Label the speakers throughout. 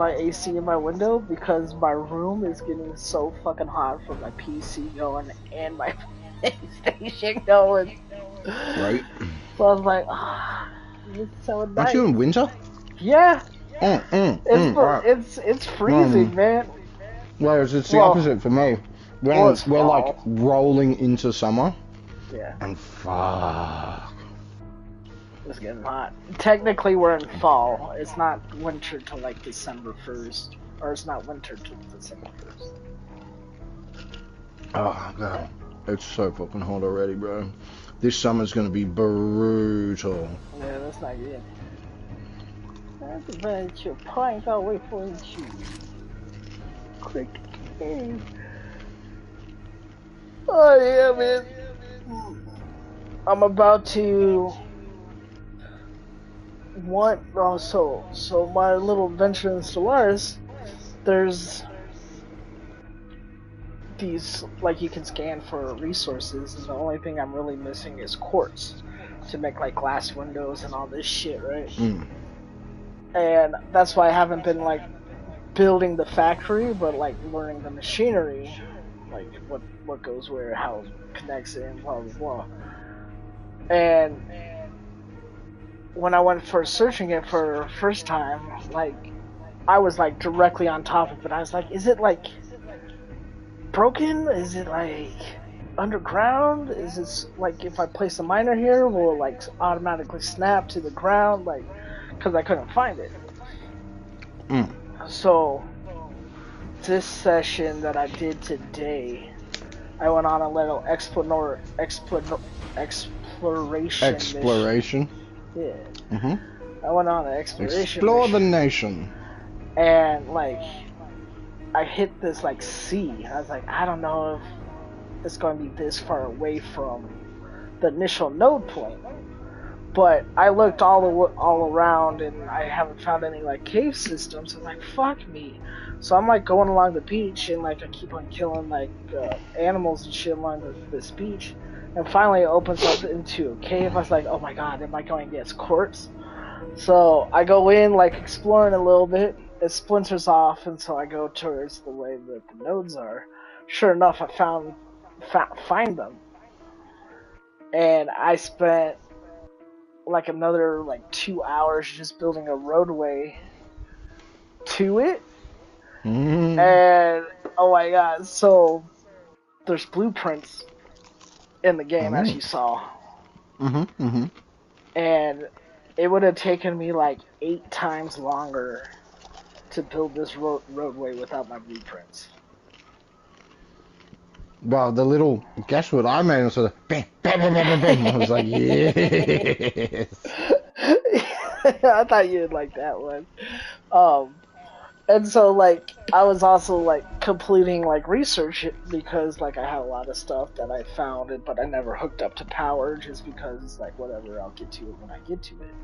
Speaker 1: my AC in my window because my room is getting so fucking hot from my PC going and my PlayStation going.
Speaker 2: Right.
Speaker 1: So I was like, ah, it's so
Speaker 2: Aren't you
Speaker 1: nice.
Speaker 2: in winter?
Speaker 1: Yeah,
Speaker 2: Alright.
Speaker 1: it's freezing, man.
Speaker 2: Whereas it's the
Speaker 1: Well,
Speaker 2: opposite for me.
Speaker 1: well,
Speaker 2: We're,
Speaker 1: it's
Speaker 2: we're like
Speaker 1: fall.
Speaker 2: rolling into summer,
Speaker 1: Yeah,
Speaker 2: and fuck.
Speaker 1: it's getting hot. Technically, we're in fall. It's not winter till like December 1st, or it's not winter till December 1st.
Speaker 2: Oh god, it's so fucking hot already, bro. This summer's gonna be brutal.
Speaker 1: Yeah, that's not good. That's about your point. I'll wait for you to quick game. Oh yeah, man. I'm about to so my little venture in Stellaris, there's these, like, you can scan for resources, and the only thing I'm really missing is quartz to make like glass windows and all this shit, right? And that's why I haven't been like building the factory, but like learning the machinery, like what goes where, how it connects in, blah blah blah. And when I went for searching it for first time, like I was like directly on top of it. I was like, is it like broken? Is it like underground? Is this like if I place a miner here, will it like automatically snap to the ground? Like, because I couldn't find it. So this session that I did today, I went on a little exploration.
Speaker 2: Exploration.
Speaker 1: Yeah. I went on an exploration.
Speaker 2: Explore the nation.
Speaker 1: And like, I hit this like sea. I was like, I don't know if it's going to be this far away from the initial node point. But I looked all around and I haven't found any like cave systems. I'm like, fuck me. So I'm like going along the beach and like I keep on killing like animals and shit along this beach. And finally it opens up into a cave. I was like, oh my god, am I going against quartz? So I go in like exploring a little bit. It splinters off, and so I go towards the way that the nodes are. Sure enough, I find them. And I spent like another like 2 hours just building a roadway to it. And oh my god, so there's blueprints in the game, as you saw. And it would have taken me like 8 times longer to build this roadway without my blueprints.
Speaker 2: Well, the little, guess what I made? Sort of bang, bang, bang, bang, bang, bang. I was like, yes.
Speaker 1: I thought you'd like that one. And so like I was also like completing like research because like I had a lot of stuff that I found but I never hooked up to power just because it's like whatever, I'll get to it when I get to it.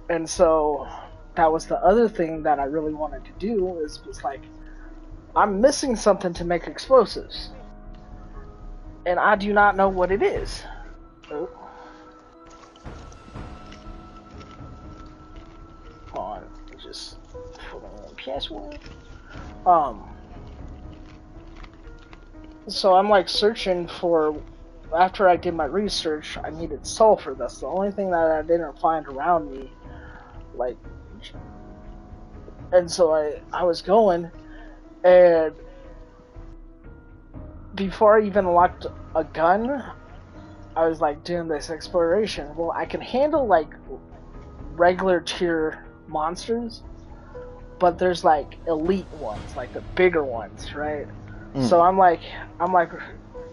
Speaker 1: And so that was the other thing that I really wanted to do was like I'm missing something to make explosives. And I do not know what it is. Oh. Hold on, just put on PS1. So I'm like searching for, after I did my research, I needed sulfur. That's the only thing that I didn't find around me. Like, and so I was going, and before I even locked a gun, I was like doing this exploration. Well, I can handle like regular tier monsters, but there's like elite ones, like the bigger ones, right? So I'm like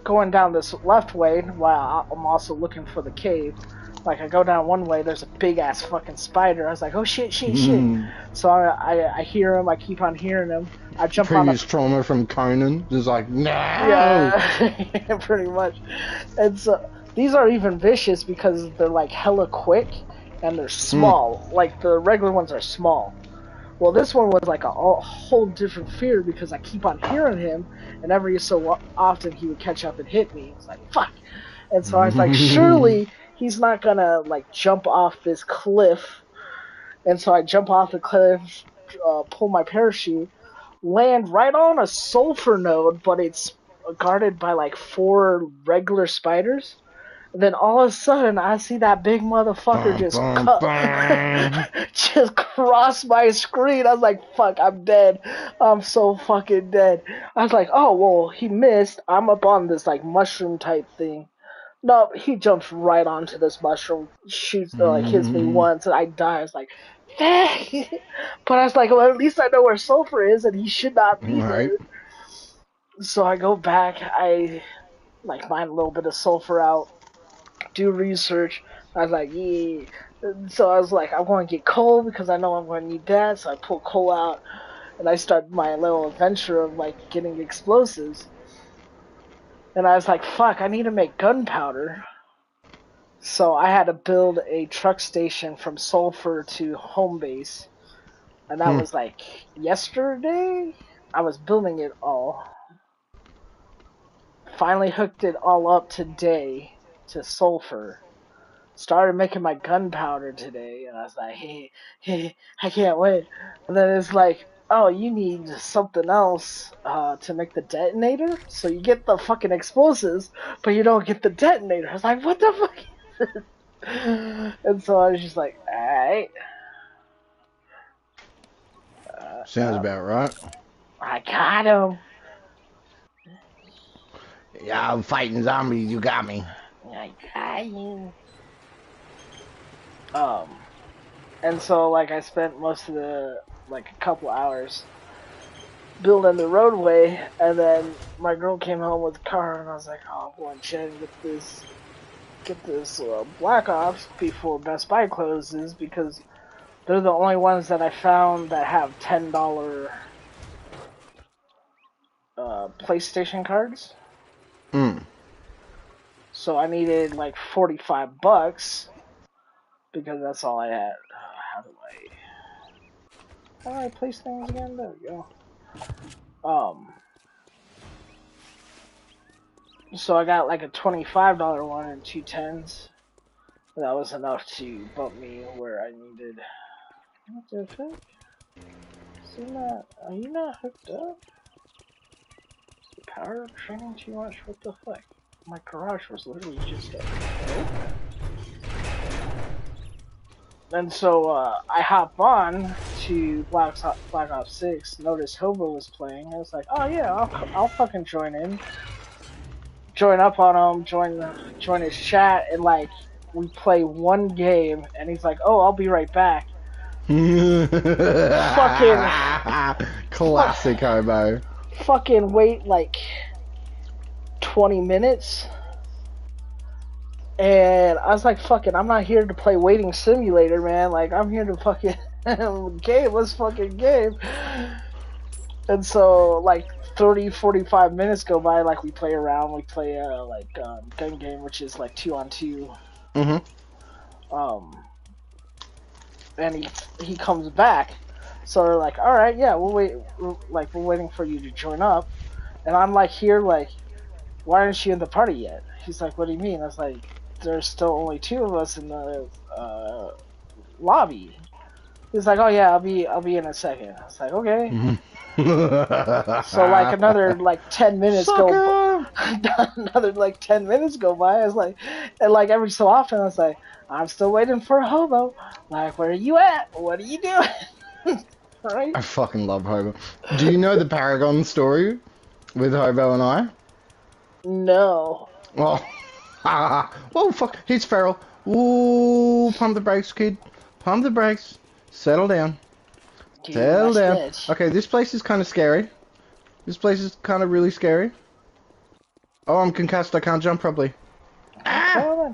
Speaker 1: going down this left way while I'm also looking for the cave. Like I go down one way, there's a big ass fucking spider. I was like, oh shit. So I hear him. I keep on hearing him. I jump
Speaker 2: Previous trauma from Conan. Just like, no.
Speaker 1: Yeah, pretty much. And so these are even vicious because they're like hella quick and they're small. Like the regular ones are small. Well, this one was like a whole different fear because I keep on hearing him, and every so often he would catch up and hit me. It's like, fuck. And so I was like, surely he's not gonna like jump off this cliff. And so I jump off the cliff, pull my parachute, land right on a sulfur node, but it's guarded by like 4 regular spiders. And then all of a sudden, I see that big motherfucker
Speaker 2: Bum,
Speaker 1: just
Speaker 2: bum, bum.
Speaker 1: just cross my screen. I was like, "Fuck, I'm dead. I'm so fucking dead." I was like, "Oh well, he missed. I'm up on this like mushroom type thing." No, he jumps right onto this mushroom, shoots, like hits me
Speaker 2: Mm,
Speaker 1: once, and I die. I was like, "Dang!" But I was like, "Well, at least I know where sulfur is, and he should not be
Speaker 2: right.
Speaker 1: there." So I go back. I like mine a little bit of sulfur out, do research. I was like, yeah. So I was like, I want to get coal because I know I'm going to need that. So I pull coal out and I start my little adventure of like getting explosives. And I was like, fuck, I need to make gunpowder. So I had to build a truck station from Sulphur to home base. And that
Speaker 2: Hmm.
Speaker 1: was like yesterday. I was building it all. Finally hooked it all up today to Sulphur. Started making my gunpowder today, and I was like, hey, I can't wait. And then it's like, oh, you need something else to make the detonator? So you get the fucking explosives, but you don't get the detonator. I was like, what the fuck is this? And so I was just like, alright.
Speaker 2: Sounds about right.
Speaker 1: I got him.
Speaker 2: Yeah, I'm fighting zombies. You got me.
Speaker 1: I got you. And so like I spent most of the like a couple hours building the roadway, and then my girl came home with the car, and I was like, oh, I'm going to Jen get this Black Ops before Best Buy closes because they're the only ones that I found that have $10 PlayStation cards.
Speaker 2: Mm.
Speaker 1: So I needed like $45 because that's all I had. How do I place things again? There we go. So I got like a $25 one and 2 10s. That was enough to bump me where I needed. What the fuck? Are you not hooked up? Is the power draining too much? What the fuck? My garage was literally just open. And so I hop on to Black Ops 6. Noticed Hobo was playing. I was like, oh yeah, I'll fucking join in. Join up on him. Join his chat, and like we play one game, and he's like, oh, I'll be right back.
Speaker 2: Classic hobo.
Speaker 1: Fucking wait like 20 minutes. And I was like, fucking, I'm not here to play Waiting Simulator, man. Like, I'm here to fucking game. Let's fucking game. And so, like, 30, 45 minutes go by. Like, we play around. We play, gun game, which is, like, 2-on-2.
Speaker 2: Mm-hmm.
Speaker 1: And he comes back. So they're like, all right, yeah, we'll wait. We're waiting for you to join up. And I'm like, here, like, why aren't you in the party yet? He's like, what do you mean? I was like, there's still only 2 of us in the lobby. He's like, oh yeah, I'll be in a second. I was like, okay. So like another like 10 minutes another like 10 minutes go by. I was like, and like every so often I was like, I'm still waiting for a Hobo. Like, where are you at? What are you doing? Right?
Speaker 2: I fucking love Hobo. Do you know the Paragon story with Hobo and I?
Speaker 1: No.
Speaker 2: Well, whoa, fuck, he's feral. Ooh, pump the brakes, kid. Pump the brakes. Settle down.
Speaker 1: Dude,
Speaker 2: Settle down.
Speaker 1: Bitch.
Speaker 2: Okay, this place is kind of scary. This place is kind of really scary. Oh, I'm concussed. I can't jump properly. Ah!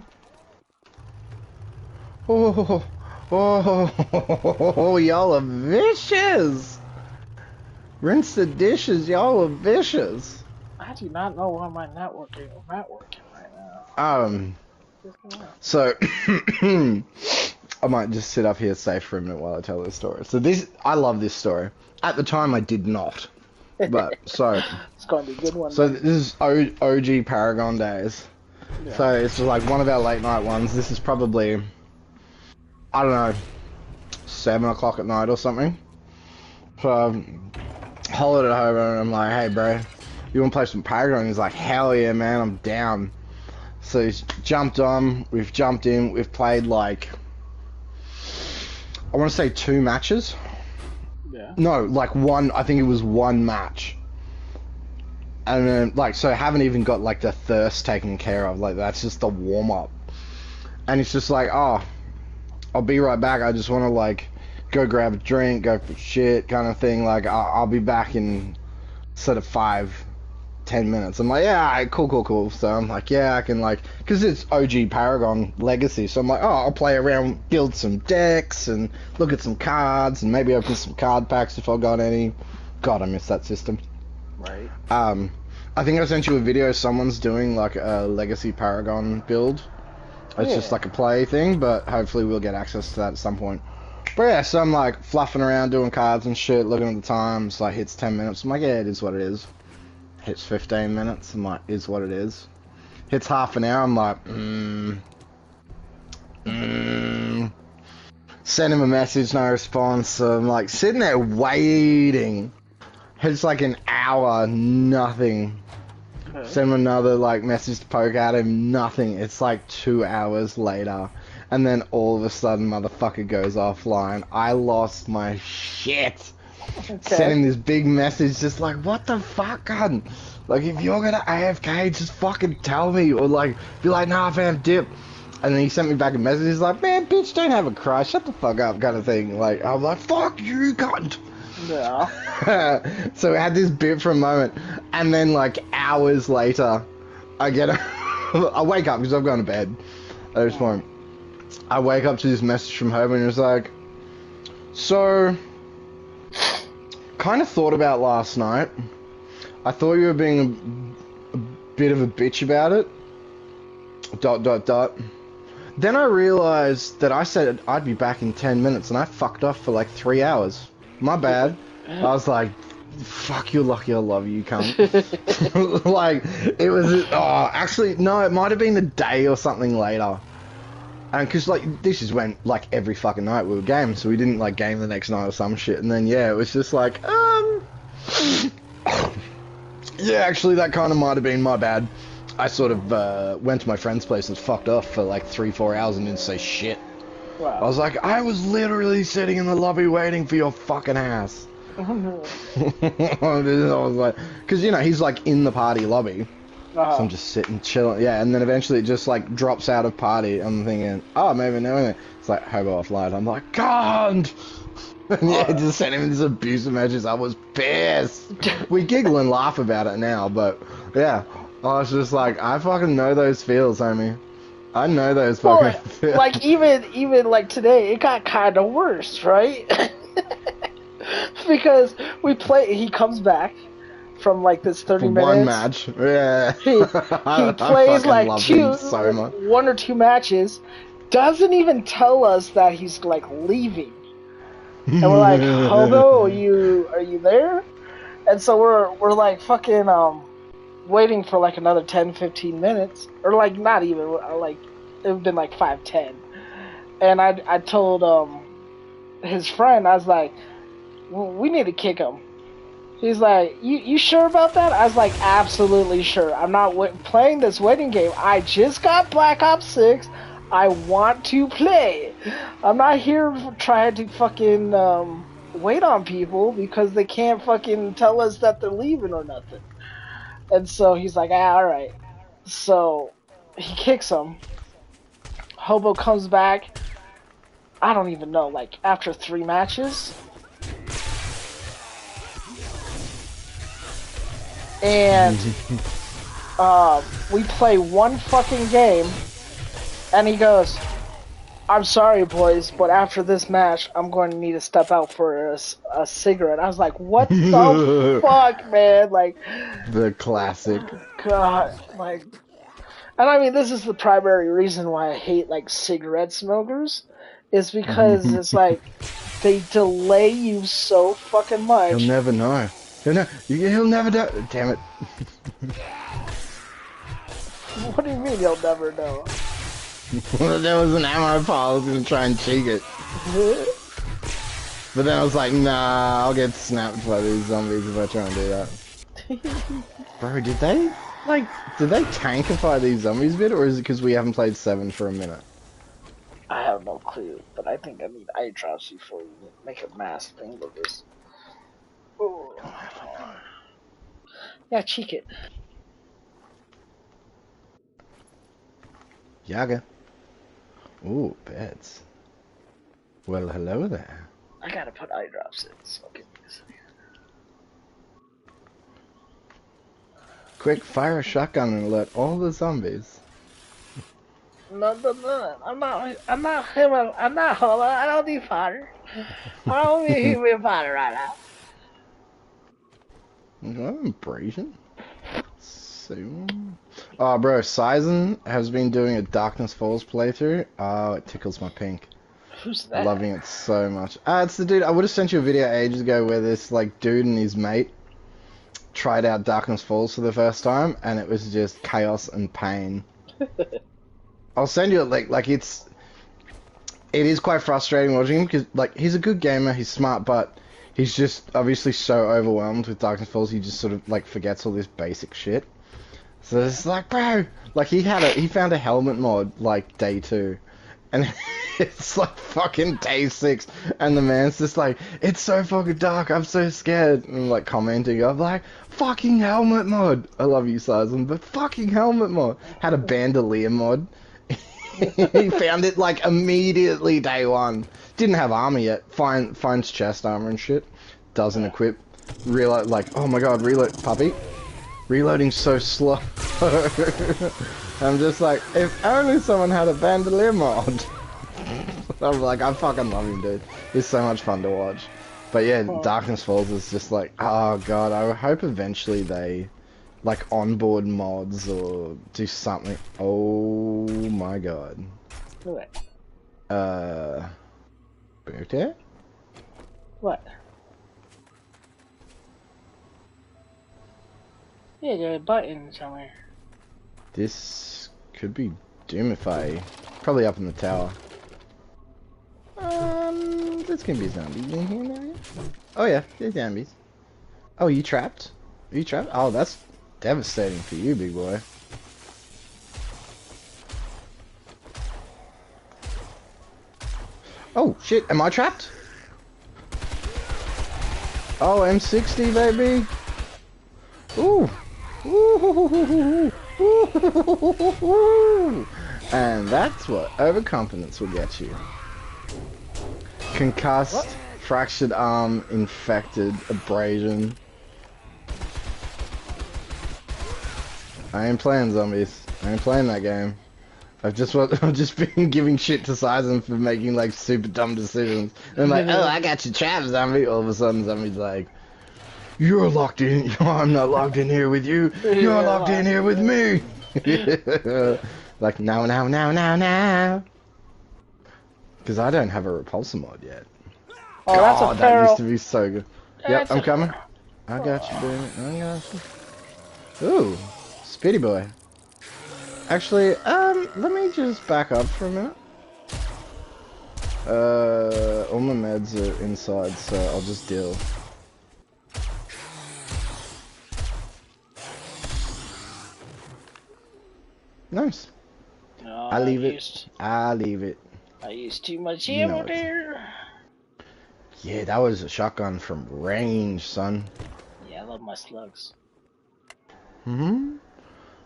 Speaker 2: Oh, y'all are vicious. Rinse the dishes. Y'all are vicious.
Speaker 1: I do not know why my networking right now.
Speaker 2: So I might just sit up here safe for a minute while I tell this story. So I love this story. At the time, I did not. But so
Speaker 1: it's going to be a good one.
Speaker 2: So this is OG Paragon days. Yeah. So it's like one of our late night ones. This is probably, I don't know, 7 o'clock at night or something. So I hollered at Hobo and I'm like, hey bro, you wanna play some Paragon? He's like, hell yeah man, I'm down. So he's jumped on, we've jumped in, we've played like, I wanna say 2 matches.
Speaker 1: Yeah.
Speaker 2: No, like one, I think it was 1 match. And then, like, so I haven't even got, like, the thirst taken care of. Like, that's just the warm-up. And it's just like, oh, I'll be right back. I just want to, like, go grab a drink, go for shit kind of thing. Like, I'll be back in sort of 5-10 minutes. I'm like, yeah, alright, cool. So I'm like, yeah, I can, like, because it's OG Paragon Legacy. So I'm like, oh, I'll play around, build some decks, and look at some cards, and maybe open some card packs if I've got any. God, I miss that system.
Speaker 1: Right.
Speaker 2: I think I sent you a video. Someone's doing like a Legacy Paragon build. It's just like a play thing, but hopefully we'll get access to that at some point. But yeah, so I'm like fluffing around doing cards and shit, looking at the times. Like hits 10 minutes. I'm like, yeah, it is what it is. Hits 15 minutes. I'm like, is what it is. Hits half an hour. I'm like, Send him a message, no response. So I'm like sitting there waiting. It's like an hour, nothing. Okay. Send him another like message to poke at him, nothing. It's like 2 hours later, and then all of a sudden, motherfucker goes offline. I lost my shit. Okay. Sent him this big message, just like, what the fuck, gun? Like, if you're gonna AFK, just fucking tell me, or like, be like, nah, fam, dip. And then he sent me back a message. He's like, man, bitch, don't have a cry, shut the fuck up, kind of thing. Like, I'm like, fuck you, cunt.
Speaker 1: Yeah.
Speaker 2: So we had this bit for a moment, and then like hours later, I get I wake up because I've gone to bed at this point. I wake up to this message from home, and it was like, so, kind of thought about last night. I thought you were being a bit of a bitch about it. ... Then I realized that I said I'd be back in 10 minutes, and I fucked off for like 3 hours. My bad. I was like, fuck, you're lucky I love you, cunt. Like, it was, oh, actually, no, it might have been a day or something later. And because, like, this is when, like, every fucking night we were gaming, so we didn't, like, game the next night or some shit. And then, yeah, it was just like, yeah, actually, that kind of might have been my bad. I sort of went to my friend's place and fucked off for, like, 3-4 hours and didn't say shit. Wow. I was like, I was literally sitting in the lobby waiting for your fucking ass. Oh, no. I was like, because, you know, he's like in the party lobby. So I'm just sitting, chilling. Yeah, and then eventually it just like drops out of party. I'm thinking, oh, maybe no. It's like, Hobo offline. I'm like, God! And yeah, just sent him this abusive messages. I was pissed. We giggle and laugh about it now, but yeah. I was just like, I fucking know those feels, homie. I know those fucking feels.
Speaker 1: Like, even like today, it got kind of worse, right? Because he comes back from like this 30 minutes.
Speaker 2: One match, yeah.
Speaker 1: He plays like 1 or 2 matches, doesn't even tell us that he's like leaving. And we're like, Hobo, are you there? And so we're like fucking waiting for like another 10-15 minutes, or like not even, like it would been like 5-10. And I told his friend, I was like, we need to kick him. He's like, you sure about that? I was like, absolutely sure. I'm not playing this waiting game. I just got Black Ops 6. I want to play. I'm not here trying to fucking wait on people because they can't fucking tell us that they're leaving or nothing. And so he's like, alright. So he kicks him. Hobo comes back, I don't even know, like after 3 matches. And we play 1 fucking game, and he goes, I'm sorry boys, but after this match I'm going to need to step out for a cigarette. I was like, what the fuck, man? Like,
Speaker 2: the classic.
Speaker 1: God, like, and I mean, this is the primary reason why I hate like cigarette smokers, is because it's like they delay you so fucking much.
Speaker 2: He'll never know. He'll never know. Damn it.
Speaker 1: What do you mean he'll never know?
Speaker 2: Well, there was an ammo pile. I was gonna try and cheek it. But then I was like, nah, I'll get snapped by these zombies if I try and do that. Bro, did they tankify these zombies a bit, or is it because we haven't played 7 for a minute?
Speaker 1: I have no clue, but I think I need eye drops before we make a mass thing of this. Oh, yeah, cheek it.
Speaker 2: Yaga. Ooh, beds. Well, hello there.
Speaker 1: I gotta put eye drops in, so give me a second.
Speaker 2: Quick, fire a shotgun and alert all the zombies.
Speaker 1: No, I'm not human. I'm not human. I don't need fire. I don't need human fire right now.
Speaker 2: I'm Brazen. Soon. Oh, bro, Sizen has been doing a Darkness Falls playthrough. Oh, it tickles my pink.
Speaker 1: Who's that?
Speaker 2: Loving it so much. It's the dude. I would have sent you a video ages ago where this like dude and his mate tried out Darkness Falls for the first time, and it was just chaos and pain. I'll send you a link. Like it is quite frustrating watching him because like he's a good gamer, he's smart, but he's just obviously so overwhelmed with Darkness Falls he just sort of like forgets all this basic shit. So it's like, bro, like he found a helmet mod like day 2, and it's like fucking day 6, and the man's just like, it's so fucking dark, I'm so scared, and like commenting, I'm like, fucking helmet mod. I love you, Sizen, but fucking helmet mod. Had a bandolier mod. He found it like immediately day 1. Didn't have armor yet. Finds chest armor and shit. Doesn't equip. Reload, like, oh my god, reload, puppy. Reloading so slow. I'm just like, if only someone had a bandolier mod. I'm like, I fucking love him, dude. It's so much fun to watch. But yeah, Darkness Falls is just like, oh god, I hope eventually they like onboard mods or do something. Oh my god.
Speaker 1: What?
Speaker 2: Booty?
Speaker 1: What? Yeah, there's a button somewhere.
Speaker 2: This could be Doomify. Probably up in the tower. There's gonna be zombies in here now. Oh yeah, there's zombies. Oh, you trapped? Are you trapped? Oh, that's devastating for you, big boy. Oh shit, am I trapped? Oh, M60, baby. Ooh. Ooh. Ooh. And that's what overconfidence will get you. Concussed, what? Fractured arm, infected, abrasion. I ain't playing zombies. I ain't playing that game. I've just been giving shit to Sizen for making like super dumb decisions. And I'm like, oh, I got you trapped, zombie. All of a sudden, zombie's like, you're locked in. I'm not locked in here with you. You're locked in here with me. Like, now. Because I don't have a repulsor mod yet.
Speaker 1: Oh,
Speaker 2: God,
Speaker 1: that's a
Speaker 2: that used to be so good. Yep, I'm coming. I got you, baby. I got you. Ooh, Speedy boy. Actually, let me just back up for a minute. All my meds are inside, so I'll just deal. Nice.
Speaker 1: No,
Speaker 2: I leave it. I leave it.
Speaker 1: I used too much ammo there.
Speaker 2: Yeah, that was a shotgun from range, son.
Speaker 1: Yeah, I love my slugs.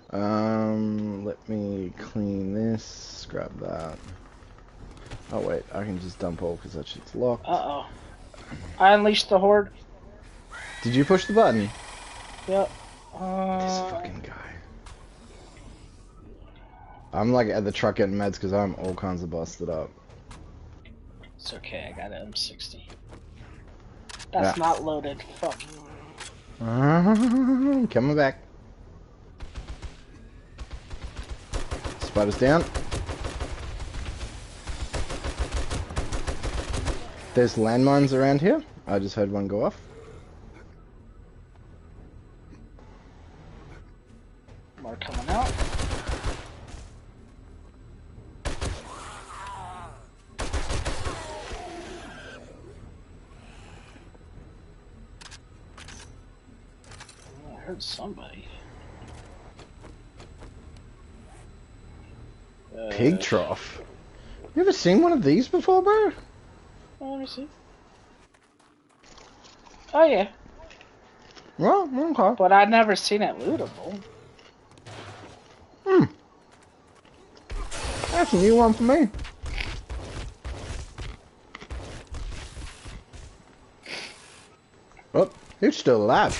Speaker 2: Let me clean this. Grab that. Oh wait, I can just dump all because that shit's locked.
Speaker 1: Uh-oh. I unleashed the horde.
Speaker 2: Did you push the button?
Speaker 1: Yep.
Speaker 2: This fucking guy. I'm like at the truck getting meds because I'm all kinds of busted up.
Speaker 1: It's okay, I got an M60. That's not loaded. Fuck.
Speaker 2: Coming back. Spiders down. There's landmines around here. I just heard one go off.
Speaker 1: More coming out. heard somebody.
Speaker 2: Pig trough. You ever seen one of these before, bro?
Speaker 1: Let me see. Oh yeah.
Speaker 2: Well, okay.
Speaker 1: But I've never seen it lootable.
Speaker 2: That's a new one for me. Oh, he's still alive.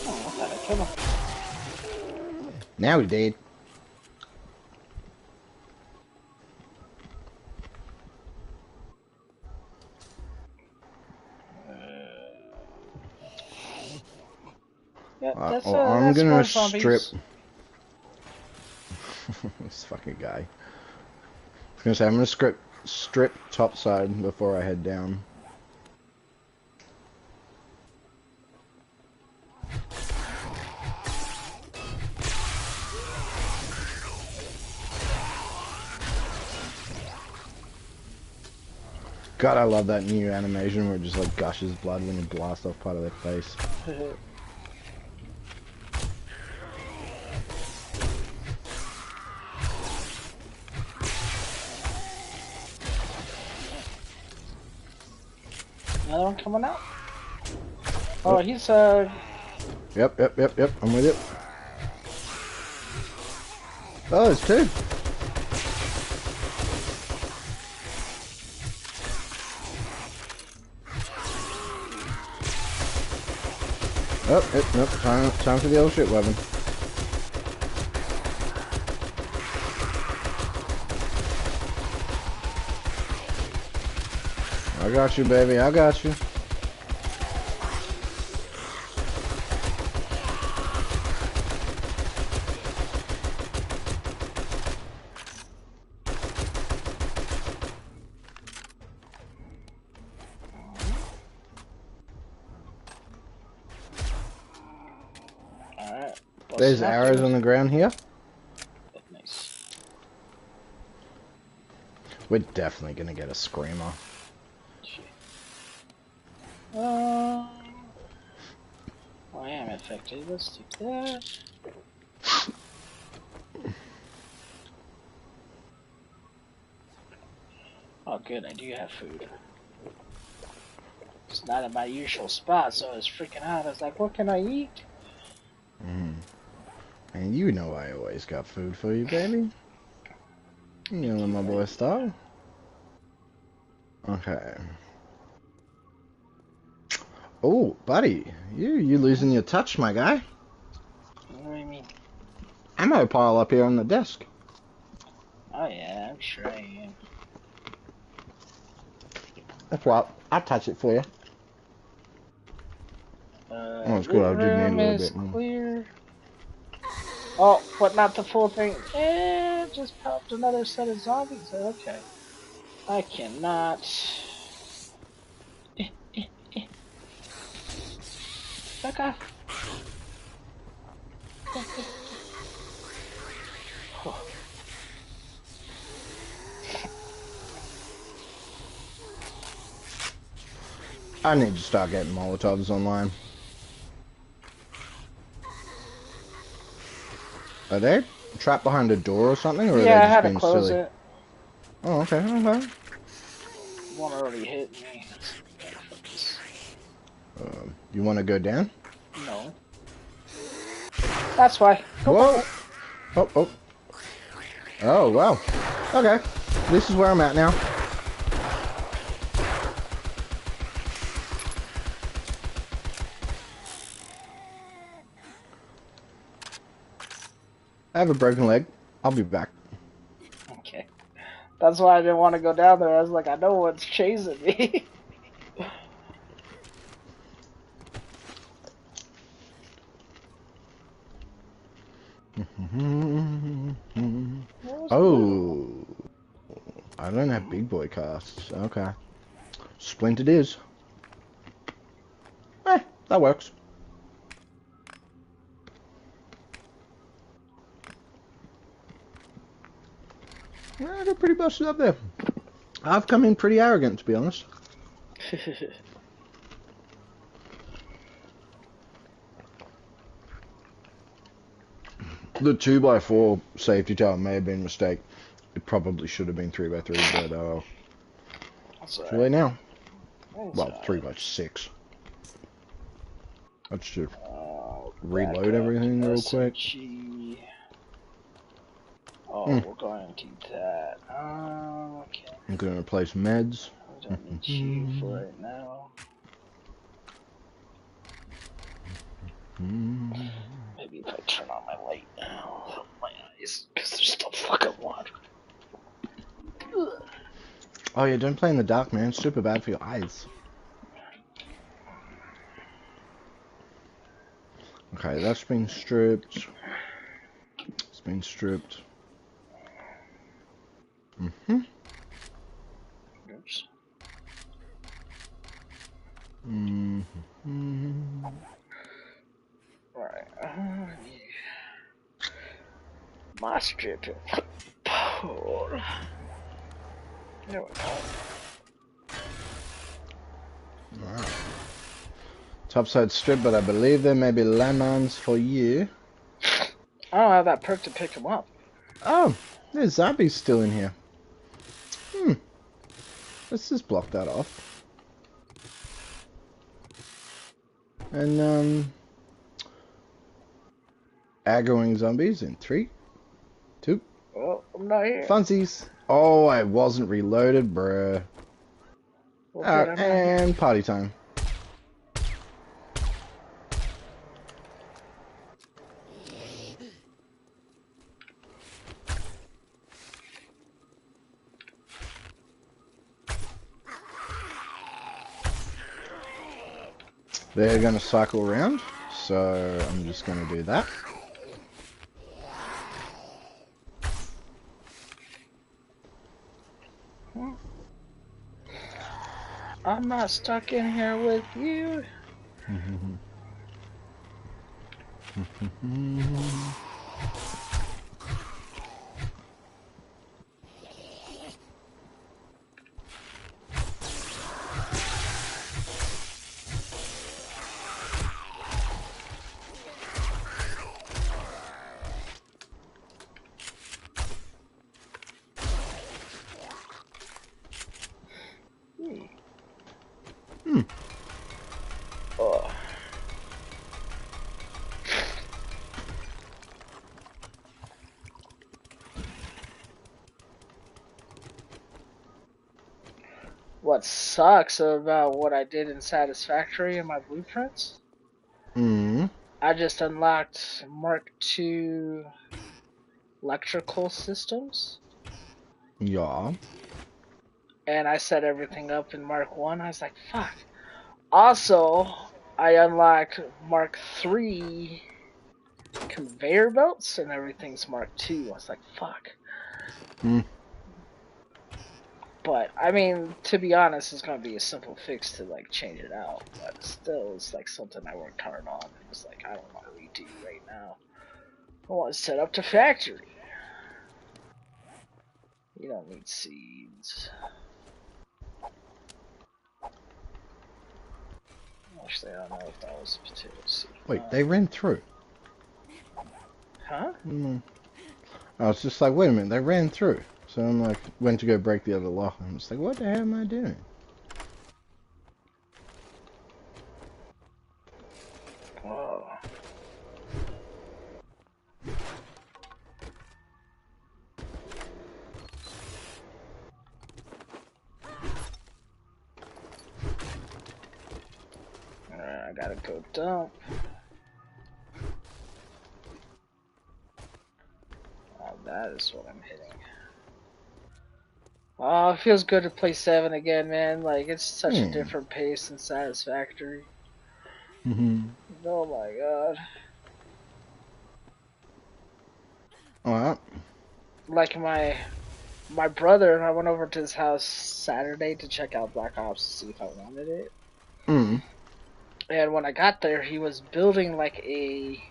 Speaker 1: Oh, I thought I killed him.
Speaker 2: Now he dead.
Speaker 1: Yeah, that's,
Speaker 2: I'm
Speaker 1: that's
Speaker 2: gonna
Speaker 1: more
Speaker 2: strip. This fucking guy. I was gonna say I'm gonna strip topside before I head down. God, I love that new animation where it just like gushes blood when you blast off part of their face.
Speaker 1: Another one coming out? Oh, he's
Speaker 2: Yep. I'm with you. Oh, there's two. Oh, nope. Time for the old shit weapon. I got you, baby. I got you.
Speaker 1: alright.
Speaker 2: There's arrows on the ground here.
Speaker 1: Nice.
Speaker 2: We're definitely gonna get a screamer.
Speaker 1: I am infected. Let's take that. Oh, good. I do have food. It's not in my usual spot, so I was freaking out. I was like, what can I eat?
Speaker 2: And you know I always got food for you, baby. You know my boy style. Okay. Oh, buddy, you losing your touch, my guy.
Speaker 1: What do you mean?
Speaker 2: Ammo pile up here on the desk.
Speaker 1: Oh yeah, I'm sure I am.
Speaker 2: That's right. I'll touch it for you. Oh, it's good. I did need a little bit more.
Speaker 1: Clear. Oh, but not the full thing. Just popped another set of zombies. Okay. I cannot. Back off.
Speaker 2: I need to start getting Molotovs online. Are they trapped behind a door or something, or
Speaker 1: Yeah,
Speaker 2: are
Speaker 1: I
Speaker 2: they
Speaker 1: had
Speaker 2: just
Speaker 1: to
Speaker 2: being
Speaker 1: close
Speaker 2: silly?
Speaker 1: it.
Speaker 2: Oh, okay.
Speaker 1: One already hit me.
Speaker 2: You want to go down?
Speaker 1: No. That's why.
Speaker 2: Whoa! Oh. Oh, wow. Okay. This is where I'm at now. I have a broken leg. I'll be back.
Speaker 1: Okay. That's why I didn't want to go down there. I was like, I know what's chasing me.
Speaker 2: Oh. I don't have big boy casts. Okay. Splint it is. That works. I got pretty busted up there. I've come in pretty arrogant, to be honest. The 2x4 safety tower may have been a mistake. It probably should have been 3x3, but too late now. Well, 3x6. Let's just reload everything real quick.
Speaker 1: Oh, we're going to do that. Okay.
Speaker 2: I'm going to replace meds.
Speaker 1: I don't need you for right now. Maybe if I turn on my light now, help my eyes, because there's still fucking water.
Speaker 2: Oh yeah, don't play in the dark, man. It's super bad for your eyes. Okay, that's been stripped. It's been stripped.
Speaker 1: Oops. Alright. My strip. There we go.
Speaker 2: Wow. Topside strip, but I believe there may be landmines for you.
Speaker 1: I don't have that perk to pick them up.
Speaker 2: Oh, there's zombies still in here. Let's just block that off. And, aggroing zombies in 3, 2.
Speaker 1: Oh, I'm not here.
Speaker 2: Funsies. Oh, I wasn't reloaded, bruh. And party time. They're going to cycle around, so I'm just going to do that.
Speaker 1: I'm not stuck in here with you. Oh. What sucks about what I did in Satisfactory in my blueprints? I just unlocked Mark II electrical systems.
Speaker 2: Yeah.
Speaker 1: And I set everything up in Mark 1. I was like, fuck. Also, I unlocked Mark III conveyor belts and everything's Mark II. I was like, fuck. But, I mean, to be honest, it's going to be a simple fix to, like, change it out. But still, it's, like, something I worked hard on. It's like, I don't want to redo right now. I want to set up to factory. You don't need seeds. Actually, I don't know if that was a potato seed.
Speaker 2: Wait, they ran through.
Speaker 1: Huh?
Speaker 2: I was just like, wait a minute, they ran through. So I'm like, went to go break the other lock. I'm just like, what the hell am I doing?
Speaker 1: Oh. Alright, I gotta go dump. Oh, that is what I'm hitting. Oh, it feels good to play 7 again, man. Like, it's such a different pace than Satisfactory. Oh my god.
Speaker 2: Alright.
Speaker 1: Like my brother, I went over to his house Saturday to check out Black Ops to see if I wanted it. And when I got there, he was building like a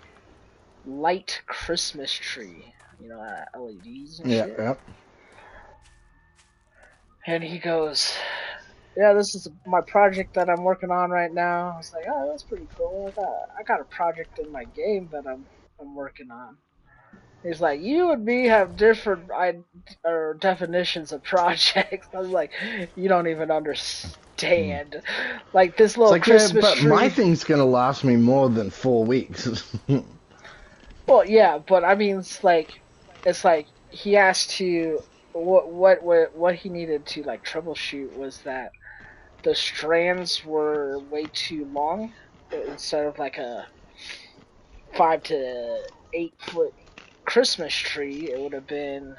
Speaker 1: light Christmas tree. You know, LEDs and shit.
Speaker 2: Yeah.
Speaker 1: And he goes, yeah, this is my project that I'm working on right now. I was like, oh, that's pretty cool. I got a project in my game that I'm working on. He's like, you and me have different definitions of projects. I was like, you don't even understand. Like this little Christmas
Speaker 2: but
Speaker 1: tree.
Speaker 2: my thing's gonna last me more than 4 weeks.
Speaker 1: Well, yeah, but I mean, it's like he asked to what he needed to like troubleshoot was that the strands were way too long. Instead of like a 5 to 8 foot Christmas tree, it would have been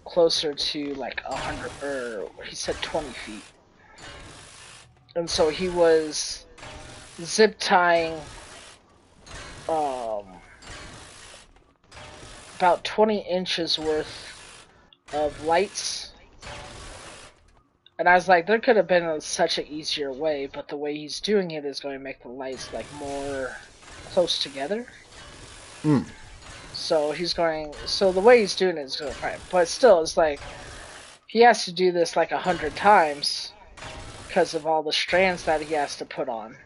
Speaker 1: closer to like 100, or he said 20 feet. And so he was zip tying about 20 inches worth of lights. And I was like, there could have been such an easier way, but the way he's doing it is going to make the lights like more close together. So the way he's doing it is going to fine. But still, it's like, he has to do this like 100 times because of all the strands that he has to put on.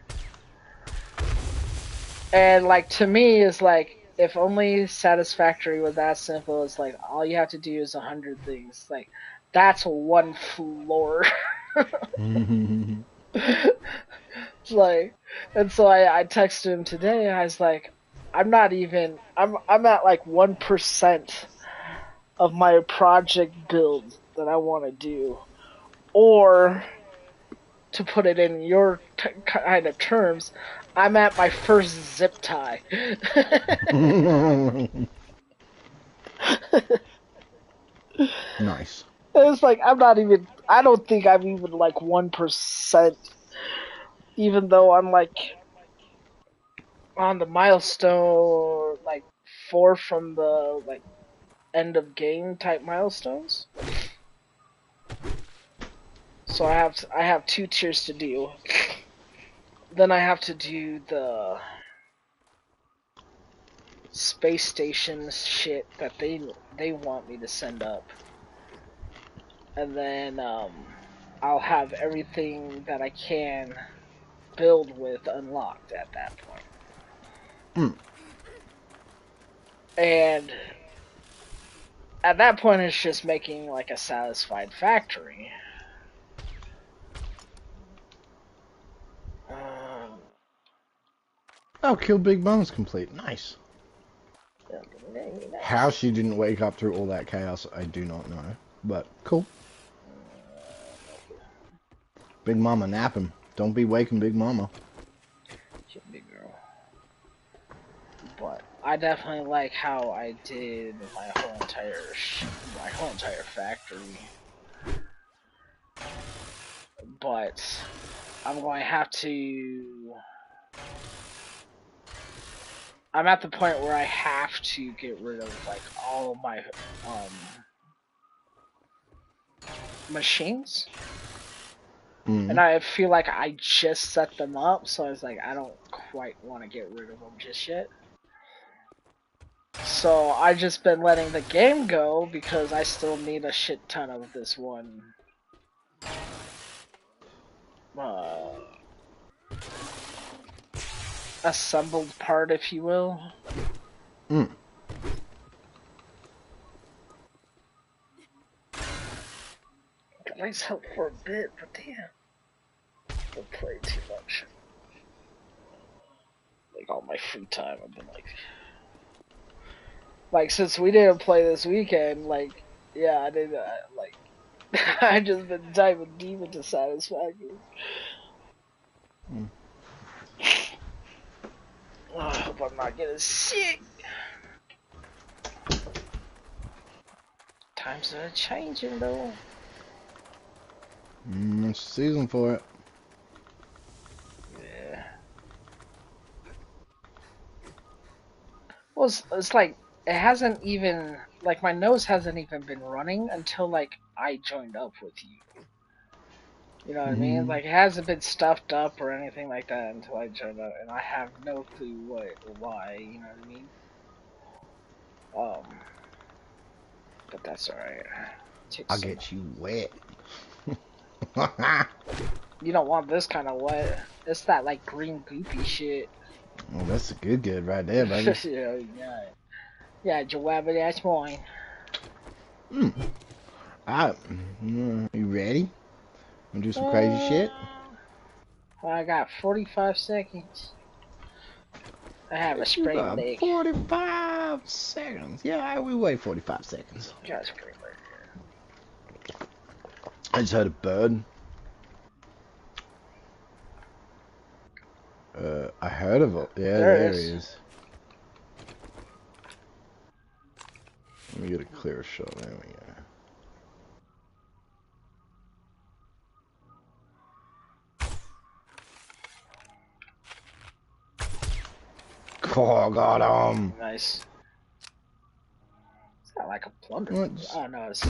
Speaker 1: And like, to me, is like, if only Satisfactory was that simple, it's like, all you have to do is 100 things. Like, that's one floor. It's like, and so I texted him today, and I was like, I'm at like 1% of my project build that I want to do. Or, to put it in your kind of terms, I'm at my first zip tie.
Speaker 2: Nice.
Speaker 1: It's like, I don't think I'm even like 1%, even though I'm like on the milestone, like 4 from the like end of game type milestones. So I have 2 tiers to do. Then I have to do the space station shit that they want me to send up. And then I'll have everything that I can build with unlocked at that point. And at that point, it's just making like a satisfied factory.
Speaker 2: Oh, Kill Big Mom's complete. Nice. How she didn't wake up through all that chaos, I do not know. But, cool. Big Mama napping. Don't be waking Big Mama.
Speaker 1: She's a big girl. But I definitely like how I did my whole entire factory. But I'm going to have to... I'm at the point where I have to get rid of like all of my machines. And I feel like I just set them up, so I was like, I don't quite want to get rid of them just yet. So I just been letting the game go because I still need a shit ton of this one assembled part, if you will. Lights help for a bit, but damn, I've played too much. Like all my free time, I've been like since we didn't play this weekend, like yeah, I did like I just been diving deep into Satisfactory. Oh, I hope I'm not getting sick. Times are changing though.
Speaker 2: It's season for it.
Speaker 1: Yeah. Well, it's like, it hasn't even, like, my nose hasn't even been running until, like, I joined up with you. You know what I mean? Like, it hasn't been stuffed up or anything like that until I joined up, and I have no clue what or why, you know what I mean? But that's alright.
Speaker 2: I'll get you wet.
Speaker 1: You don't want this kind of wet. It's that, like, green goopy shit.
Speaker 2: Oh, that's a good right there, baby.
Speaker 1: Yeah, Joabba, that's mine.
Speaker 2: You ready? Wanna do some crazy shit?
Speaker 1: I got 45 seconds. I have a
Speaker 2: You
Speaker 1: sprained
Speaker 2: got
Speaker 1: leg.
Speaker 2: 45 seconds. Yeah, we wait 45 seconds.
Speaker 1: Got a sprained leg.
Speaker 2: I just heard a bird. I heard of it. Yeah, there he is. Let me get a clearer shot. There we go. Oh, got him.
Speaker 1: Nice. It's not like a plunder.
Speaker 2: What?
Speaker 1: Oh no, it's.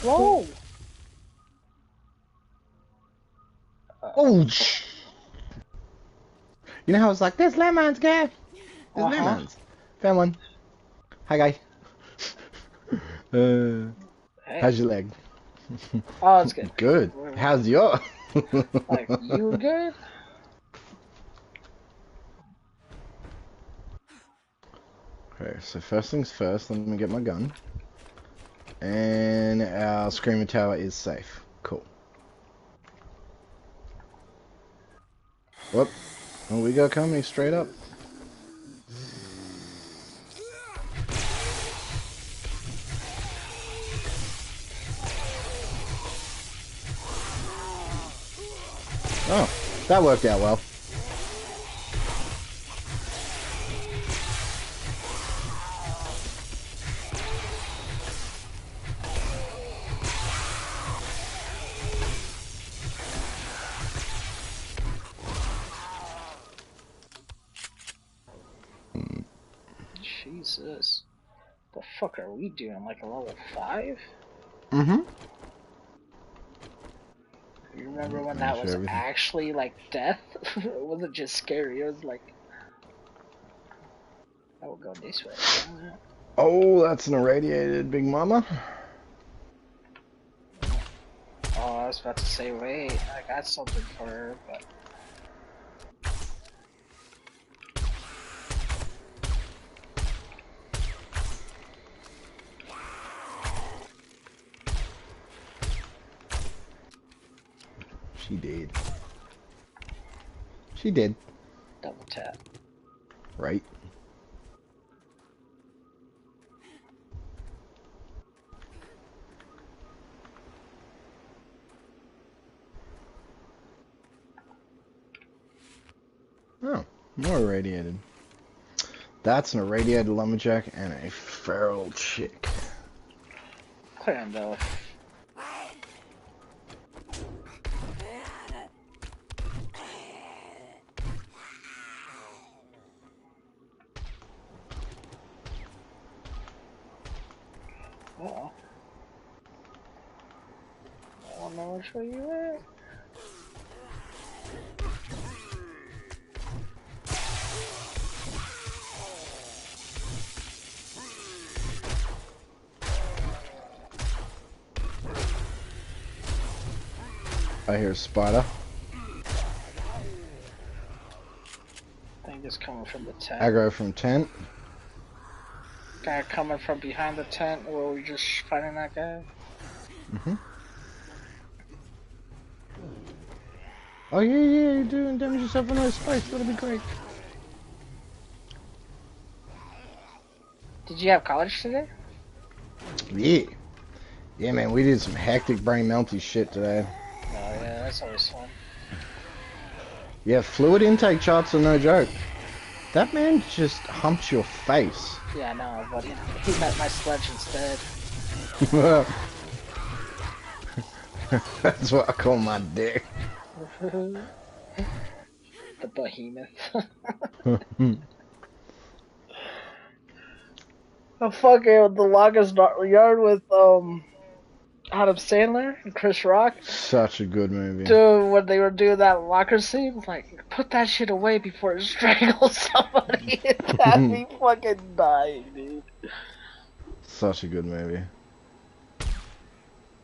Speaker 1: Whoa!
Speaker 2: Oh! You know how it's like, there's lemons, Gav. There's lemons. Found one. Hi, guy. Hey. How's your leg?
Speaker 1: Oh, it's good.
Speaker 2: Good. How's your?
Speaker 1: Like, you good?
Speaker 2: Okay, so first things first, let me get my gun. And our Screamer Tower is safe. Cool. Whoop. Oh, we got company straight up. Oh, that worked out well.
Speaker 1: Jesus. The fuck are we doing? Like a level 5?
Speaker 2: Mm-hmm.
Speaker 1: You remember when that was actually like death? It wasn't just scary, it was like... I will go this way.
Speaker 2: Oh, that's an irradiated Big Mama.
Speaker 1: Oh, I was about to say, wait, I got something for her, but...
Speaker 2: She did. She did.
Speaker 1: Double tap.
Speaker 2: Right. Oh, more irradiated. That's an irradiated lumberjack and a feral chick.
Speaker 1: Kind of. Uh-oh. I don't know which way you went.
Speaker 2: I hear a spider.
Speaker 1: I think it's coming from the tent.
Speaker 2: Aggro from tent.
Speaker 1: Guy coming from behind the tent where we just fighting that guy.
Speaker 2: Mm-hmm. Oh yeah, you're doing damage yourself in no space. That'll be great.
Speaker 1: Did you have college today?
Speaker 2: Yeah. Yeah, man, we did some hectic brain melty shit today.
Speaker 1: Oh yeah, that's always fun.
Speaker 2: Yeah, fluid intake charts are no joke. That man just humped your face.
Speaker 1: Yeah, no, but he met my sledge instead.
Speaker 2: That's what I call my dick.
Speaker 1: The behemoth. I'm fucking with the Longest Yard with Adam Sandler and Chris Rock.
Speaker 2: Such a good movie.
Speaker 1: Dude, when they were doing that locker scene, like, put that shit away before it strangles somebody. It had me fucking dying, dude.
Speaker 2: Such a good movie.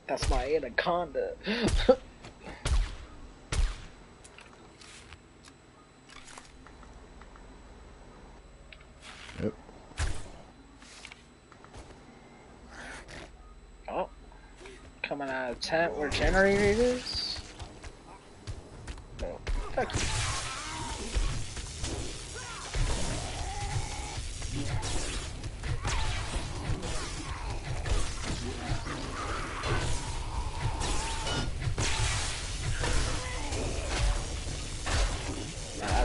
Speaker 1: That's my anaconda. coming out of tent where generator is. Oh, fuck you.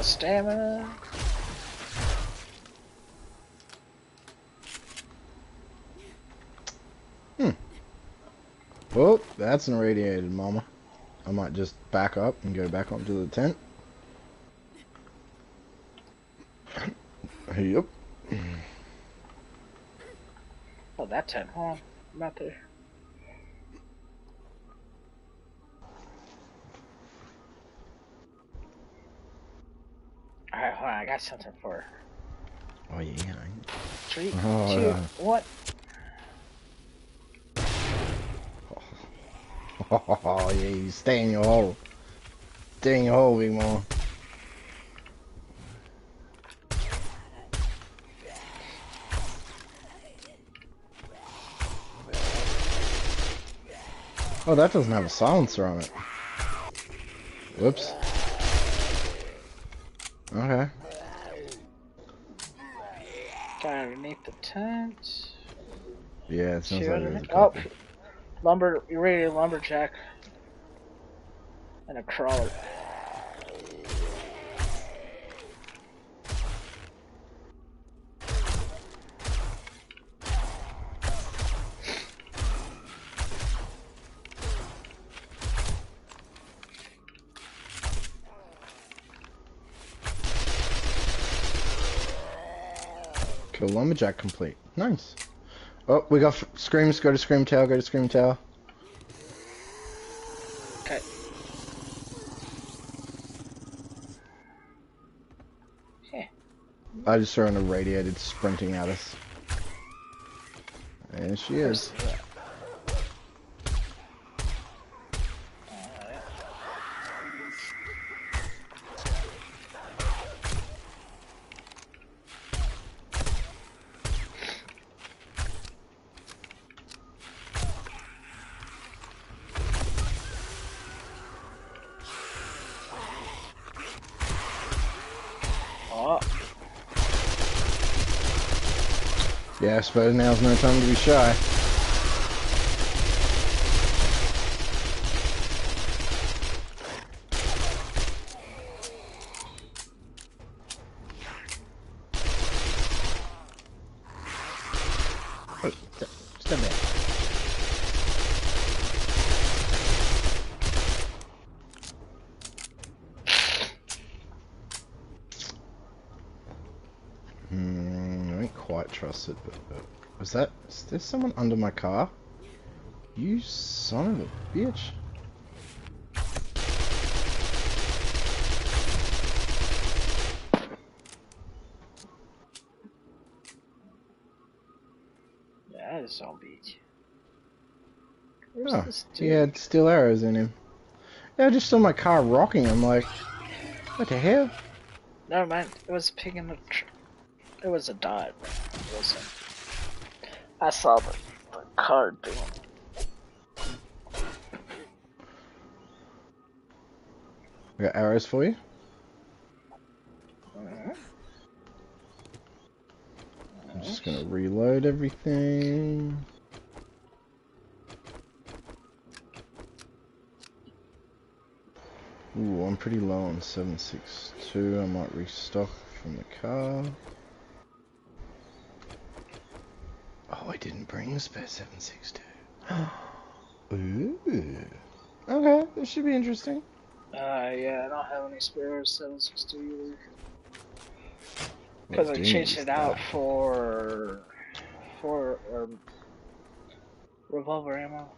Speaker 1: Stamina.
Speaker 2: Well, that's an irradiated mama. I might just back up and go back up to the tent. Yep.
Speaker 1: Oh, that tent. Hold on. I'm out there. Alright, hold on. I got something for her.
Speaker 2: Oh, yeah.
Speaker 1: 3, 2, 1.
Speaker 2: Oh, yeah, you stay in your hole. Stay in your hole, big mama. Oh, that doesn't have a silencer on it. Whoops. Okay.
Speaker 1: Got underneath the tent.
Speaker 2: Yeah, it sounds like there's a
Speaker 1: Oh,
Speaker 2: couple.
Speaker 1: irradiated lumberjack. And a crawler.
Speaker 2: Kill lumberjack complete. Nice. Oh, we got screams. Go to scream tower. Go to scream tower.
Speaker 1: Okay. Yeah.
Speaker 2: I just saw an irradiated sprinting at us. There she is. Yeah, I suppose now's no time to be shy.
Speaker 1: Oh, stand there.
Speaker 2: I don't quite trust it, but is there someone under my car? You son of a bitch.
Speaker 1: Yeah, that is zombie.
Speaker 2: Oh, he had steel arrows in him. Yeah, I just saw my car rocking. I'm like, what the hell?
Speaker 1: Never mind. It was a pig in the. It was a dot. It wasn't. I saw the card thing.
Speaker 2: I got arrows for you. I'm just gonna reload everything. Ooh, I'm pretty low on 762. I might restock from the car. Oh, I didn't bring the spare 762. Ooh. Okay, this should be interesting.
Speaker 1: Yeah, I don't have any spare 762 either. Because I changed it out for revolver ammo.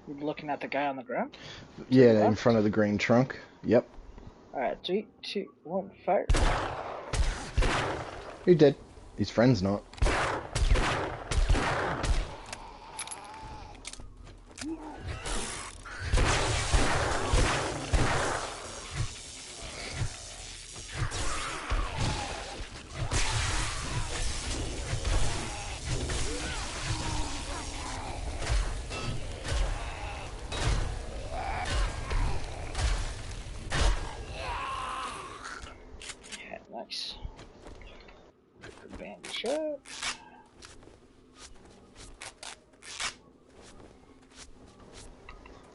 Speaker 1: You looking at the guy on the ground?
Speaker 2: Yeah, in front of the green trunk. Yep.
Speaker 1: Alright, 3, 2, 1, fire.
Speaker 2: He dead. His friend's not.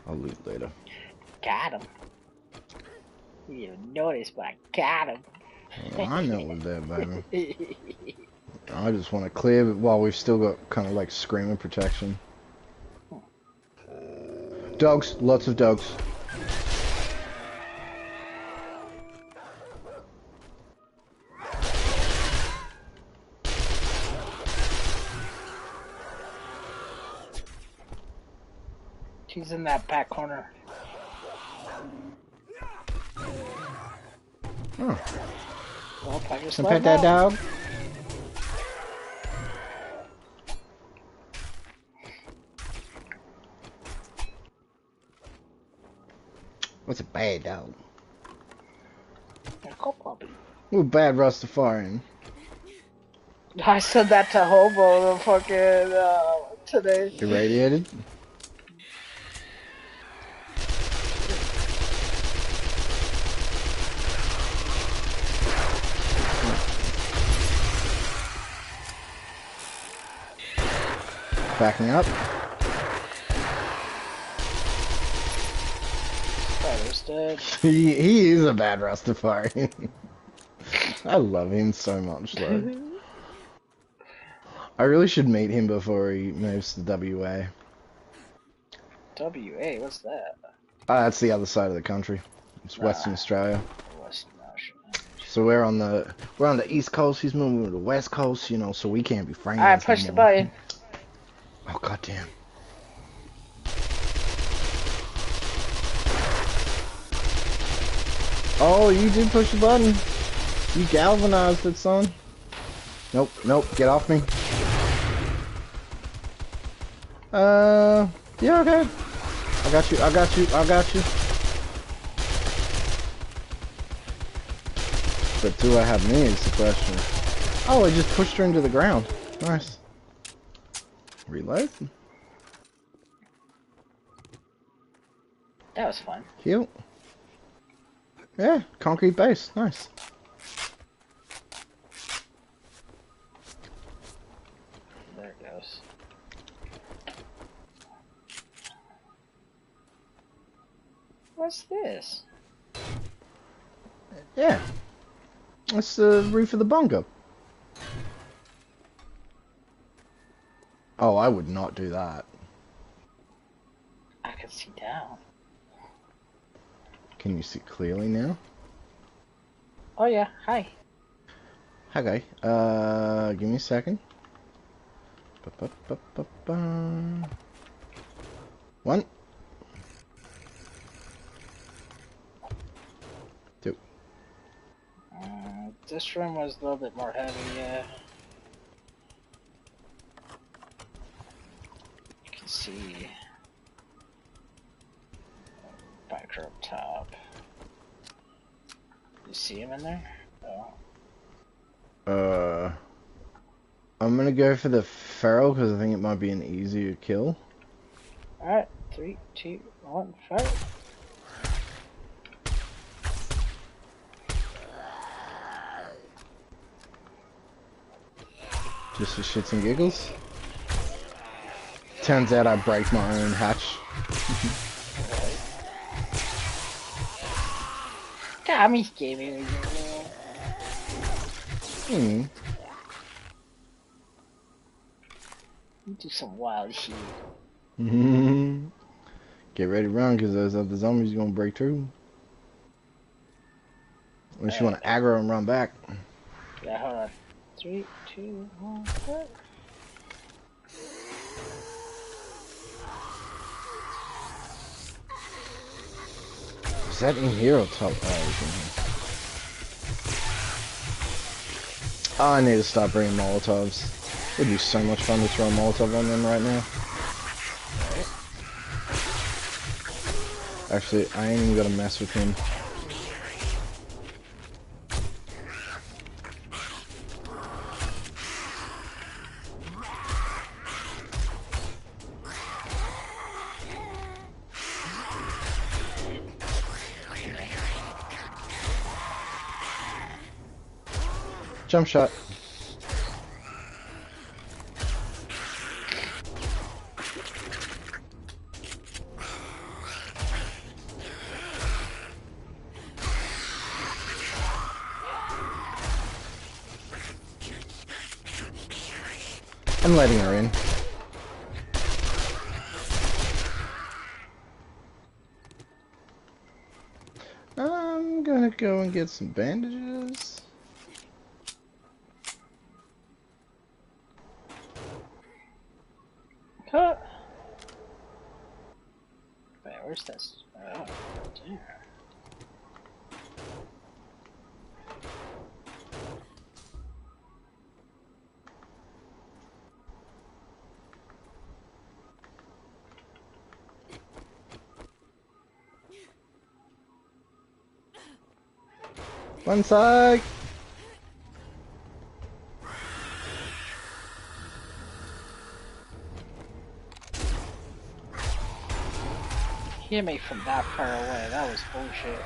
Speaker 2: I'll loot later.
Speaker 1: Got him. You didn't notice, but I got him.
Speaker 2: Well, I know it was there, baby. I just want to clear it while we've still got kind of like screaming protection. Dogs, lots of dogs.
Speaker 1: She's in that back corner.
Speaker 2: Oh.
Speaker 1: Well, I just
Speaker 2: Can I pet that dog? What's a bad dog?
Speaker 1: A puppy.
Speaker 2: We're bad Rastafarian.
Speaker 1: I said that to Hobo the fucking today.
Speaker 2: Irradiated? Backing up.
Speaker 1: Spider's dead.
Speaker 2: He is a bad Rastafarian. I love him so much, though. I really should meet him before he moves to WA.
Speaker 1: WA, what's that?
Speaker 2: That's the other side of the country. It's Western Australia.
Speaker 1: Western Australia.
Speaker 2: So we're on the East Coast. He's moving to the West Coast, you know. So we can't be friends.
Speaker 1: I pushed the button.
Speaker 2: Oh goddamn! Oh, you did push the button. You galvanized it, son. Nope, nope. Get off me. Yeah, okay. I got you. I got you. I got you. But do I have me is the question. Oh, I just pushed her into the ground. Nice. Reload.
Speaker 1: That was fun.
Speaker 2: Cute. Yeah, concrete base. Nice.
Speaker 1: There it goes. What's this?
Speaker 2: Yeah. That's the roof of the bunker. Oh, I would not do that.
Speaker 1: I can see down.
Speaker 2: Can you see clearly now?
Speaker 1: Oh yeah, hi.
Speaker 2: Hi, guy. Give me a second. One. Two.
Speaker 1: This room was a little bit more heavy, yeah. You can see biker up top. You see him in there? Oh.
Speaker 2: I'm gonna go for the feral because I think it might be an easier kill.
Speaker 1: Alright, 3, 2, 1, fire.
Speaker 2: Just for shits and giggles. Turns out I break my own hatch.
Speaker 1: Got me, gave me.
Speaker 2: Hmm.
Speaker 1: You do some wild shit.
Speaker 2: Get ready to run because those other zombies are gonna break through. Unless you want to aggro and run back.
Speaker 1: Yeah, hold on. 3, 2, 1, fire.
Speaker 2: Is that in here or top? Oh, it's in here. Oh, I need to start bringing Molotovs. It would be so much fun to throw a Molotov on them right now. Actually, I ain't even gonna mess with him. Jump shot. I'm letting her in. I'm gonna go and get some bandages.
Speaker 1: Cut. Wait, where's this? Oh, dear.
Speaker 2: One side.
Speaker 1: He hit me from that far away. That was bullshit.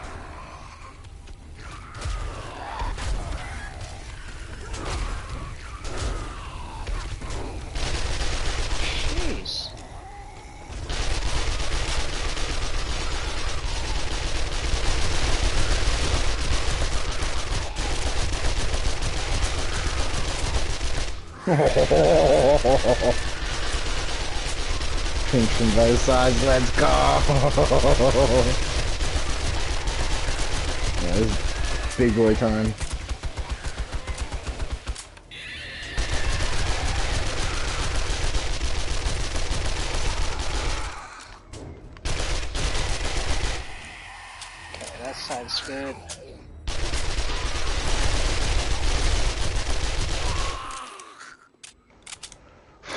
Speaker 1: Jeez.
Speaker 2: Pink from both sides, let's go! Yeah, this is big boy time.
Speaker 1: Okay, that side's good.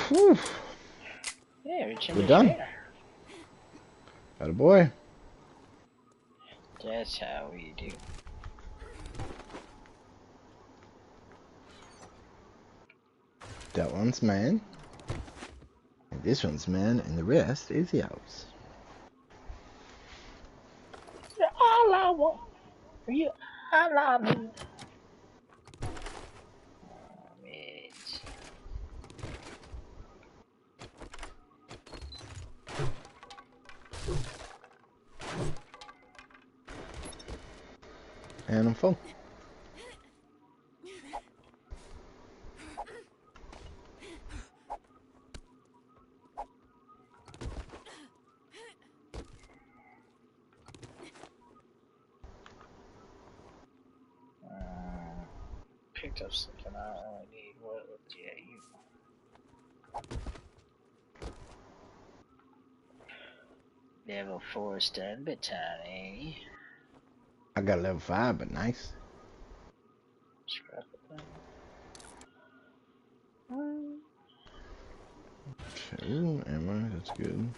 Speaker 2: Whew.
Speaker 1: Yeah,
Speaker 2: we're done. Atta boy.
Speaker 1: That's how we do.
Speaker 2: That one's mine. And this one's mine, and the rest is yours.
Speaker 1: You're all I want. You all I need. Oh, man.
Speaker 2: And I'm full.
Speaker 1: Picked up something I don't really need. What? Yeah, you. Level 4 stun battalion.
Speaker 2: I got level 5, but nice.
Speaker 1: Scrap it
Speaker 2: Okay, ooh, ammo, that's good.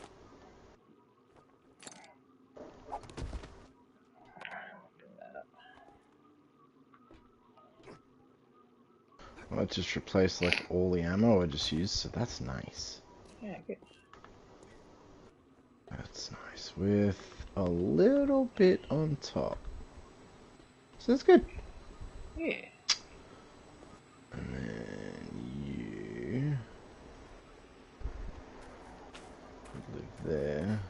Speaker 2: Well, it just replaced like all the ammo I just used, so that's nice.
Speaker 1: Yeah, good.
Speaker 2: That's nice. With a little bit on top. So that's good.
Speaker 1: Yeah.
Speaker 2: And then you would live there.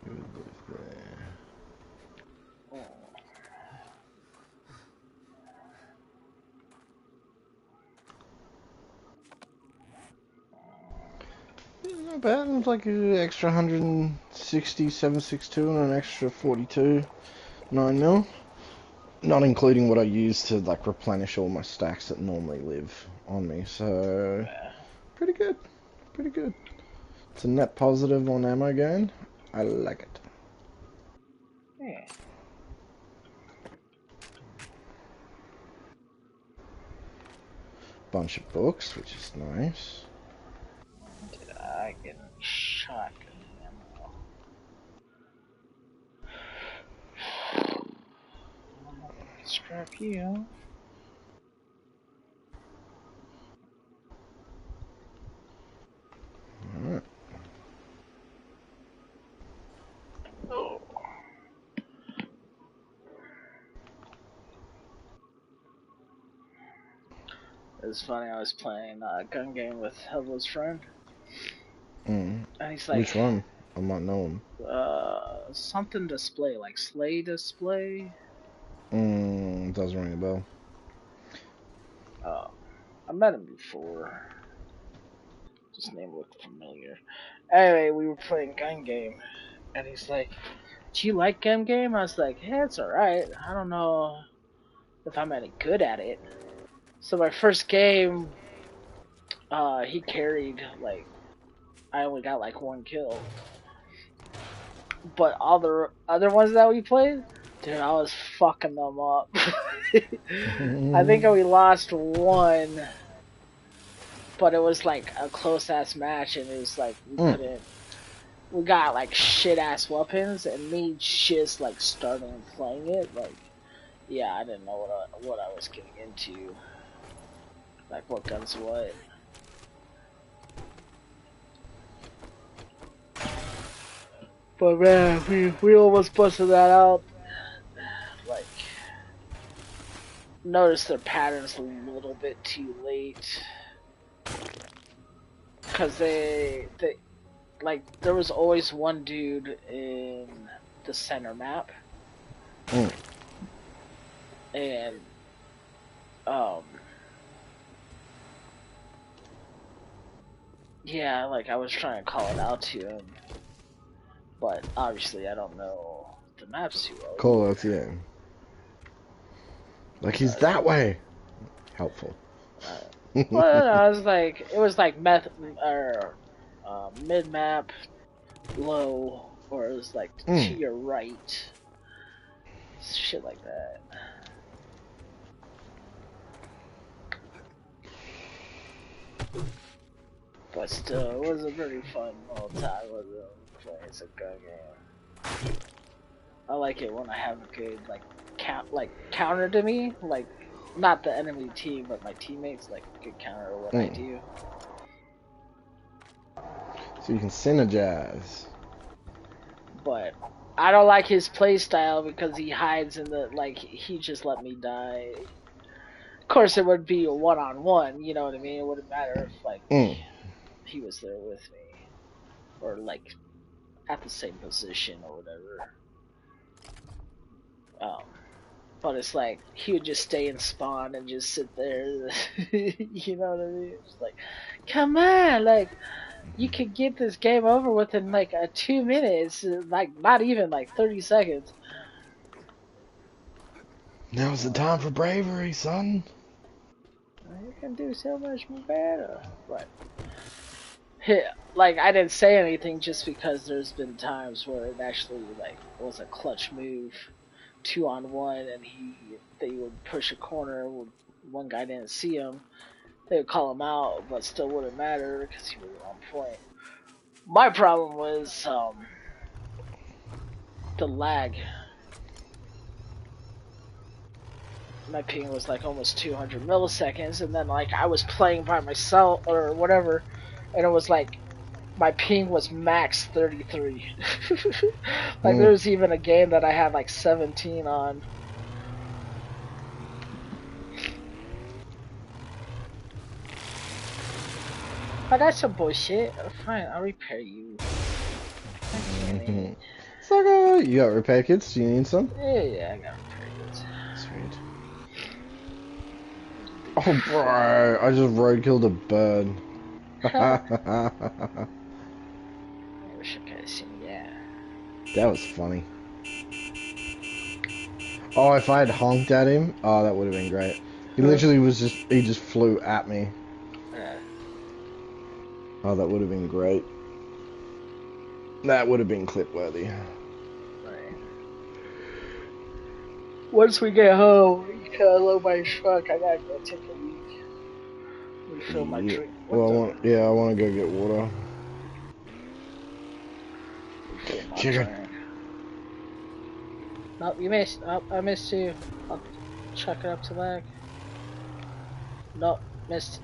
Speaker 2: You would live there. Not bad. It's like an extra 160 7.62 and an extra 42 9mm. Not including what I use to like replenish all my stacks that normally live on me. So pretty good. Pretty good. It's a net positive on ammo gain. I like it.
Speaker 1: Yeah.
Speaker 2: Bunch of books, which is nice.
Speaker 1: Did I get shotgun ammo? Scrap you.
Speaker 2: Alright.
Speaker 1: Oh. It's funny, I was playing a gun game with Helvo's friend. And he's like,
Speaker 2: which one? I might know him.
Speaker 1: Something display, like Slay display.
Speaker 2: Doesn't ring a bell.
Speaker 1: Oh, I met him before. His name looked familiar. Anyway, we were playing gun game, and he's like, "Do you like gun game?" I was like, "Yeah, it's alright. I don't know if I'm any good at it." So my first game, he carried, like, I only got like 1 kill. But all the other ones that we played, dude, I was fucking them up. I think we lost one, but it was like a close ass match, and it was like we couldn't. We got like shit ass weapons, and me just like starting playing it, like, yeah, I didn't know what I was getting into, like what guns what. But man, we almost busted that out. Like, noticed their patterns a little bit too late, cause they like, there was always one dude in the center map, and yeah, like I was trying to call it out to him, but obviously I don't know the maps too well.
Speaker 2: Call out, yeah. Like, he's that way. Helpful.
Speaker 1: Well, I was like, it was like mid map, low, or it was like to your right, shit like that. But still, it was a pretty fun little time with them playing some gun game. I like it when I have a good counter to me, like, not the enemy team, but my teammates, like, good counter to what I do.
Speaker 2: So you can synergize.
Speaker 1: But I don't like his play style because he hides in the, like, he just let me die. Of course, it would be a one-on-one, you know what I mean? It wouldn't matter if, like, he was there with me, or, like, at the same position or whatever. But it's like, he would just stay in spawn and just sit there. You know what I mean? It's like, come on, like, you could get this game over within like 2 minutes, like not even like 30 seconds.
Speaker 2: Now's the time for bravery, son.
Speaker 1: You can do so much better. But like, I didn't say anything just because there's been times where it actually like was a clutch move, 2-on-1, and they would push a corner. One guy didn't see him. They would call him out, but still wouldn't matter because he was on point. My problem was the lag. My ping was like almost 200 milliseconds, and then like I was playing by myself or whatever, and it was like my ping was max 33. Like there was even a game that I had like 17 on. Oh, that's some bullshit. Fine, I'll repair you.
Speaker 2: So, you got repair kits? Do you need some?
Speaker 1: Yeah, I got repair kits.
Speaker 2: Sweet. Oh, bro, I just roadkilled a bird.
Speaker 1: I wish I could have seen that.
Speaker 2: That was funny. Oh, if I had honked at him, oh, that would have been great. He literally he just flew at me. Oh, that would have been great. That would have been clip worthy.
Speaker 1: Right. Once we get home, we can load my truck. I gotta go take a leak. Refill my drink.
Speaker 2: Well, I want to go get water.
Speaker 1: Chicken. Nope, you missed. Oh, I missed you. I'll chuck it up to lag. Nope, missed.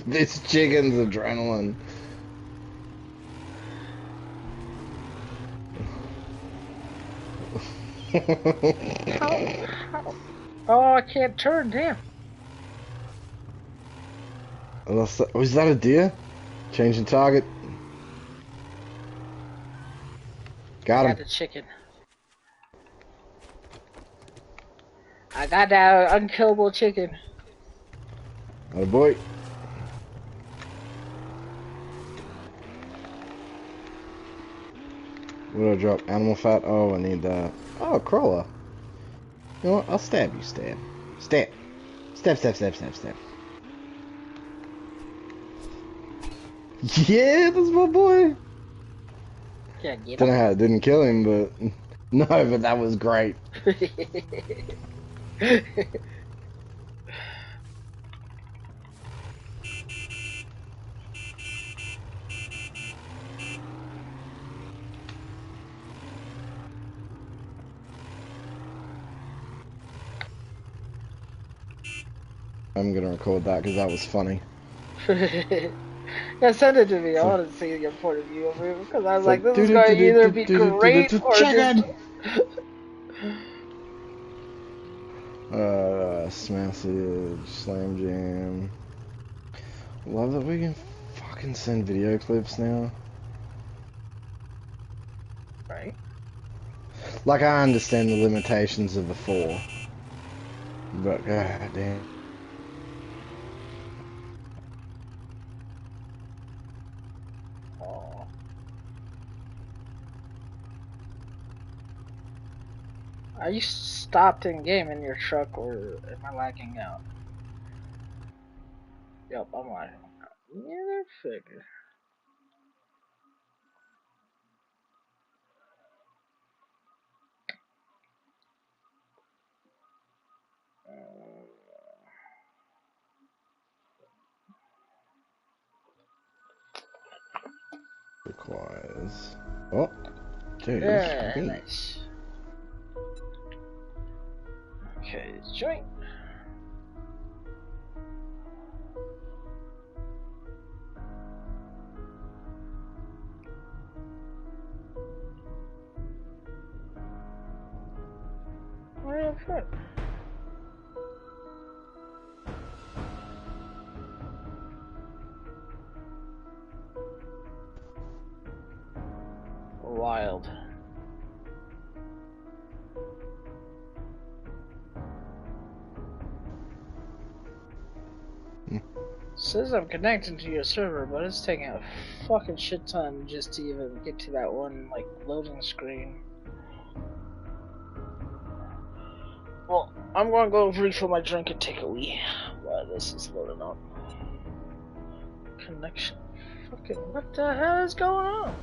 Speaker 2: This chicken's adrenaline.
Speaker 1: Oh, I can't turn, damn.
Speaker 2: Was that a deer? Changing target. Got him.
Speaker 1: Got the chicken. I got that unkillable chicken.
Speaker 2: Oh boy. What do I drop? Animal fat? Oh, I need that. Oh, crawler. You know what? I'll stab you, stab. Stab. Stab, stab, stab, stab, stab. Yeah, that's my boy.
Speaker 1: Yeah, get
Speaker 2: Don't know
Speaker 1: him.
Speaker 2: how it didn't kill him, but... No, but that was great. I'm gonna record that because that was funny.
Speaker 1: Yeah, send it to me. I want to see your point of view of it because I was
Speaker 2: It's
Speaker 1: like,
Speaker 2: like
Speaker 1: this is going to either be great or just.
Speaker 2: chicken. Smassage, slam jam. Love that we can fucking send video clips now.
Speaker 1: Right.
Speaker 2: Like I understand the limitations of the 4, but god damn.
Speaker 1: Oh. Are you stopped in game in your truck or am I lagging out? Yep, I'm lagging out. Yeah, figure.
Speaker 2: Requires. Oh, dude,
Speaker 1: Yeah,
Speaker 2: sweet.
Speaker 1: nice. Okay, joint. Where the fuck? Wild. Says I'm connecting to your server, but it's taking a fucking shit ton just to even get to that one, like, loading screen. Well, I'm gonna go refill my drink and take a wee while this is loading up. Connection. Fucking, what the hell is going on?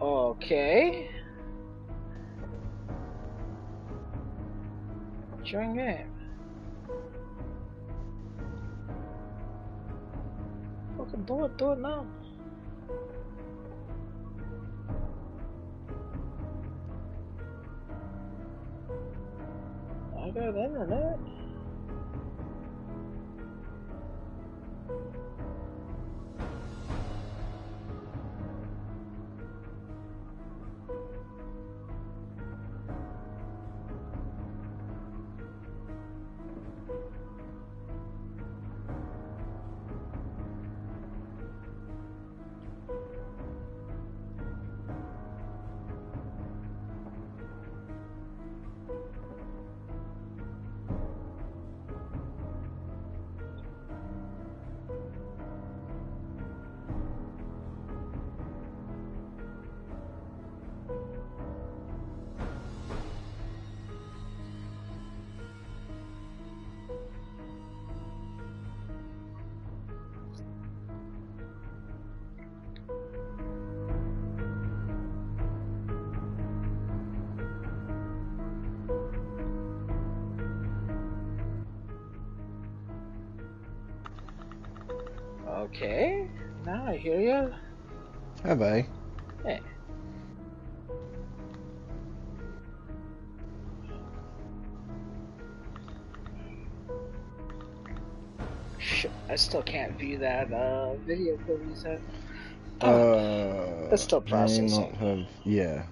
Speaker 1: Okay. Join game. Fucking do it now. I got internet. Okay, now I hear you.
Speaker 2: Have I?
Speaker 1: Hey. Shit, I still can't view that video clip you sent. It's still
Speaker 2: May not
Speaker 1: processing.
Speaker 2: have. Yeah.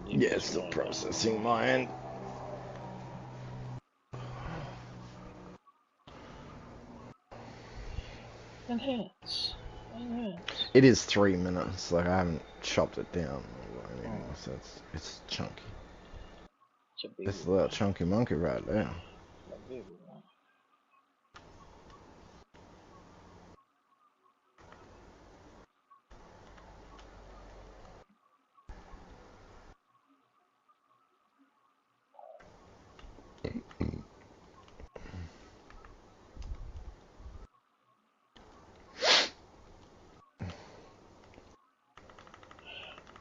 Speaker 2: Yeah, it's still processing my end.
Speaker 1: Enhance. Enhance.
Speaker 2: It is 3 minutes. Like I haven't chopped it down or anything, so it's chunky. It's a little chunky monkey right there.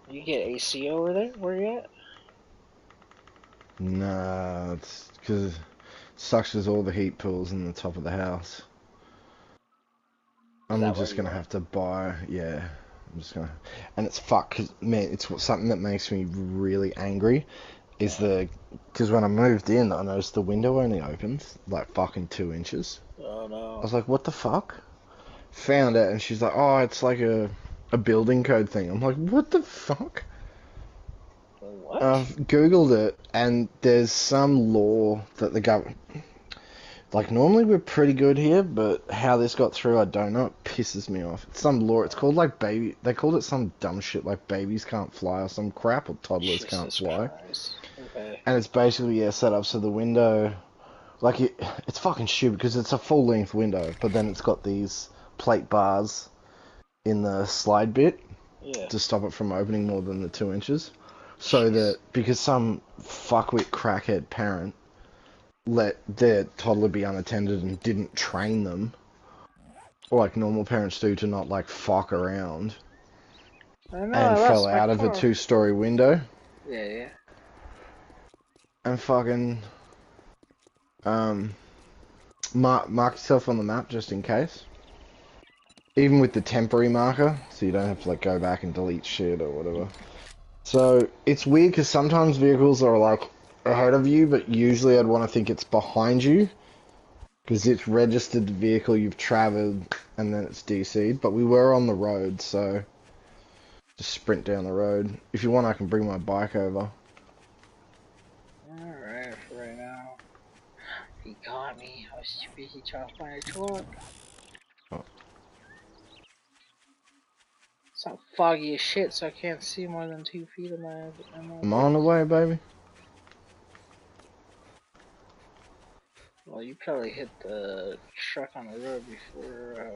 Speaker 1: You get AC over there? Where you at?
Speaker 2: Nah, it's because it sucks as all the heat pools in the top of the house. I'm just gonna have to buy, yeah. I'm just gonna, and it's fuck, cause man, it's something that makes me really angry, is because when I moved in, I noticed the window only opens like fucking 2 inches.
Speaker 1: Oh no.
Speaker 2: I was like, what the fuck? Found it, and she's like, oh, it's like a building code thing. I'm like, what the fuck?
Speaker 1: What?
Speaker 2: I've googled it, and there's some law that the government. Like, normally we're pretty good here, but how this got through, I don't know. It pisses me off. It's some law. It's called, like, baby... They called it some dumb shit, like babies can't fly or some crap, or toddlers can't fly.
Speaker 1: Okay.
Speaker 2: And it's basically, yeah, set up so the window... Like, it's fucking stupid, because it's a full-length window, but then it's got these plate bars in the slide bit to stop it from opening more than the 2 inches. So that, because some fuckwit crackhead parent let their toddler be unattended and didn't train them, like normal parents do, to not like fuck around, and fell out of a 2-story window.
Speaker 1: Yeah.
Speaker 2: And fucking mark yourself on the map just in case. Even with the temporary marker, so you don't have to like go back and delete shit or whatever. So it's weird because sometimes vehicles are like ahead of you, but usually I'd want to think it's behind you because it's registered the vehicle you've traveled and then it's DC'd. But we were on the road, so just sprint down the road. If you want, I can bring my bike over.
Speaker 1: Alright, for right now. He got me. I was too busy trying to find a truck.
Speaker 2: Oh.
Speaker 1: It's not foggy as shit, so I can't see more than 2 feet of my
Speaker 2: I'm on the way, baby.
Speaker 1: Well, you probably hit the truck on the road before,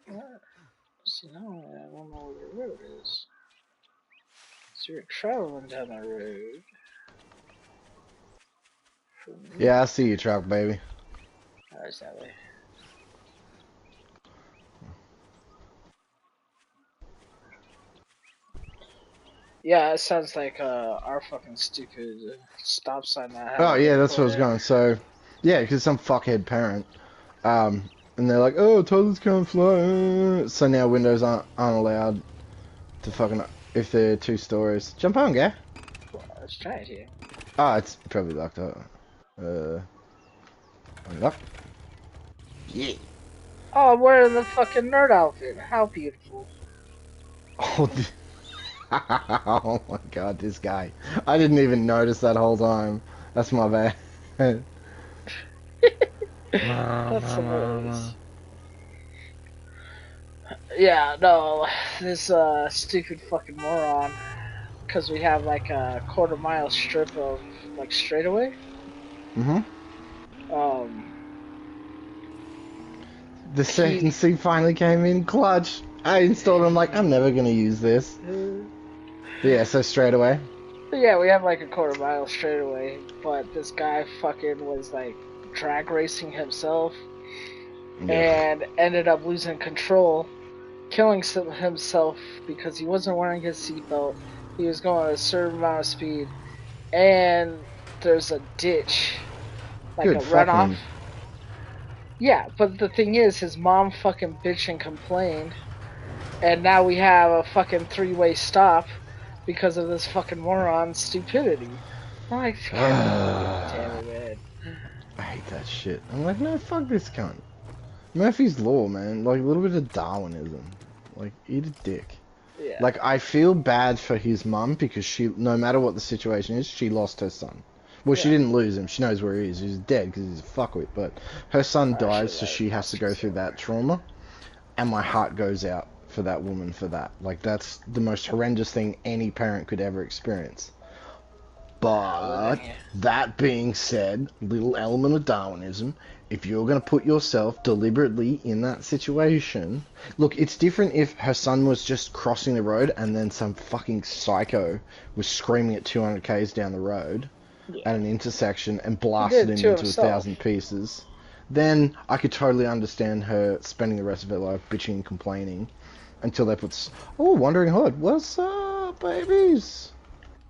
Speaker 1: What? See, now I don't know where the road is. So you're traveling down the road.
Speaker 2: Yeah, I see your truck, baby.
Speaker 1: Oh, it's that way. Yeah, it sounds like our fucking stupid stop sign that.
Speaker 2: Oh yeah, that's what I was going. So, yeah, because some fuckhead parent, and they're like, oh, toddlers can't fly. So now windows aren't allowed to fucking, if they're 2 stories. Jump on, guy.
Speaker 1: Well, let's try it here.
Speaker 2: Oh, it's probably locked up. Lock. Yeah.
Speaker 1: Oh, I'm wearing the fucking nerd outfit. How beautiful.
Speaker 2: Oh, oh my god, this guy. I didn't even notice that whole time. That's my bad.
Speaker 1: That's hilarious. Yeah, no, this stupid fucking moron. Because we have like a quarter-mile strip of like straightaway.
Speaker 2: The second seat finally came in clutch. I installed it. I'm like, I'm never gonna use this. Yeah, so straight away.
Speaker 1: Yeah, we have like a quarter-mile straightaway, but this guy fucking was like drag racing himself and ended up losing control, killing himself because he wasn't wearing his seatbelt. He was going at a certain amount of speed, and there's a ditch, like a runoff. Yeah, but the thing is, his mom fucking bitched and complained, and now we have a fucking 3-way stop because of this fucking moron's stupidity. I'm like, damn it, man.
Speaker 2: I hate that shit. I'm like, no, fuck this cunt. Murphy's Law, man. Like, a little bit of Darwinism. Like, eat a dick.
Speaker 1: Yeah.
Speaker 2: Like, I feel bad for his mum because she, no matter what the situation is, she lost her son. Well, she didn't lose him. She knows where he is. He's dead because he's a fuckwit. But her son dies, so she has to go through that trauma. And my heart goes out for that woman for that. Like, that's the most horrendous thing any parent could ever experience. But, that being said, little element of Darwinism, if you're going to put yourself deliberately in that situation... Look, it's different if her son was just crossing the road and then some fucking psycho was screaming at 200 k's down the road at an intersection and blasted him into 1,000 pieces. Then I could totally understand her spending the rest of her life bitching and complaining until they put... Oh, Wandering Hood, what's up, babies?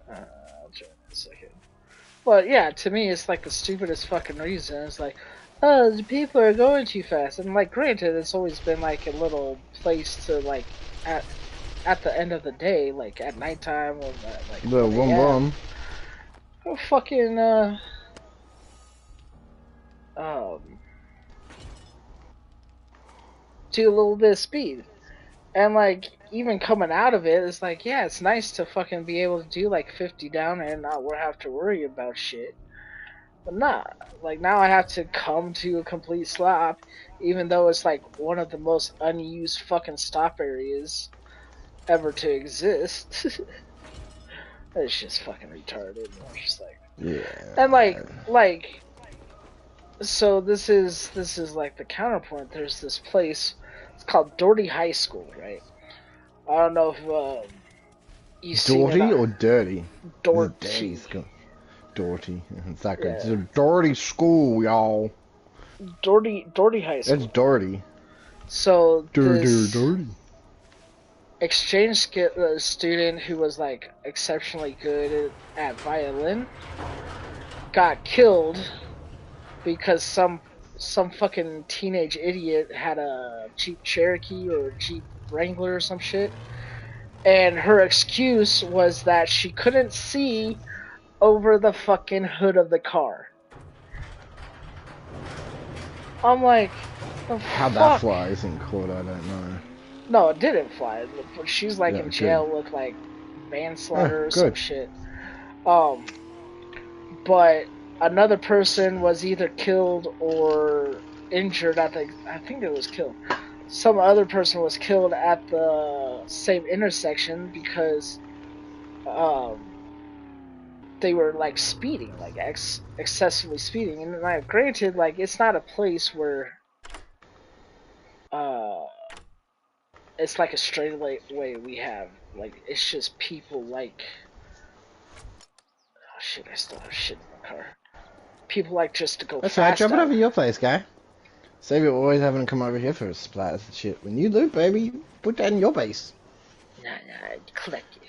Speaker 1: I'll try in a second. But yeah, to me, it's like the stupidest fucking reason. It's like, oh, the people are going too fast. And like, granted, it's always been like a little place to like at the end of the day, like at nighttime or like
Speaker 2: the boom.
Speaker 1: Fucking do a little bit of speed. And like, even coming out of it, it's like, yeah, it's nice to fucking be able to do like 50 down and not have to worry about shit. But nah, like now I have to come to a complete stop, even though it's like one of the most unused fucking stop areas ever to exist. It's just fucking retarded. I'm just like,
Speaker 2: yeah.
Speaker 1: And like, so this is like the counterpoint. There's this place. It's called Doherty High School, right? I don't know if you've seen it.
Speaker 2: Doherty or Dirty?
Speaker 1: Doherty.
Speaker 2: Doherty. It's like it's a Doherty school, y'all.
Speaker 1: Doherty High School.
Speaker 2: It's Doherty.
Speaker 1: So
Speaker 2: Doherty.
Speaker 1: Exchange student who was like exceptionally good at violin got killed because some fucking teenage idiot had a Jeep Cherokee or Jeep Wrangler or some shit, and her excuse was that she couldn't see over the fucking hood of the car. I'm like,
Speaker 2: how that flies in court, I don't know.
Speaker 1: No, it didn't fly. She's like in jail with like manslaughter or some shit. But another person was either killed or injured at the. I think it was killed. Some other person was killed at the same intersection because they were like speeding, like excessively speeding. And like, granted, like it's not a place where it's like a straight way we have. Like, it's just people like... Oh shit, I still have shit in my car. People like just to go fast.
Speaker 2: That's right, drop it over your place, guy. Save you always having to come over here for splatters and shit. When you loot, baby, put that in your base.
Speaker 1: Nah, collective.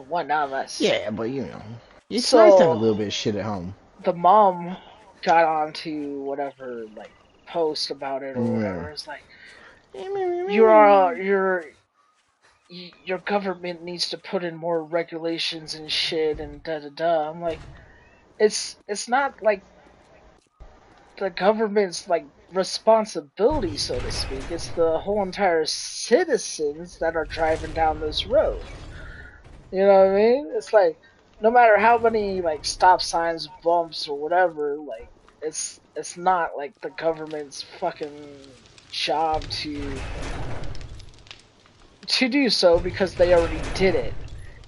Speaker 1: One of us.
Speaker 2: Yeah, but you know. It's nice to have a little bit of shit at home.
Speaker 1: The mom got onto whatever, like, post about it or whatever. It's like, your government needs to put in more regulations and shit and da-da-da. I'm like, it's not like the government's like responsibility, so to speak. It's the whole entire citizens that are driving down this road. You know what I mean? It's like, no matter how many like stop signs, bumps, or whatever, like it's not like the government's fucking job to do so because they already did it.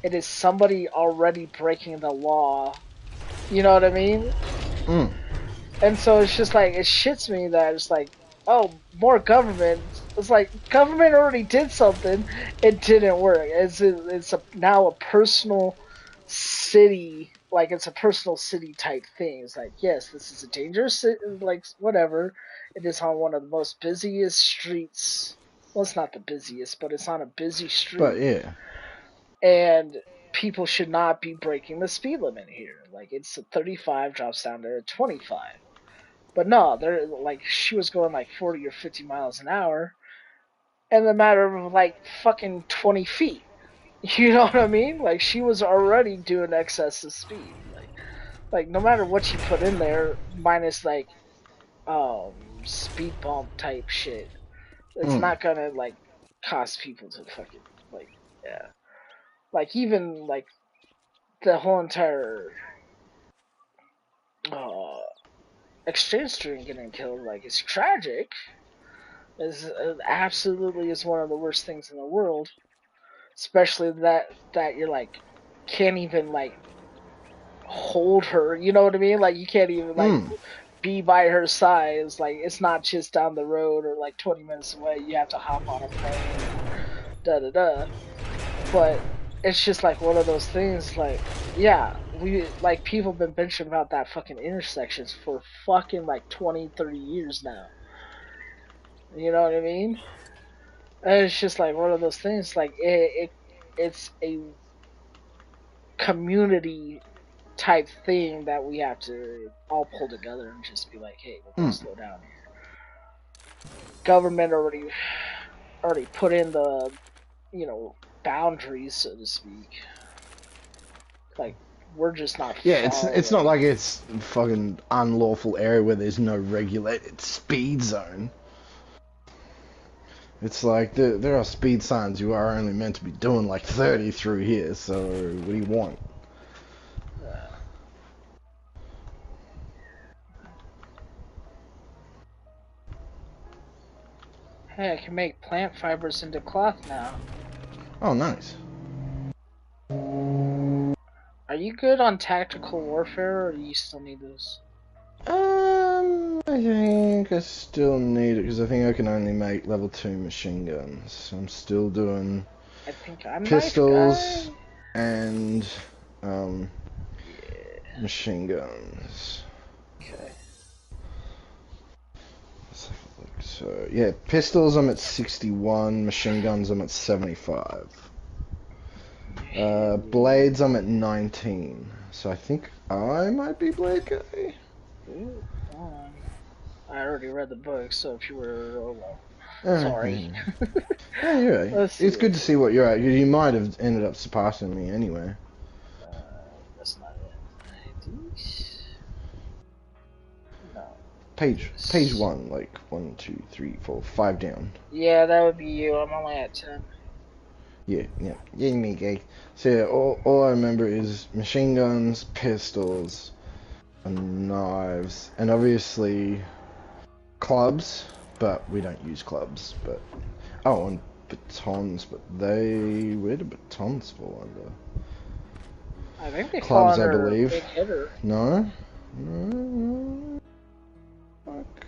Speaker 1: It is somebody already breaking the law. You know what I mean? And so it's just like, it shits me that it's like, oh, more government. It's like, government already did something. It didn't work. It's now a personal city, like it's a personal city type thing. It's like, yes, this is a dangerous city, like whatever. It is on one of the most busiest streets. Well, it's not the busiest, but it's on a busy street.
Speaker 2: But yeah.
Speaker 1: And people should not be breaking the speed limit here. Like, it's a 35, drops down to 25. But no, they're like, she was going like 40 or 50 miles an hour in the matter of like fucking 20 feet. You know what I mean? Like, she was already doing excessive speed. Like no matter what you put in there, minus like speed bump type shit, it's not gonna like cause people to fucking Like, yeah. Like, even, like, the whole entire, exchange student getting killed, like, it's tragic. It's, absolutely is one of the worst things in the world. Especially that you're, like, can't even, like, hold her, you know what I mean? Like, you can't even, like, be by her side. It's like, it's not just down the road or, like, 20 minutes away. You have to hop on a plane, da-da-da. But it's just, like, one of those things, like, yeah, like, people have been bitching about that fucking intersections for fucking, like, 20, 30 years now. You know what I mean? And it's just, like, one of those things, like, it's a community type thing that we have to all pull together and just be like, hey, we're gonna slow down here. Government already put in the, you know, boundaries, so to speak. Like, we're just not
Speaker 2: Yeah, it's not like it's fucking unlawful area where there's no regulated speed zone. It's like there are speed signs. You are only meant to be doing like 30 through here. So what do you want?
Speaker 1: Hey, I can make plant fibers into cloth now.
Speaker 2: Oh, nice.
Speaker 1: Are you good on tactical warfare, or do you still need this?
Speaker 2: I think I still need it because I think I can only make level 2 machine guns. I'm still doing
Speaker 1: I think I'm
Speaker 2: pistols and
Speaker 1: yeah.
Speaker 2: machine guns.
Speaker 1: Okay.
Speaker 2: Let's have a look. So yeah, pistols I'm at 61, machine guns I'm at 75. Blades I'm at 19. So I think I might be blade guy.
Speaker 1: Ooh, I already read the book, so if you were, sorry.
Speaker 2: Yeah, you're right. It's good to see what you're at. You might have ended up surpassing me anyway.
Speaker 1: That's not it. No.
Speaker 2: Page 1, like 1, 2, 3, 4, 5 down.
Speaker 1: Yeah, that would be you. I'm only at 10.
Speaker 2: Yeah, me, gay. So yeah, all I remember is machine guns, pistols, and knives, and obviously clubs, but we don't use clubs. But and batons, but where do batons fall under?
Speaker 1: I think they
Speaker 2: Clubs,
Speaker 1: fall under
Speaker 2: I believe.
Speaker 1: Big Hitter.
Speaker 2: No. Fuck.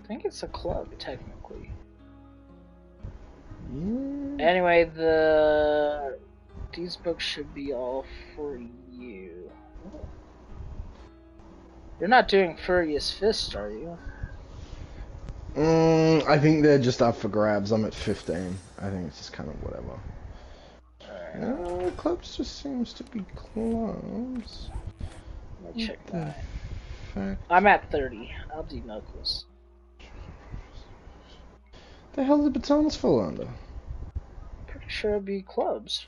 Speaker 1: I think it's a club, technically.
Speaker 2: Yeah.
Speaker 1: Anyway, these books should be all for you. Oh. You're not doing Furious Fist, are you?
Speaker 2: I think they're just up for grabs. I'm at 15. I think it's just kind of whatever. Clubs just seems to be clubs.
Speaker 1: Let me check that. I'm at 30. I'll do knuckles.
Speaker 2: The hell did batons fall under?
Speaker 1: Pretty sure it'd be clubs.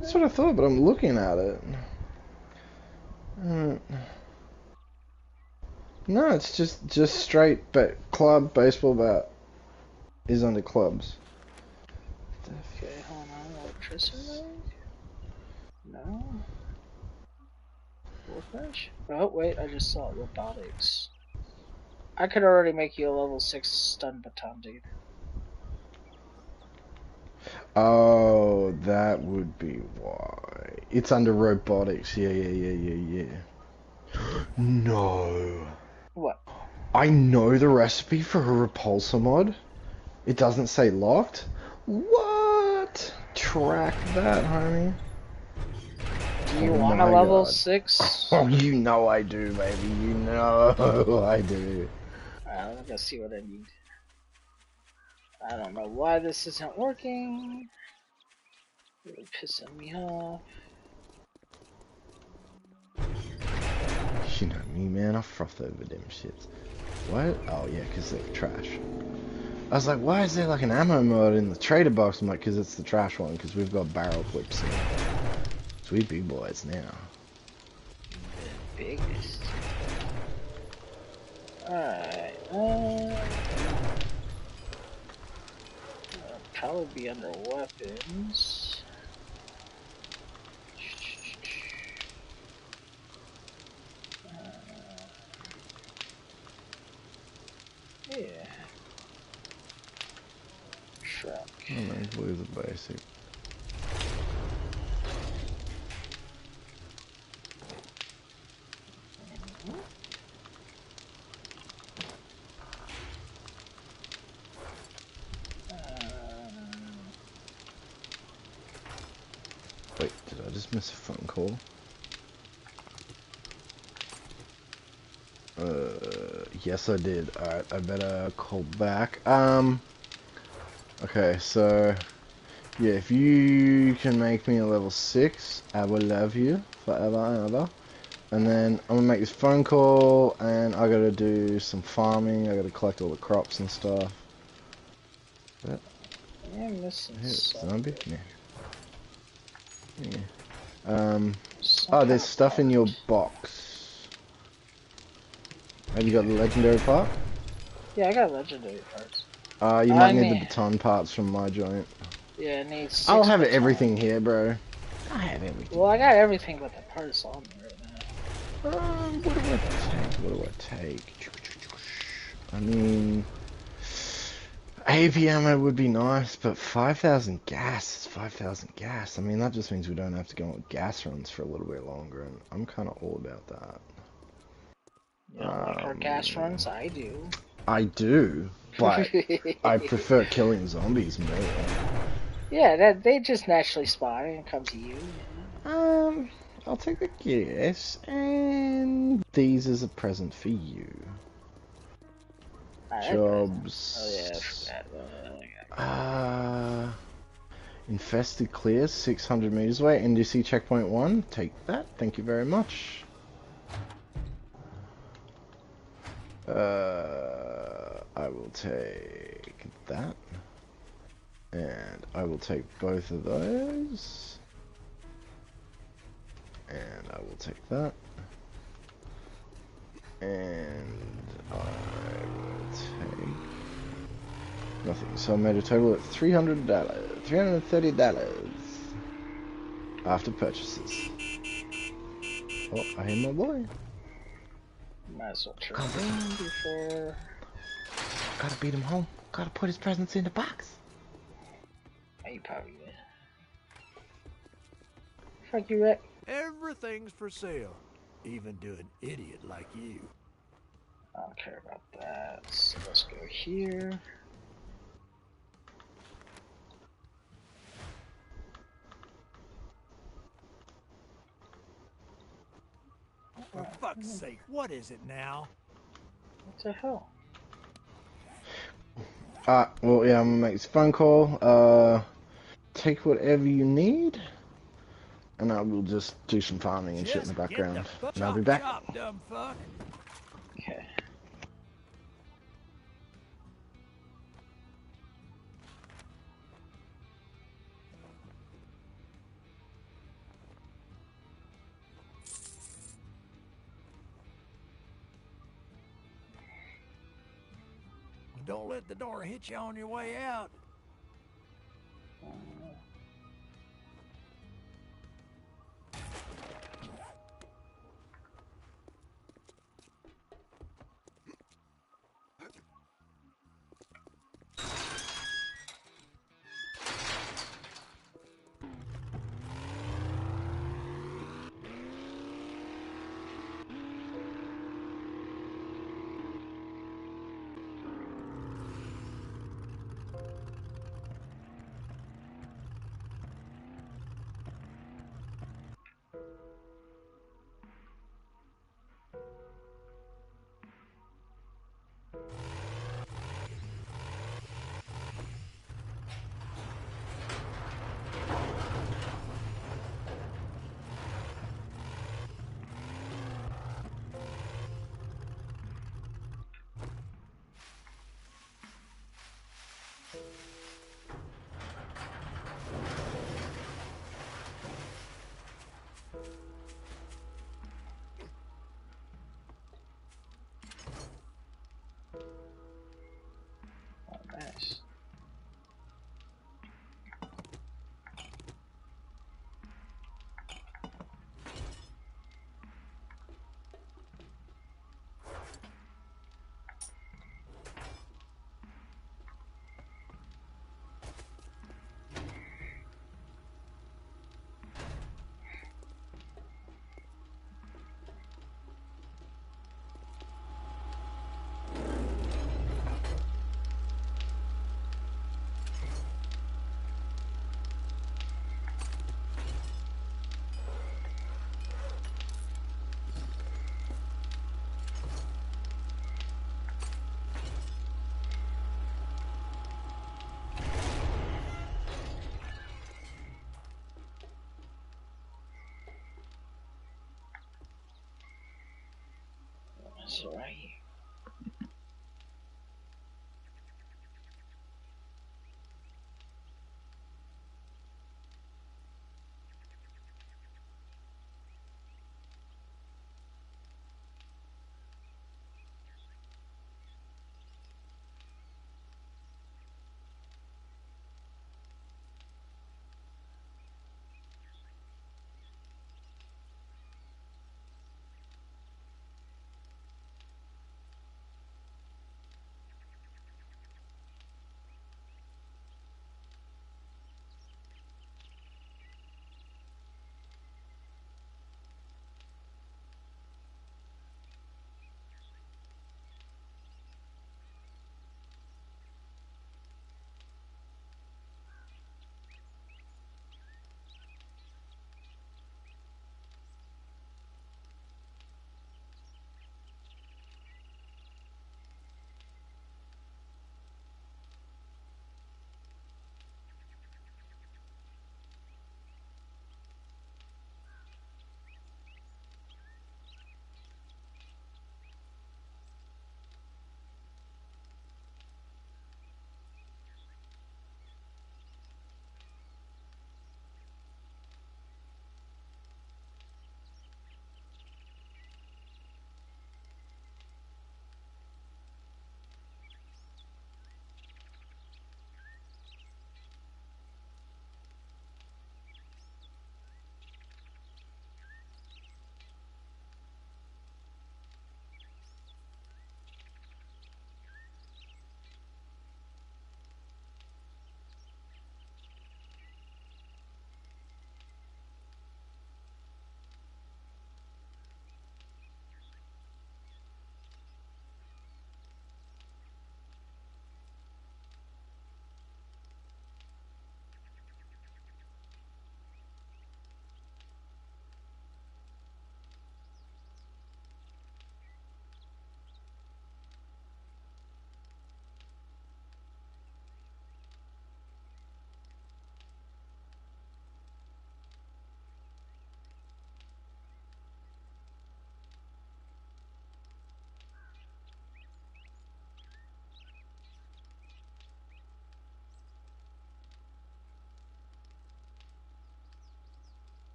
Speaker 2: That's what I thought, but I'm looking at it. No, it's just straight club baseball bat is under clubs.
Speaker 1: Okay, hold on. Electricity? No. Workbench? Oh, wait, I just saw robotics. I could already make you a level 6 stun baton, dude.
Speaker 2: Oh, that would be why. It's under robotics. Yeah. No.
Speaker 1: What?
Speaker 2: I know the recipe for a repulsor mod. It doesn't say locked. What? Track that, homie.
Speaker 1: Do you want a level 6?
Speaker 2: Oh, you know I do, baby. You know I do.
Speaker 1: Alright, let's see what I need. I don't know why this isn't working. Really pissing me off.
Speaker 2: You know me, man. I froth over them shits. What? Oh, yeah, because they're trash. I was like, why is there like an ammo mode in the trader box? I'm like, because it's the trash one, because we've got barrel clips in it. Sweet big boys now.
Speaker 1: The biggest. Alright, probably be under weapons. Yeah. Truck.
Speaker 2: Blue's a basic. Wait, did I just miss a phone call? Yes I did. Alright, I better call back. Okay, so yeah, if you can make me a level 6, I will love you forever and ever. And then I'm gonna make this phone call, and I gotta do some farming. I gotta collect all the crops and stuff.
Speaker 1: Yeah, I'm missing
Speaker 2: zombie? Yeah. Oh, there's stuff in your box. Have you got the legendary part?
Speaker 1: Yeah, I got legendary parts.
Speaker 2: You might need the baton parts from my joint.
Speaker 1: Yeah, it needs 6
Speaker 2: I'll have
Speaker 1: baton.
Speaker 2: everything here, bro. I have everything.
Speaker 1: Well, I got everything but the parts on me right now.
Speaker 2: What do I take? What do I take? I mean, AV ammo would be nice, but 5,000 gas is 5,000 gas. I mean, that just means we don't have to go on gas runs for a little bit longer, and I'm kind of all about that.
Speaker 1: You don't like our gas runs? I do.
Speaker 2: I do, but I prefer killing zombies more.
Speaker 1: Yeah, they just naturally spawn and come to you.
Speaker 2: I'll take the gas, and these is a present for you. Jobs.
Speaker 1: Oh yeah, I forgot.
Speaker 2: Infested clears 600 meters away. NDC checkpoint 1. Take that. Thank you very much. I will take that. And I will take both of those. And I will take that. And I will take nothing. So I made a total of $300, $330 after purchases. Oh, I hear my boy.
Speaker 1: Might as well turn in before.
Speaker 2: Gotta beat him home. Gotta put his presents in the box.
Speaker 1: Oh, you probably did. Fuck you, Rick.
Speaker 3: Everything's for sale, even to an idiot like you.
Speaker 1: I don't care about that. So let's go here.
Speaker 3: For fuck's sake, what is it now?
Speaker 1: What the hell?
Speaker 2: Well, yeah, I'm gonna make this phone call. Take whatever you need, and I will just do some farming and shit in the background. And I'll be back.
Speaker 3: Dumb fuck.
Speaker 1: Okay.
Speaker 3: Don't let the door hit you on your way out.
Speaker 1: this right here.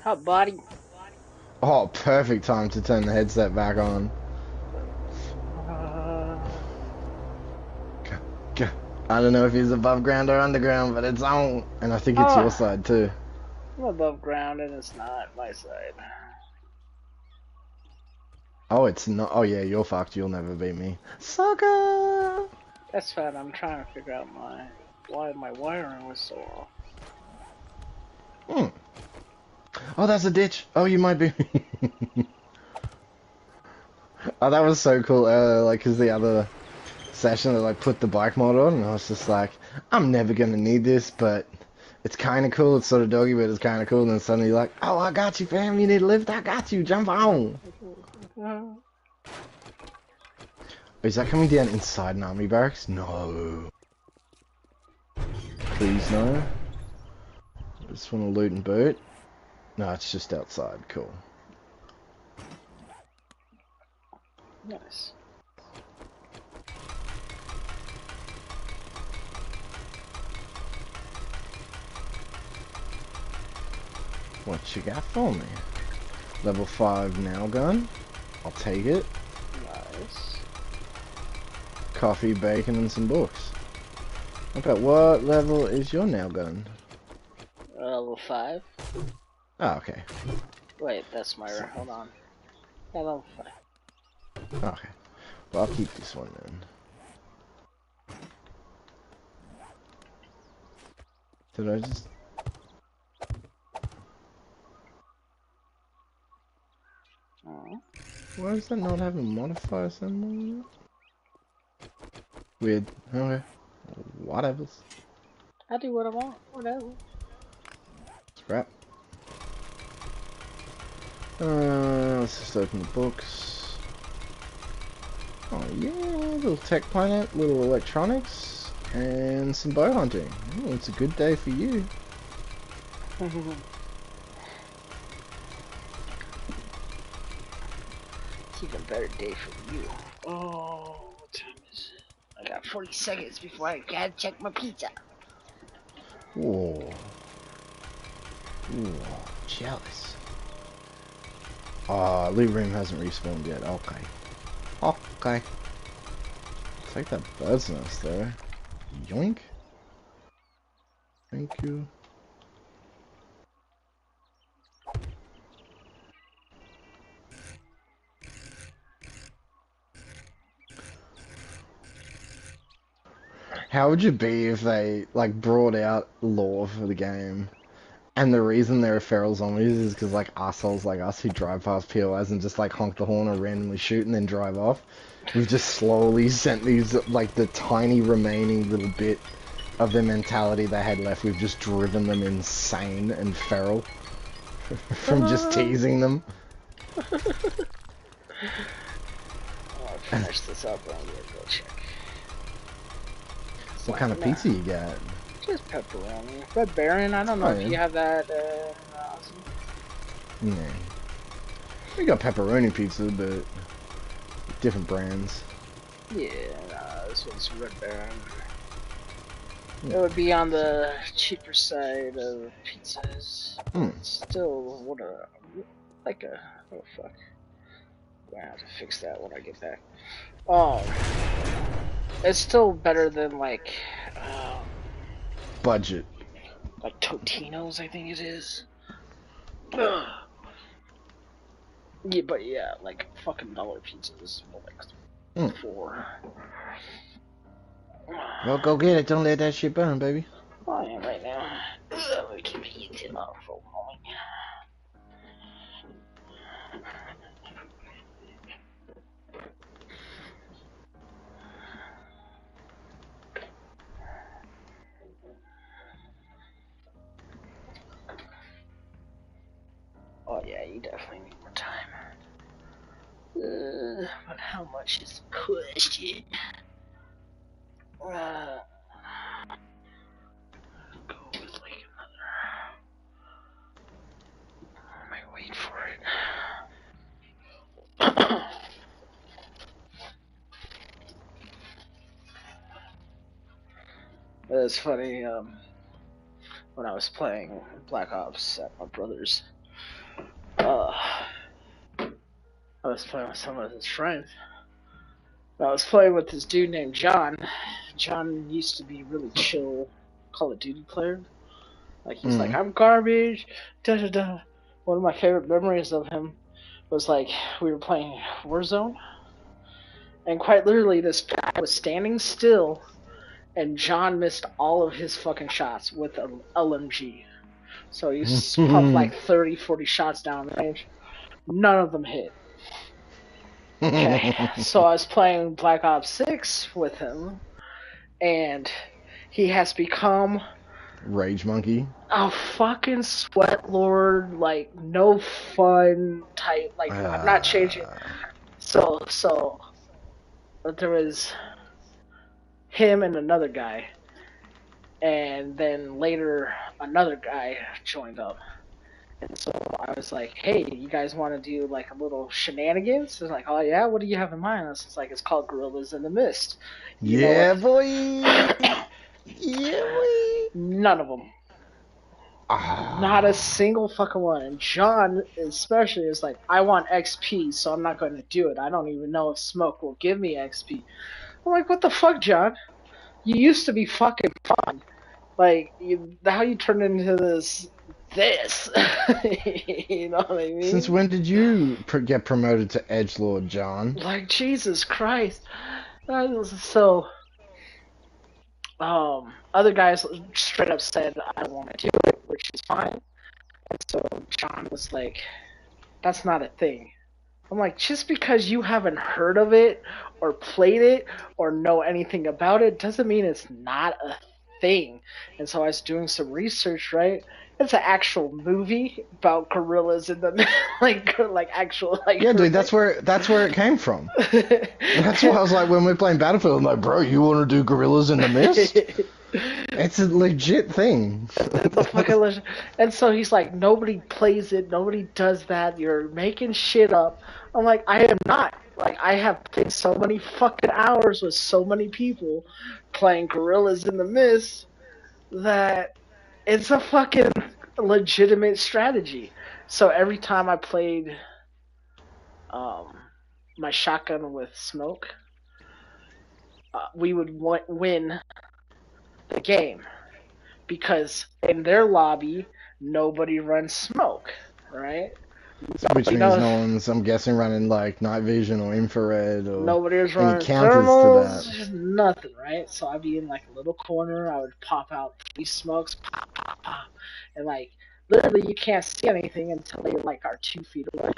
Speaker 1: Hot body.
Speaker 2: Oh, perfect time to turn the headset back on. I don't know if he's above ground or underground, but it's on. And I think it's your side too.
Speaker 1: I'm above ground and it's not my side.
Speaker 2: Oh, it's not. Oh yeah, you're fucked. You'll never beat me. Sucker!
Speaker 1: That's fine. I'm trying to figure out why my wiring was so off.
Speaker 2: Hmm. Oh, that's a ditch. Oh, you might be. Oh, that was so cool. Like, cause the other session that like put the bike mod on, and I was just like, I'm never gonna need this, but it's kind of cool. It's sort of doggy, but it's kind of cool. And then suddenly you're like, oh, I got you, fam. You need a lift? I got you. Jump on. Is that coming down inside an army barracks? No. Please no. I just want to loot and boot. No, it's just outside. Cool.
Speaker 1: Nice.
Speaker 2: What you got for me? Level 5 nail gun. I'll take it.
Speaker 1: Nice.
Speaker 2: Coffee, bacon, and some books. Okay, what level is your nail gun?
Speaker 1: Level 5.
Speaker 2: Oh, okay.
Speaker 1: Wait, that's my... Hold on. Yeah, level 5.
Speaker 2: Okay. Well, I'll keep this one then. Did I just... Why does that not have a modifier symbol on it? Weird. Okay. Whatever.
Speaker 1: I do what I want. Whatever.
Speaker 2: Scrap. Let's just open the books. Oh yeah, little tech planet, little electronics, and some bow hunting. Oh, it's a good day for you.
Speaker 1: It's even better day for you. Oh, what time is it? I got 40 seconds before I gotta check my pizza.
Speaker 2: Whoa. Ooh, jealous. Ah, loot room hasn't respawned yet. Okay. Okay. Take that bird's nest there. Yoink. Thank you. How would you be if they, like, brought out lore for the game, and the reason there are feral zombies is because, like, assholes like us who drive past POIs and just, like, honk the horn or randomly shoot and then drive off, we've just slowly sent these, like, the tiny remaining little bit of the mentality they had left, we've just driven them insane and feral from just teasing them.
Speaker 1: I'll finish this up and I'm gonna go check.
Speaker 2: What kind of pizza you got?
Speaker 1: Just pepperoni. Red Baron, I don't know if you have that awesome.
Speaker 2: Yeah. We got pepperoni pizza, but different brands.
Speaker 1: Yeah, this one's Red Baron. It would be on the cheaper side of pizzas. It's still oh fuck. I'm gonna have to fix that when I get back. It's still better than like
Speaker 2: budget.
Speaker 1: Like Totino's, I think it is. Yeah, but yeah, like fucking dollar pizzas, like 4.
Speaker 2: Well, go get it. Don't let that shit burn, baby.
Speaker 1: I am right now. Let me keep eating off for a moment. Oh yeah, you definitely need more time. But how much is the question? Go with like another. I might wait for it. It's funny. When I was playing Black Ops at my brother's, I was playing with some of his friends. I was playing with this dude named John. John used to be really chill Call of Duty player. Like, he's like, I'm garbage, da da da. One of my favorite memories of him was like, we were playing Warzone, and quite literally this guy was standing still, and John missed all of his fucking shots with an LMG. So he pumped like 30, 40 shots down range. None of them hit. Okay, so I was playing Black Ops 6 with him, and he has become
Speaker 2: Rage Monkey.
Speaker 1: A fucking sweat lord, like no fun type. Like I'm not changing. So there was him and another guy, and then later another guy joined up. And so I was like, hey, you guys want to do like a little shenanigans? They're like, oh yeah, what do you have in mind? I was like, it's called Gorillas in the Mist.
Speaker 2: Yeah, boy. Yeah, boy.
Speaker 1: None of them. Not a single fucking one. And John especially is like, I want XP, so I'm not going to do it. I don't even know if Smoke will give me XP. I'm like, what the fuck, John? You used to be fucking fun. Like, how you turned into this. You know what I mean?
Speaker 2: Since when did you get promoted to Edgelord, John?
Speaker 1: Like, Jesus Christ. So, other guys straight up said, I don't want to do it, which is fine. And so John was like, that's not a thing. I'm like, just because you haven't heard of it, or played it, or know anything about it, doesn't mean it's not a thing. And so I was doing some research, right? It's an actual movie about gorillas in the like actual like.
Speaker 2: Yeah, dude, that's where it came from. That's why I was like, when we're playing Battlefield, I'm like, bro, you want to do Gorillas in the Mist? It's a legit thing.
Speaker 1: It's a fucking legit. And so he's like, nobody plays it, nobody does that. You're making shit up. I'm like, I am not. Like, I have played so many fucking hours with so many people playing Gorillas in the Mist that it's a fucking legitimate strategy. So every time I played my shotgun with Smoke, we would win the game. Because in their lobby, nobody runs Smoke, right?
Speaker 2: Which means no one's, I'm guessing, running like night vision or infrared or
Speaker 1: nobody's running thermals, just nothing, right? So I'd be in like a little corner, I would pop out 3 smokes, pop, pop, pop, and like literally you can't see anything until they like are 2 feet away.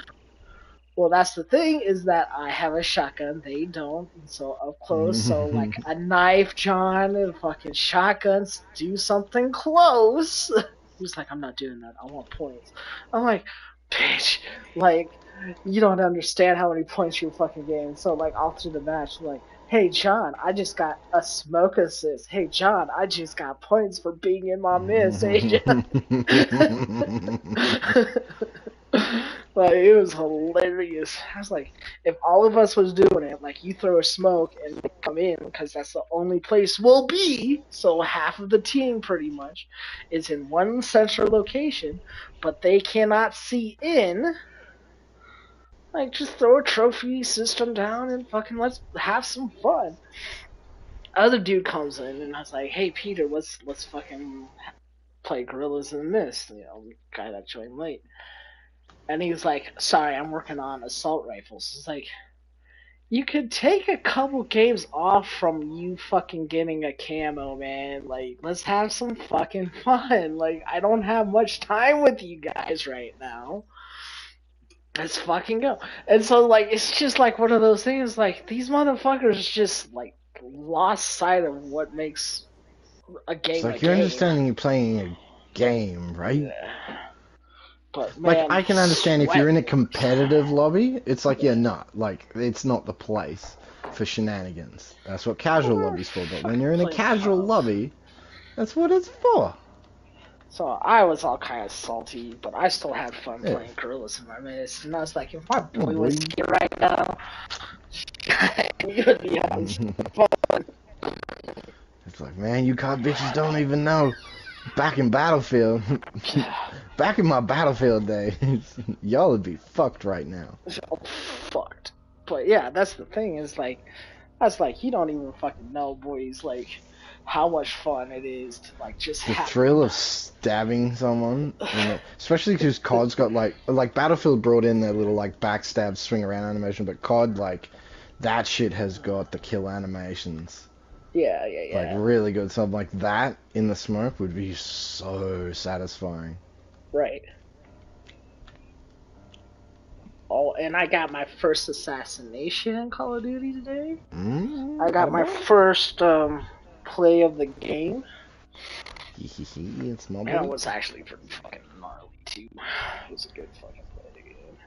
Speaker 1: Well, that's the thing, is that I have a shotgun, they don't, and so up close, so like a knife, John, and fucking shotguns, do something close. He's like, I'm not doing that, I want points. I'm like, bitch, like, you don't understand how many points you fucking gain. So, like, all through the match, like, hey, John, I just got a smoke assist. Hey, John, I just got points for being in my miss. Hey, John. Like, it was hilarious. I was like, if all of us was doing it, like, you throw a smoke and they come in, because that's the only place we'll be, so half of the team, pretty much, is in one central location, but they cannot see in, like, just throw a trophy system down and fucking let's have some fun. Other dude comes in, and I was like, hey, Peter, let's fucking play Gorillas in the Mist, you know, the guy that joined late. And he was like, sorry, I'm working on assault rifles. It's like, you could take a couple games off from you fucking getting a camo, man. Like, let's have some fucking fun. Like, I don't have much time with you guys right now. Let's fucking go. And so, like, it's just like one of those things, like, these motherfuckers just, like, lost sight of what makes a game
Speaker 2: it's like, you're understanding you're playing a game, right?
Speaker 1: Yeah. But, man,
Speaker 2: like, I can understand if you're in a competitive lobby, it's like, yeah, not. Like, it's not the place for shenanigans. That's what casual lobby's for. But when you're in a casual lobby, that's what it's for.
Speaker 1: So I was all kind of salty, but I still had fun playing Gorillas in my Mist. And I was like, if my boy was here right now, you would be having some fun.
Speaker 2: It's like, man, you cop bitches don't even know. Back in Battlefield, Back in my Battlefield days, y'all would be fucked right now.
Speaker 1: Oh, fucked. But yeah, that's the thing. Is like, that's like you don't even fucking know, boys. Like, how much fun it is to like just
Speaker 2: The
Speaker 1: have
Speaker 2: thrill of stabbing someone, especially because COD's got like Battlefield brought in their little like backstab swing around animation, but COD like that shit has got the kill animations.
Speaker 1: Yeah.
Speaker 2: Like really good. Something like that in the smoke would be so satisfying.
Speaker 1: Right. Oh, and I got my first assassination in Call of Duty today. I got my first play of the game.
Speaker 2: It's my
Speaker 1: And it was actually pretty fucking gnarly too. It was a good fucking play of the game.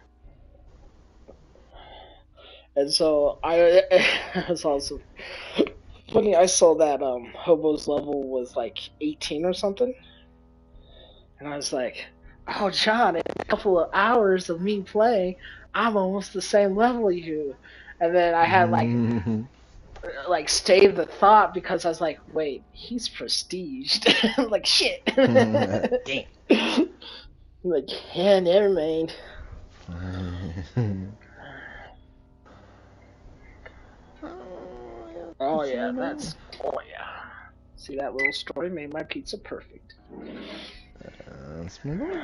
Speaker 1: And so it was also funny. I saw that Hobo's level was like 18 or something, and I was like, "Oh, John, in a couple of hours of me playing, I'm almost the same level as you." And then I had like stave the thought because I was like, "Wait, he's prestiged." I'm like, shit.
Speaker 2: Damn.
Speaker 1: Like, yeah, never mind. Oh yeah, see that little story made my pizza perfect.
Speaker 2: That's my boy.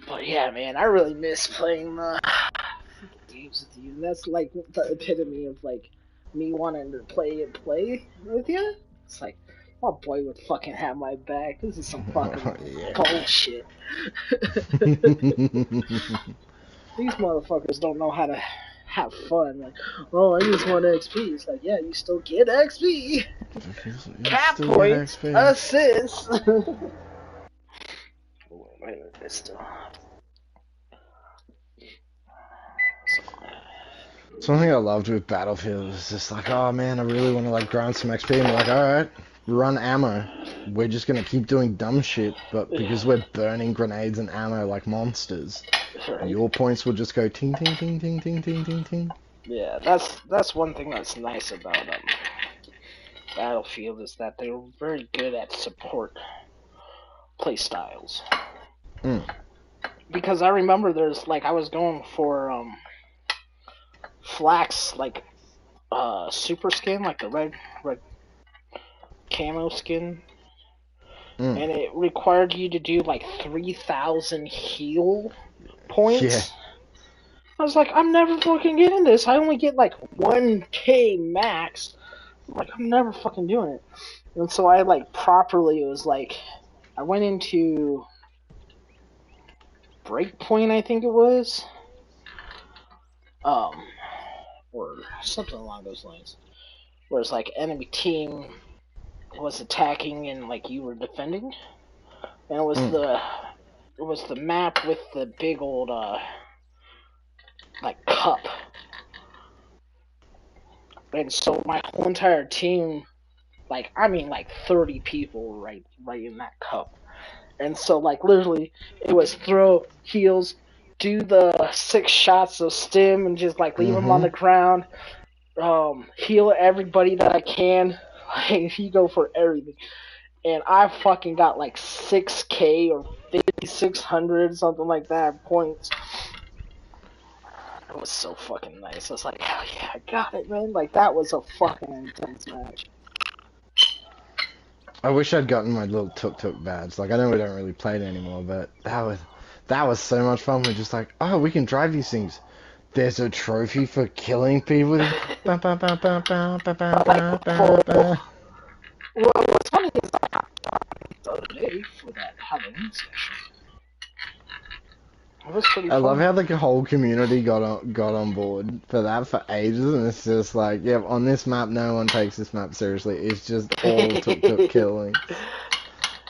Speaker 1: But yeah, man, I really miss playing the games with you. That's like the epitome of like me wanting to play with you. It's like my boy would fucking have my back. This is some fucking bullshit. These motherfuckers don't know how to have fun. Like, oh, I just want XP. It's like, yeah, you still get XP. Cap points, assists.
Speaker 2: Something I loved with Battlefield was just like, oh man, I really want to like grind some XP. And we're like, alright, run ammo. We're just gonna keep doing dumb shit, but because we're burning grenades and ammo like monsters, your points will just go ting ting ting ting ting ting ting ting.
Speaker 1: Yeah, that's one thing that's nice about Battlefield is that they're very good at support play styles. Because I remember there's like I was going for Flax like super skin, like the red camo skin. And it required you to do like 3,000 heal points.
Speaker 2: Yeah.
Speaker 1: I was like, I'm never fucking getting this. I only get like 1k max. Like, I'm never fucking doing it. And so I like properly was like, I went into Breakpoint, I think it was. Or something along those lines. Where it's like enemy team was attacking and like you were defending. And it was the map with the big old like cup. And so my whole entire team, like I mean like 30 people right in that cup. And so like literally it was throw heals, do the 6 shots of stim and just like leave them on the ground, heal everybody that I can. Like you go for everything. And I fucking got like 6k or 5,600 something like that points. It was so fucking nice. I was like, hell yeah, I got it, man. Like that was a fucking intense match.
Speaker 2: I wish I'd gotten my little tuk-tuk badge. Like, I know we don't really play it anymore, but that was so much fun. We're just like, oh, we can drive these things. There's a trophy for killing people.
Speaker 1: Well, what's funny is I got the other day for that Halloween session. It was pretty fun.
Speaker 2: I love how the whole community got on board for that for ages, and it's just like, yeah, on this map, no one takes this map seriously. It's just all tuk-tuk killing.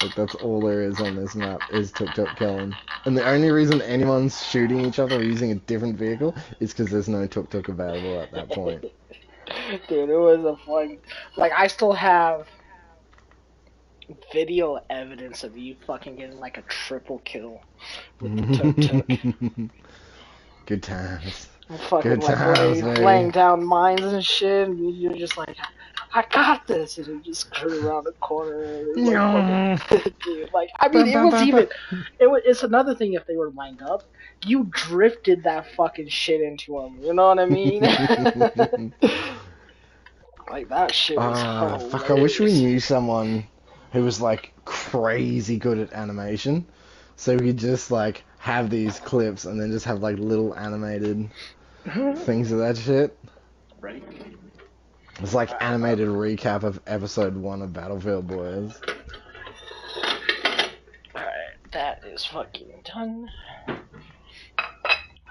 Speaker 2: Like, that's all there is on this map, is tuk-tuk killing. And the only reason anyone's shooting each other using a different vehicle is because there's no tuk-tuk available at that point.
Speaker 1: Dude, it was a fun... Like, I still have video evidence of you fucking getting like a triple kill with the tuk-tuk.
Speaker 2: Good times.
Speaker 1: Fucking
Speaker 2: Good times,
Speaker 1: like laying down mines and shit, and you're just like, I got this, and he just turned around the corner.
Speaker 2: No.
Speaker 1: Dude, like, I mean, it was even. It's another thing if they were lined up. You drifted that fucking shit into him. You know what I mean? Like that shit was hilarious.
Speaker 2: Fuck! I wish we knew someone who was like crazy good at animation, so we could just like have these clips and then just have like little animated things of that shit.
Speaker 1: Right.
Speaker 2: It's like animated recap of episode 1 of Battlefield Boys.
Speaker 1: Alright, that is fucking done.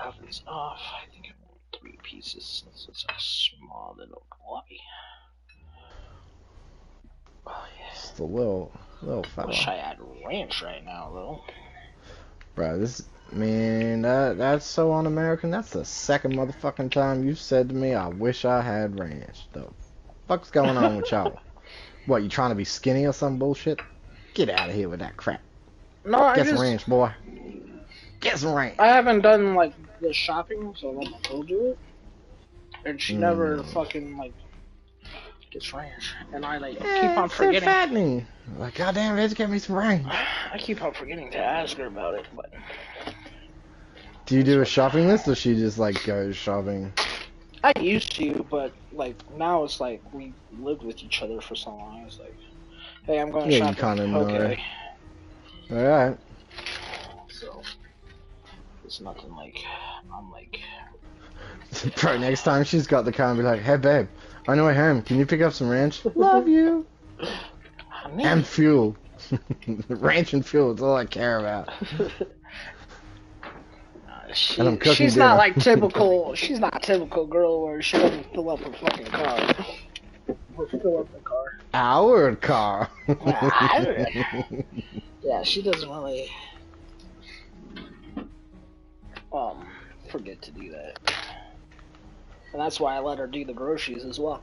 Speaker 1: Oven's off. I think I want 3 pieces since it's a small little lobby. Oh yeah.
Speaker 2: Just a little fella.
Speaker 1: Wish I had ranch right now though.
Speaker 2: Bro, that's so un-American. That's the second motherfucking time you've said to me, I wish I had ranch. The fuck's going on with y'all? What, you trying to be skinny or some bullshit? Get out of here with that crap.
Speaker 1: No,
Speaker 2: Get some ranch, boy. Get some ranch.
Speaker 1: I haven't done like the shopping, so let my girl do it. And she never fucking like gets ranch. And I like keep on forgetting.
Speaker 2: Fattening. Like, goddamn, let's get me some ranch.
Speaker 1: I keep on forgetting to ask her about it, but.
Speaker 2: Do you do a shopping list, or she just like goes shopping?
Speaker 1: I used to, but like now it's like we lived with each other for so long. It's like, hey, I'm going shopping.
Speaker 2: Yeah, you kind of know.
Speaker 1: Okay.
Speaker 2: All right.
Speaker 1: So it's nothing like I'm like.
Speaker 2: Bro, next time she's got the car and be like, hey babe, on your way home, can you pick up some ranch? Love you. And fuel. Ranch and fuel, it's all I care about.
Speaker 1: She's not like typical. She's not a typical girl where she doesn't fill up her fucking car. Or fill up the car.
Speaker 2: Our car.
Speaker 1: Yeah, she doesn't really forget to do that, and that's why I let her do the groceries as well.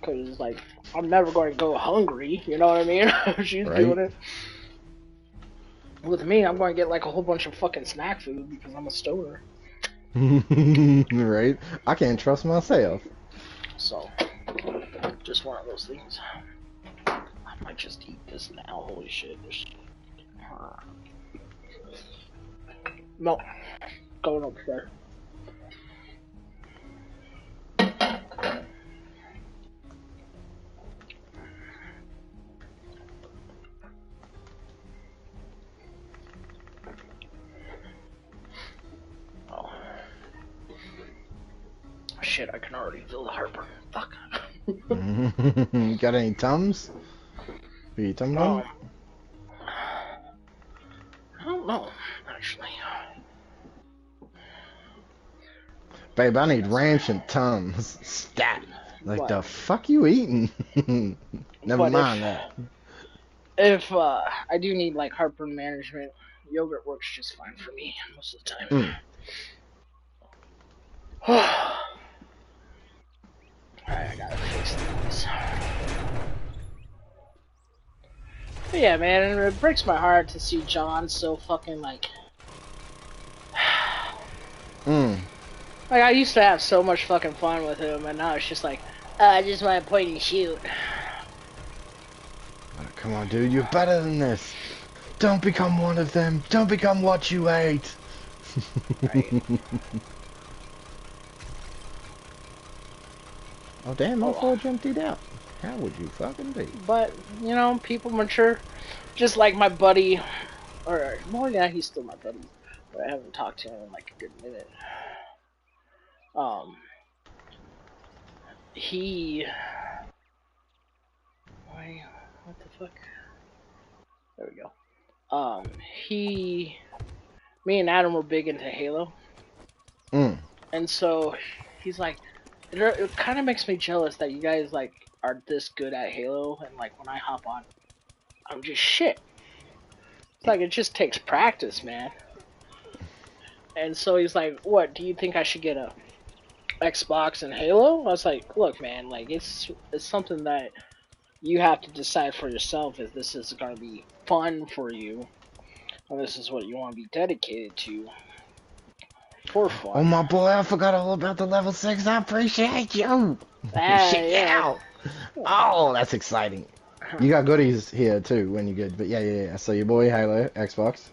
Speaker 1: Cause like I'm never going to go hungry. You know what I mean? She's doing it. With me, I'm going to get like a whole bunch of fucking snack food because I'm a stoner.
Speaker 2: Right? I can't trust myself.
Speaker 1: So, just one of those things. I might just eat this now. Holy shit. No. Going upstairs. Shit, I can already feel the heartburn. Fuck.
Speaker 2: Got any Tums? Are you Tum Tum?
Speaker 1: I don't know, actually.
Speaker 2: Babe, I need ranch and Tums. Stat. Like,
Speaker 1: what?
Speaker 2: The fuck you eating? Never mind that.
Speaker 1: If I do need like heartburn management, yogurt works just fine for me most of the time. Alright, I gotta fix these. But yeah, man, and it breaks my heart to see John so fucking like. Like, I used to have so much fucking fun with him, and now it's just like, I just want to point and shoot.
Speaker 2: Oh, come on, dude, you're better than this. Don't become one of them. Don't become what you ate.
Speaker 1: Right.
Speaker 2: Oh damn, my forge emptied out. How would you fucking be?
Speaker 1: But, you know, people mature. Just like my buddy, or, well, yeah, he's still my buddy, but I haven't talked to him in like a good minute. What the fuck? There we go. Me and Adam were big into Halo. And so, he's like, it kind of makes me jealous that you guys, like, are this good at Halo, and, like, when I hop on, I'm just shit. It's like, it just takes practice, man. And so he's like, what, do you think I should get a Xbox and Halo? I was like, look, man, like, it's something that you have to decide for yourself if this is going to be fun for you, and this is what you want to be dedicated to. For fun.
Speaker 2: Oh my boy, I forgot all about the level 6. I appreciate you.
Speaker 1: Yeah.
Speaker 2: Oh, that's exciting. You got goodies here too when you're good. But yeah. So your boy Halo, Xbox.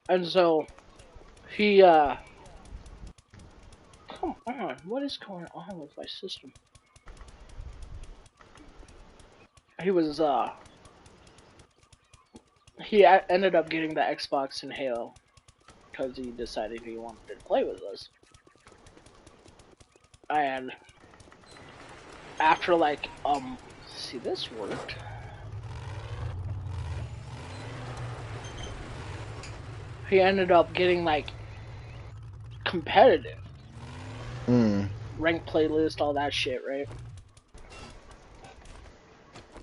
Speaker 1: And so he come on, what is going on with my system? He was he ended up getting the Xbox and Halo because he decided he wanted to play with us. And after like see, this worked. He ended up getting like competitive. Ranked playlist, all that shit, right?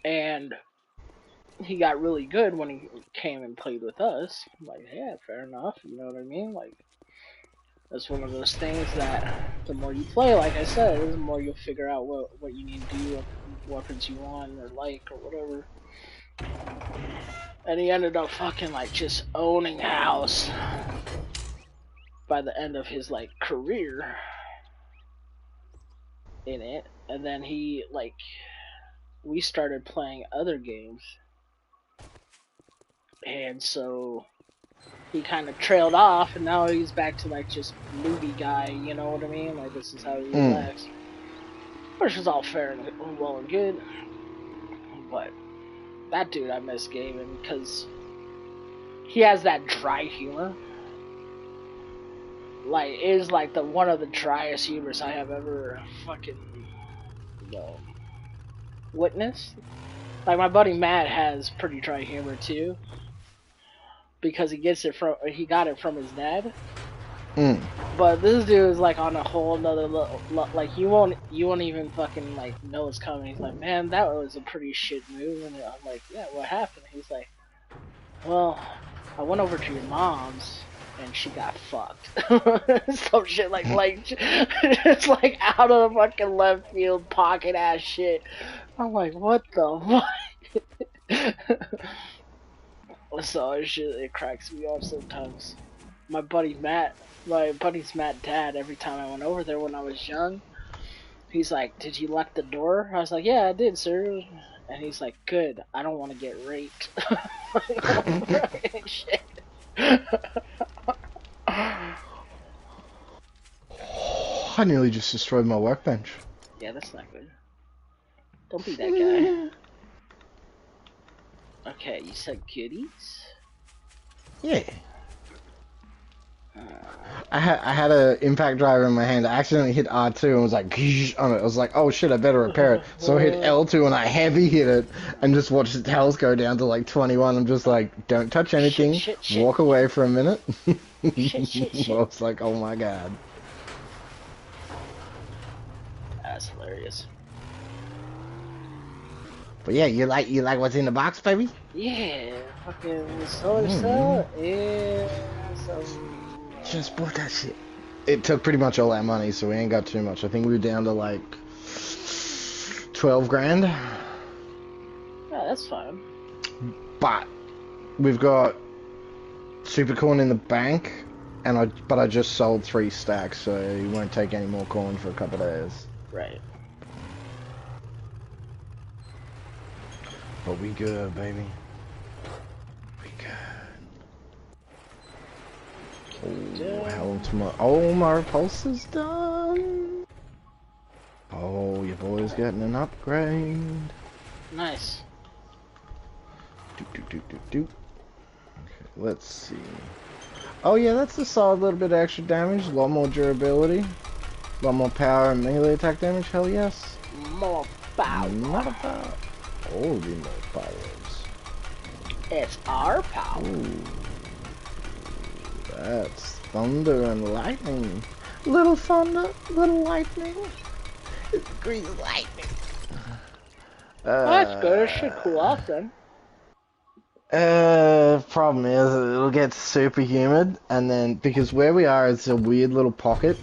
Speaker 1: And he got really good when he came and played with us. I'm like, yeah, fair enough, you know what I mean? Like, that's one of those things that the more you play, like I said, the more you'll figure out what you need to do, what weapons you want or like or whatever. And he ended up fucking like just owning house by the end of his like career in it. And then he like we started playing other games. And so he kind of trailed off, and now he's back to like just movie guy, you know what I mean? Like, this is how he relaxes. Which is all fair and well and good. But that dude I miss gaming because he has that dry humor. Like, it is like one of the driest humors I have ever fucking witnessed. Like, my buddy Matt has pretty dry humor too, because he got it from his dad. But this dude is like on a whole nother level. Like, you won't even fucking like know it's coming. He's like, man, that was a pretty shit move. And I'm like, yeah, what happened? He's like, well, I went over to your mom's and she got fucked. Some shit like it's like out of the fucking left field pocket ass shit. I'm like, what the fuck? So shit, it cracks me off sometimes. My buddy's Matt's dad, every time I went over there when I was young, he's like, did you lock the door? I was like, yeah, I did, sir. And he's like, good, I don't want to get raped. Shit.
Speaker 2: I nearly just destroyed my workbench.
Speaker 1: Yeah, that's not good. Don't be that guy. Okay, you said goodies?
Speaker 2: Yeah. I had an impact driver in my hand. I accidentally hit R2 and was like, on it. I was like, oh shit, I better repair it. So I hit L2 and I heavy hit it and just watched the health go down to like 21. I'm just like, don't touch anything.
Speaker 1: Shit.
Speaker 2: Walk away for a minute.
Speaker 1: Shit.
Speaker 2: I was like, oh my god.
Speaker 1: That's hilarious.
Speaker 2: But yeah, you like what's in the box, baby?
Speaker 1: Yeah, fucking so yeah.
Speaker 2: Just bought that shit. It took pretty much all our money, so we ain't got too much. I think we were down to like 12 grand.
Speaker 1: Yeah, that's fine.
Speaker 2: But we've got super corn in the bank, and I just sold 3 stacks, so you won't take any more corn for a couple of days.
Speaker 1: Right.
Speaker 2: But we good, baby. We good. Oh, hell, my repulsor's done. Oh, your boy's getting an upgrade.
Speaker 1: Nice.
Speaker 2: Okay, let's see. Oh yeah, that's a solid little bit of extra damage, a lot more durability, a lot more power and melee attack damage, hell yes.
Speaker 1: More power.
Speaker 2: Holy more powers.
Speaker 1: It's our power.
Speaker 2: Ooh. That's thunder and lightning. Little thunder, little lightning. It's green lightning.
Speaker 1: Well, that's good, it should cool off then.
Speaker 2: Problem is, it'll get super humid, and then, because where we are is a weird little pocket,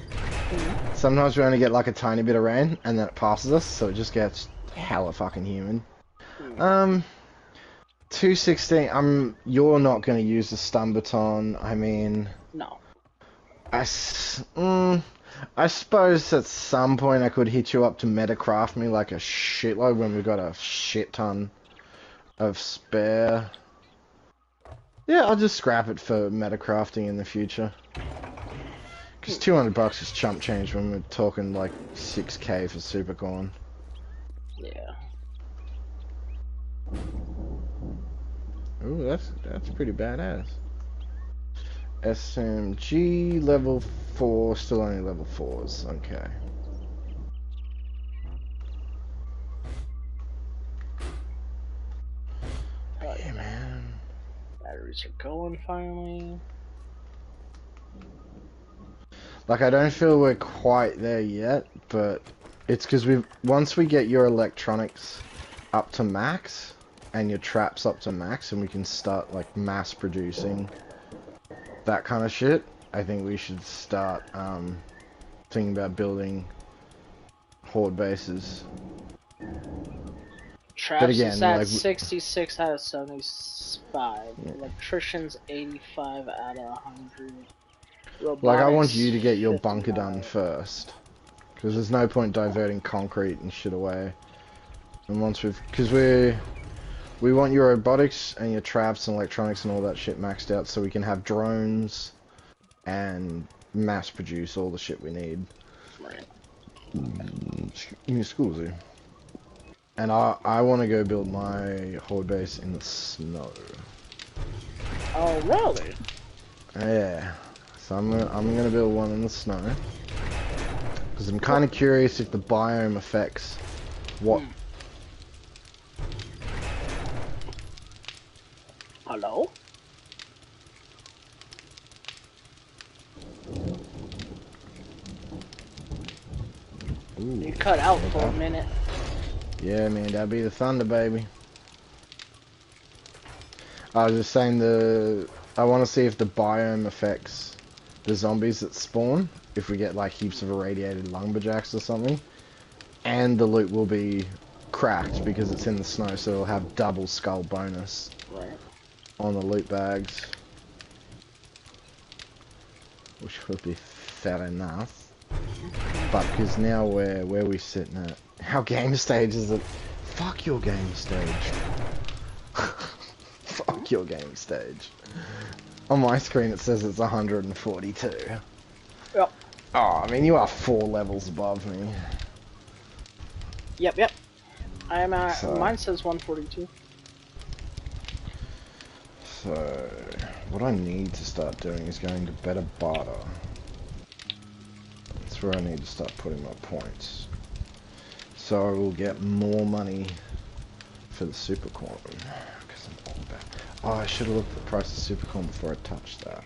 Speaker 2: sometimes we only get like a tiny bit of rain, and then it passes us, so it just gets hella fucking humid. 216, you're not going to use the stun baton, I mean...
Speaker 1: No.
Speaker 2: I suppose at some point I could hit you up to metacraft me like a shitload when we've got a shit ton of spare. Yeah, I'll just scrap it for metacrafting in the future. Because $200 is chump change when we're talking like 6k for Supercorn.
Speaker 1: Yeah.
Speaker 2: Ooh, that's pretty badass. SMG level 4, still only level 4s. Okay.
Speaker 1: Oh,
Speaker 2: yeah, man.
Speaker 1: Batteries are going finally.
Speaker 2: Like, I don't feel we're quite there yet, but it's because once we get your electronics up to max and your traps up to max and we can start like mass producing that kind of shit, I think we should start thinking about building horde bases.
Speaker 1: Traps
Speaker 2: but again,
Speaker 1: is at
Speaker 2: like,
Speaker 1: 66 out of 75.
Speaker 2: Yeah.
Speaker 1: Electricians 85 out of 100. Robotics,
Speaker 2: like, I want you to get your
Speaker 1: 59.
Speaker 2: bunker done first, because there's no point diverting concrete and shit away. And once because we want your robotics and your traps and electronics and all that shit maxed out so we can have drones and mass produce all the shit we need.
Speaker 1: Right.
Speaker 2: In your school zoo. And I want to go build my horde base in the snow.
Speaker 1: Oh, really?
Speaker 2: Yeah. So I'm gonna build one in the snow. Because I'm kind of curious if the biome affects what...
Speaker 1: Hello?
Speaker 2: Ooh,
Speaker 1: You cut out for a minute.
Speaker 2: Yeah, man, that'd be the thunder, baby. I was just saying I want to see if the biome affects the zombies that spawn. If we get like heaps of irradiated lumberjacks or something. And the loot will be cracked because it's in the snow, so it'll have double skull bonus.
Speaker 1: Right.
Speaker 2: On the loot bags. Which would be fair enough. But because now where we sitting at? How game stage is it? Fuck your game stage. Fuck your game stage. On my screen it says it's 142.
Speaker 1: Yep.
Speaker 2: Oh, I mean you are 4 levels above me.
Speaker 1: Yep. I am at, mine says 142.
Speaker 2: So, what I need to start doing is going to better barter. That's where I need to start putting my points. So I will get more money for the Supercorn. Because I'm all about... Oh, I should have looked at the price of Supercorn before I touched that.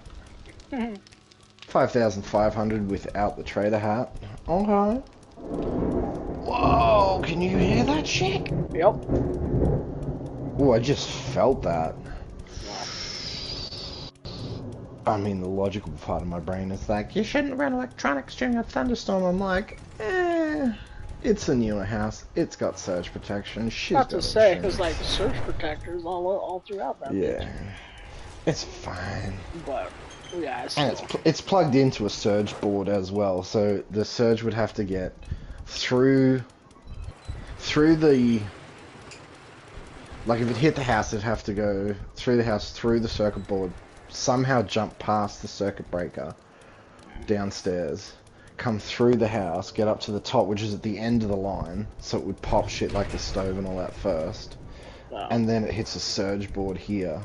Speaker 2: 5,500 without the trader hat. Okay. Whoa, can you hear that shit?
Speaker 1: Yep.
Speaker 2: Oh, I just felt that. I mean, the logical part of my brain is like, you shouldn't run electronics during a thunderstorm. I'm like, it's a newer house. It's got surge protection. She's
Speaker 1: Not
Speaker 2: got
Speaker 1: to say,
Speaker 2: insurance.
Speaker 1: because like surge protectors all throughout that.
Speaker 2: Yeah,
Speaker 1: bitch.
Speaker 2: it's fine.
Speaker 1: But yeah,
Speaker 2: And it's plugged into a surge board as well, so the surge would have to get through the. Like if it hit the house, it'd have to go through the house, through the circuit board, somehow jump past the circuit breaker downstairs, come through the house, get up to the top, which is at the end of the line, so it would pop shit like the stove and all that first.
Speaker 1: Wow.
Speaker 2: And then it hits a surge board here.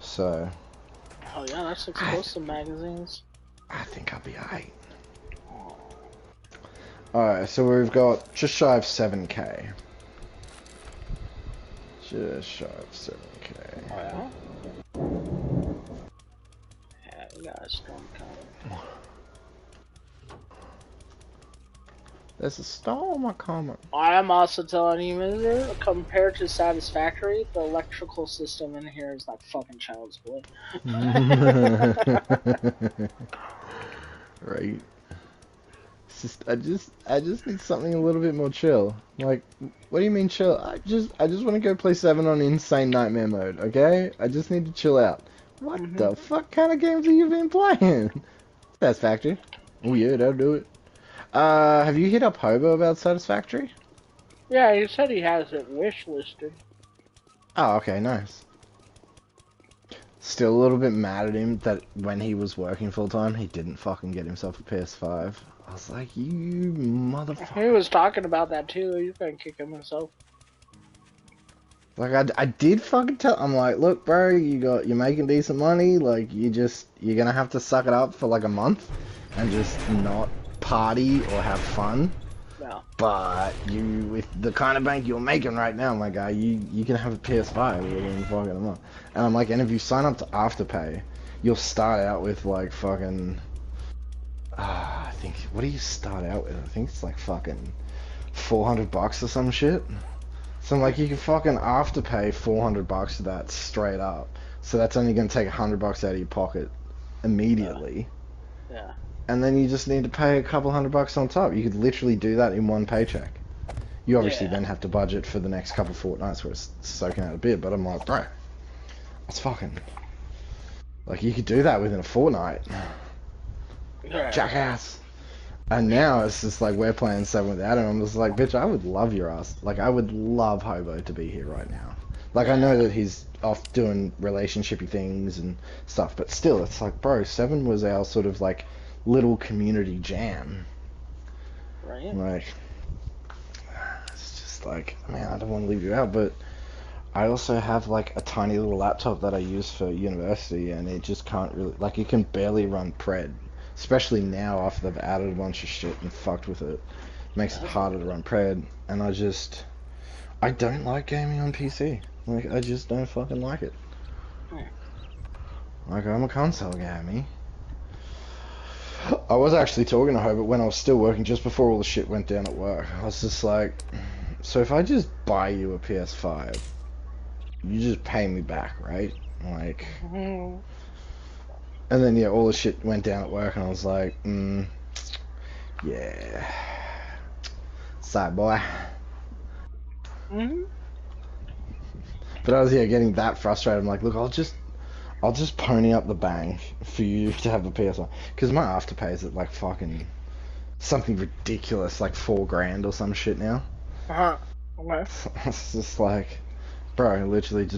Speaker 2: So...
Speaker 1: Oh yeah, that's explosive magazines.
Speaker 2: I think I'll be alright. Alright, so we've got just shy of 7k. Just shy of 7k.
Speaker 1: Oh yeah? Yeah, we got a storm coming.
Speaker 2: There's a storm coming.
Speaker 1: I am also telling you, Mister, compared to Satisfactory, the electrical system in here is like fucking child's play.
Speaker 2: Right. It's just, I just need something a little bit more chill. Like, what do you mean chill? I just want to go play 7 on Insane Nightmare mode, okay? I just need to chill out. What the fuck kind of games have you been playing? Satisfactory. Oh yeah, that'll do it. Have you hit up Hobo about Satisfactory?
Speaker 1: Yeah, he said he has it wish listed.
Speaker 2: Oh, okay, nice. Still a little bit mad at him that when he was working full time, he didn't fucking get himself a PS5. I was like, you motherfucker.
Speaker 1: He was talking about that too. He's gonna kick him himself.
Speaker 2: Like I did fucking tell. I'm like, look, bro, you're making decent money. Like you're gonna have to suck it up for like a month and just not party or have fun.
Speaker 1: No.
Speaker 2: But with the kind of bank you're making right now, my guy, you can have a PS5 within fucking a month. And I'm like, and if you sign up to Afterpay, you'll start out with like fucking. I think, what do you start out with? I think it's like fucking $400 or some shit. So I'm like, you can fucking Afterpay $400 for that straight up. So that's only gonna take $100 out of your pocket immediately.
Speaker 1: Yeah.
Speaker 2: And then you just need to pay a couple $100 on top. You could literally do that in one paycheck. You obviously then have to budget for the next couple fortnights where it's soaking out a bit, but I'm like, bro, that's fucking... Like, you could do that within a fortnight.
Speaker 1: Yeah.
Speaker 2: Jackass. And now it's just like, we're playing 7 without him. I'm just like, bitch, I would love your ass. Like, I would love Hobo to be here right now. Like, I know that he's off doing relationshipy things and stuff, but still, it's like, bro, 7 was our sort of, like, little community jam.
Speaker 1: Right.
Speaker 2: Like, it's just like, man, I don't want to leave you out, but I also have like a tiny little laptop that I use for university, and it just can't really, like, it can barely run Pred, especially now after they've added a bunch of shit and fucked with it. Makes it harder to run Pred, and I don't like gaming on PC. Like, I just don't fucking like it. Like, I'm a console gamer. I was actually talking to her, but when I was still working, just before all the shit went down at work, I was just like, so if I just buy you a PS5, you just pay me back, right? Like, and then, yeah, all the shit went down at work, and I was like, yeah, sorry, boy. But I was, yeah, getting that frustrated. I'm like, look, I'll just pony up the bank for you to have a PS1. Because my Afterpay is at like fucking something ridiculous, like $4,000 or some shit now.
Speaker 1: Okay.
Speaker 2: It's just like, bro, literally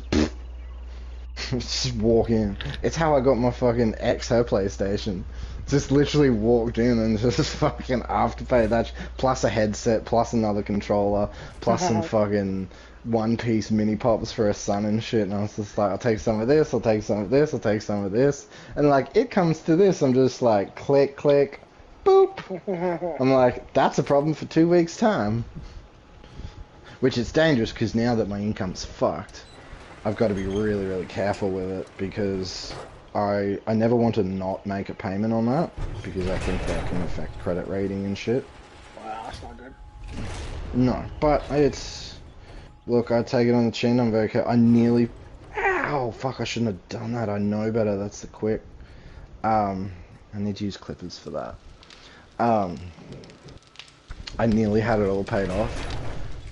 Speaker 2: just walk in. It's how I got my fucking XO PlayStation. Just literally walked in and just fucking Afterpay that, plus a headset, plus another controller, plus some fucking one-piece mini pops for a son and shit, and I was just like, I'll take some of this, I'll take some of this, I'll take some of this, and like, it comes to this, I'm just like, click, click, boop. I'm like, that's a problem for 2 weeks' time. Which is dangerous, because now that my income's fucked, I've got to be really, really careful with it, because I never want to not make a payment on that, because I think that can affect credit rating and shit.
Speaker 1: Wow, that's not good.
Speaker 2: No, but it's... Look, I take it on the chin, I'm very careful. I nearly... Ow! Fuck, I shouldn't have done that. I know better, that's the quick. I need to use clippers for that. I nearly had it all paid off.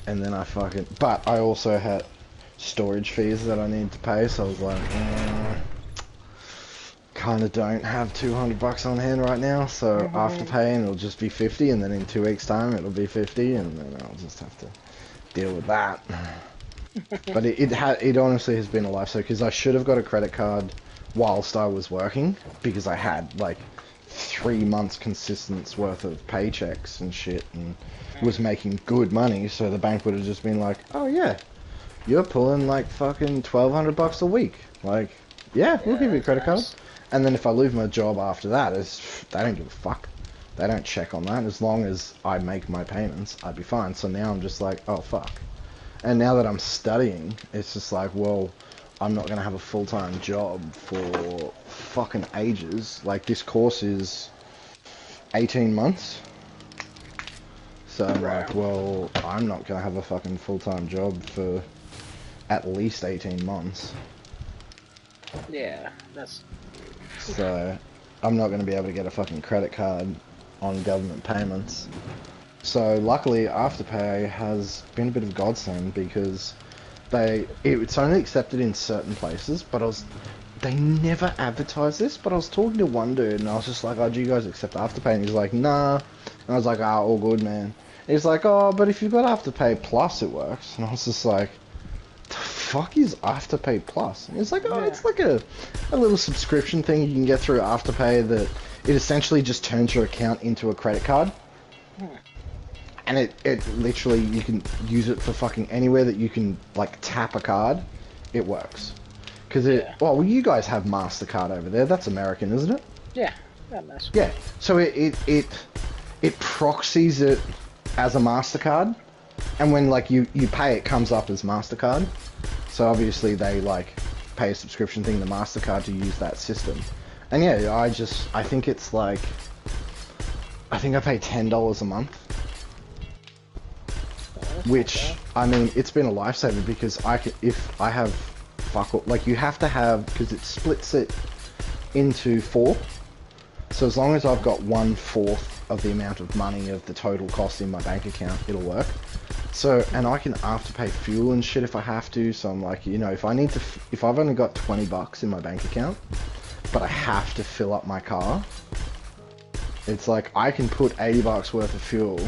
Speaker 2: And then I fucking... But I also had storage fees that I need to pay, so I was like... kind of don't have $200 on hand right now, so after paying it'll just be 50, and then in 2 weeks' time it'll be 50, and then I'll just have to deal with that. But it honestly has been a lifesaver, because I should have got a credit card whilst I was working, because I had like 3 months consistent worth of paychecks and shit, and was making good money, so the bank would have just been like, oh yeah, you're pulling like fucking $1,200 a week, like, yeah, we'll give you a credit card. And then if I lose my job after that, they don't give a fuck. They don't check on that. As long as I make my payments, I'd be fine. So now I'm just like, oh fuck. And now that I'm studying, it's just like, well, I'm not going to have a full-time job for fucking ages. Like, this course is 18 months. So I'm like, well, I'm not going to have a fucking full-time job for at least 18 months.
Speaker 1: Yeah, that's...
Speaker 2: So I'm not going to be able to get a fucking credit card on government payments. So luckily Afterpay has been a bit of a godsend, because it's only accepted in certain places, but they never advertise this, but I was talking to one dude and I was just like, oh, do you guys accept Afterpay? And he's like, nah. And I was like, all good, man. And he's like, oh, but if you've got Afterpay Plus, it works. And I was just like, the fuck is Afterpay Plus? And he's like, oh, it's like a little subscription thing you can get through Afterpay that it essentially just turns your account into a credit card. And it literally, you can use it for fucking anywhere that you can, like, tap a card. It works. Because well, you guys have MasterCard over there. That's American, isn't it?
Speaker 1: Yeah. MasterCard.
Speaker 2: Yeah. So it proxies it as a MasterCard. And when, like, you pay, it comes up as MasterCard. So obviously they, like, pay a subscription thing to MasterCard to use that system. And yeah, I think it's like, I think I pay $10 a month. Which, I mean, it's been a lifesaver because if I have like, you have to have, because it splits it into 4. So as long as I've got 1/4 of the amount of money of the total cost in my bank account, it'll work. So, and I can afterpay fuel and shit if I have to. So I'm like, you know, if I've only got $20 in my bank account, but I have to fill up my car, it's like I can put $80 worth of fuel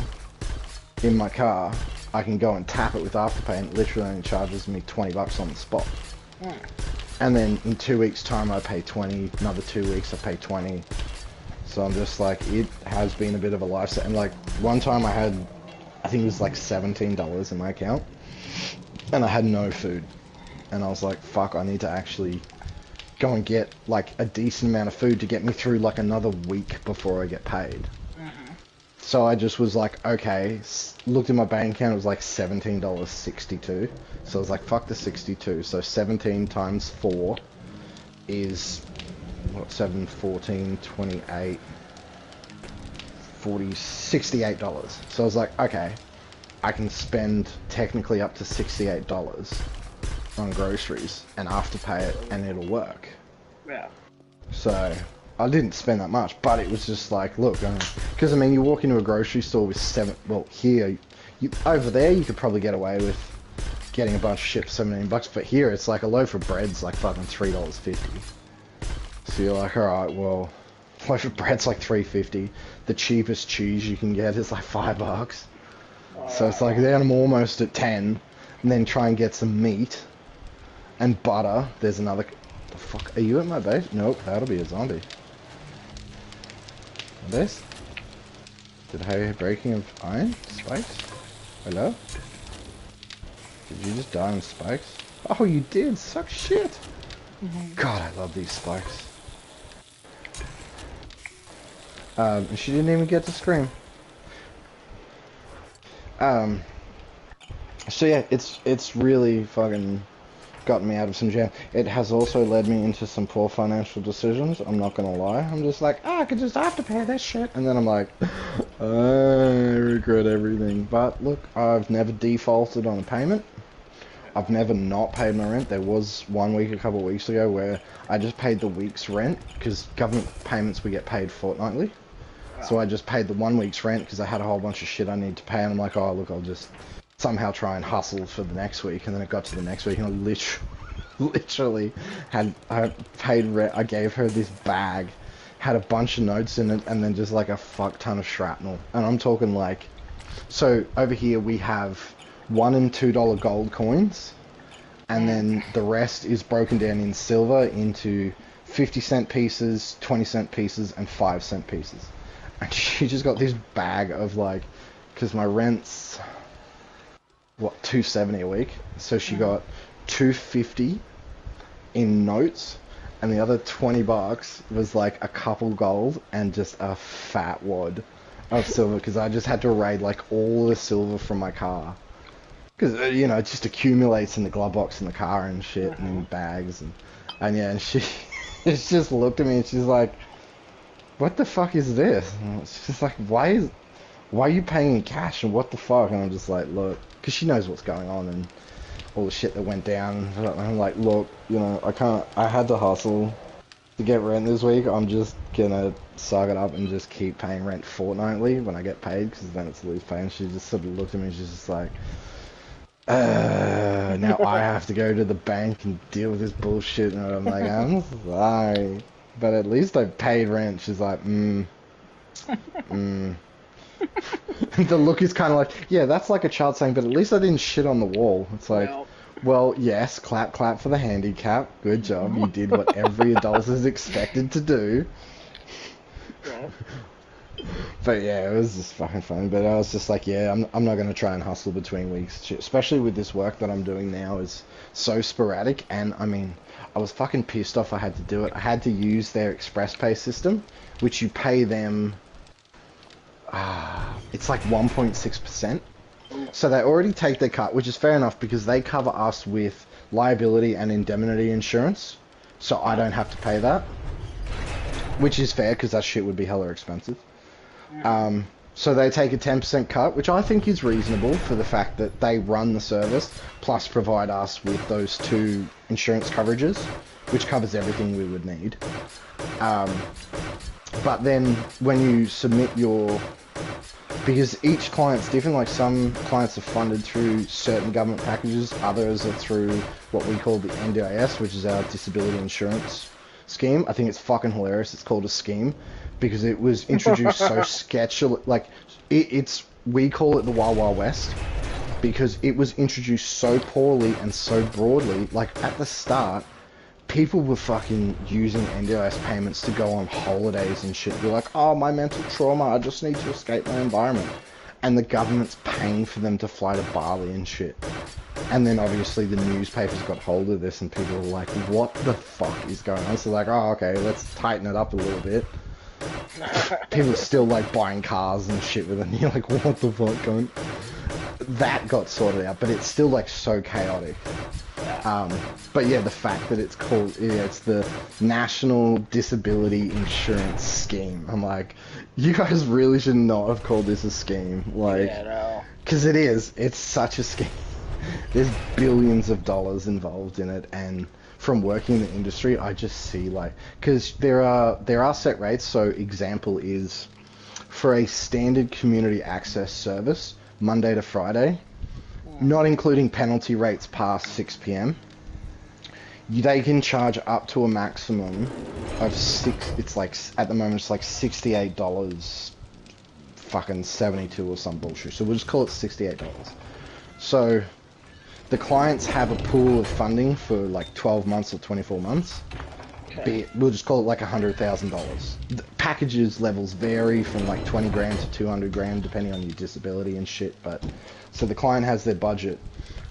Speaker 2: in my car. I can go and tap it with Afterpay and it literally only charges me $20 on the spot. And then in 2 weeks time I pay 20, another 2 weeks I pay 20. So I'm just like, it has been a bit of a lifesaver. And like, one time I had, I think it was like $17 in my account and I had no food. And I was like, fuck, I need to actually go and get like a decent amount of food to get me through like another week before I get paid. So I just was like, okay, looked at my bank account, it was like $17.62. So I was like, fuck the 62. So 17 times 4 is, what, 7, 14, 28, 40, $68. So I was like, okay, I can spend technically up to $68 on groceries and Afterpay it and it'll work.
Speaker 1: Yeah.
Speaker 2: So I didn't spend that much, but it was just like, look, because I mean, you walk into a grocery store with well, here, over there, you could probably get away with getting a bunch of shit for $17, but here, it's like a loaf of bread's like fucking $3.50. So you're like, alright, well, a loaf of bread's like $3.50. The cheapest cheese you can get is like $5. So it's like, then I'm almost at 10, and then try and get some meat and butter. There's another. The fuck, are you at my base? Nope, that'll be a zombie. This? Did I hear breaking of iron? Spikes? Hello? Did you just die on spikes? Oh, you did! Suck shit! God, I love these spikes. And she didn't even get to scream. So yeah, it's really fucking gotten me out of some jam. It has also led me into some poor financial decisions, I'm not gonna lie. I'm just like, I could just Afterpay this shit. And then I'm like, I regret everything. But look, I've never defaulted on a payment. I've never not paid my rent. There was 1 week a couple of weeks ago where I just paid the week's rent, because government payments we get paid fortnightly. So I just paid the 1 week's rent because I had a whole bunch of shit I need to pay, and I'm like, oh look, I'll just somehow try and hustle for the next week. And then it got to the next week and I literally I paid rent. I gave her this bag, had a bunch of notes in it, and then just like a fuck ton of shrapnel. And I'm talking like, so over here we have $1 and $2 gold coins, and then the rest is broken down in silver into 50-cent pieces, 20-cent pieces, and 5-cent pieces. And she just got this bag of like, because my rent's what, $270 a week, so she got $250 in notes, and the other $20 was like a couple gold and just a fat wad of silver, because I just had to raid like all the silver from my car, because you know, it just accumulates in the glove box in the car and shit, and in bags, and yeah, and she just looked at me and she's like, what the fuck is this? And it's just like, why are you paying in cash, and what the fuck? And I'm just like, look, because she knows what's going on and all the shit that went down. And I'm like, look, you know, I had to hustle to get rent this week. I'm just gonna suck it up and just keep paying rent fortnightly when I get paid, because then it's loose pay. And she just sort of looked at me and she's just like, Now I have to go to the bank and deal with this bullshit, and I'm like, I'm sorry, but at least I paid rent. She's like, The look is kind of like, yeah, that's like a child saying, but at least I didn't shit on the wall. It's like, well, yes, clap, clap for the handicap. Good job. You did what every adult is expected to do.
Speaker 1: Yeah.
Speaker 2: But yeah, it was just fucking fun. But I was just like, yeah, I'm not going to try and hustle between weeks. Especially with this work that I'm doing now is so sporadic. And I mean, I was fucking pissed off I had to do it. I had to use their express pay system, which you pay them, it's like 1.6%. So they already take their cut, which is fair enough because they cover us with liability and indemnity insurance. So I don't have to pay that, which is fair because that shit would be hella expensive. So they take a 10% cut, which I think is reasonable for the fact that they run the service, plus provide us with those 2 insurance coverages, which covers everything we would need. But then when you submit your... Because each client's different, like some clients are funded through certain government packages, others are through what we call the NDIS, which is our disability insurance scheme. I think it's fucking hilarious it's called a scheme, because it was introduced so sketchily, like, we call it the Wild Wild West, because it was introduced so poorly and so broadly. Like, at the start, people were fucking using NDIS payments to go on holidays and shit. You're like, oh, my mental trauma, I just need to escape my environment. And the government's paying for them to fly to Bali and shit. And then obviously the newspapers got hold of this and people were like, what the fuck is going on? So like, oh, okay, let's tighten it up a little bit. People are still like buying cars and shit with it, and you're like, what the fuck going? That got sorted out, but it's still like so chaotic. But yeah, the fact that it's called, it's the National Disability Insurance Scheme. I'm like, you guys really should not have called this a scheme. Like, because it's such a scheme. There's billions of dollars involved in it, and from working in the industry, I just see like, because there are set rates. So example is for a standard community access service, Monday to Friday, not including penalty rates past 6 p.m. They can charge up to a maximum of it's like, at the moment it's like $68, fucking 72 or some bullshit. So we'll just call it $68. So the clients have a pool of funding for like 12 months or 24 months. Okay. We'll just call it like $100,000. The packages levels vary from like 20 grand to 200 grand depending on your disability and shit. But so the client has their budget,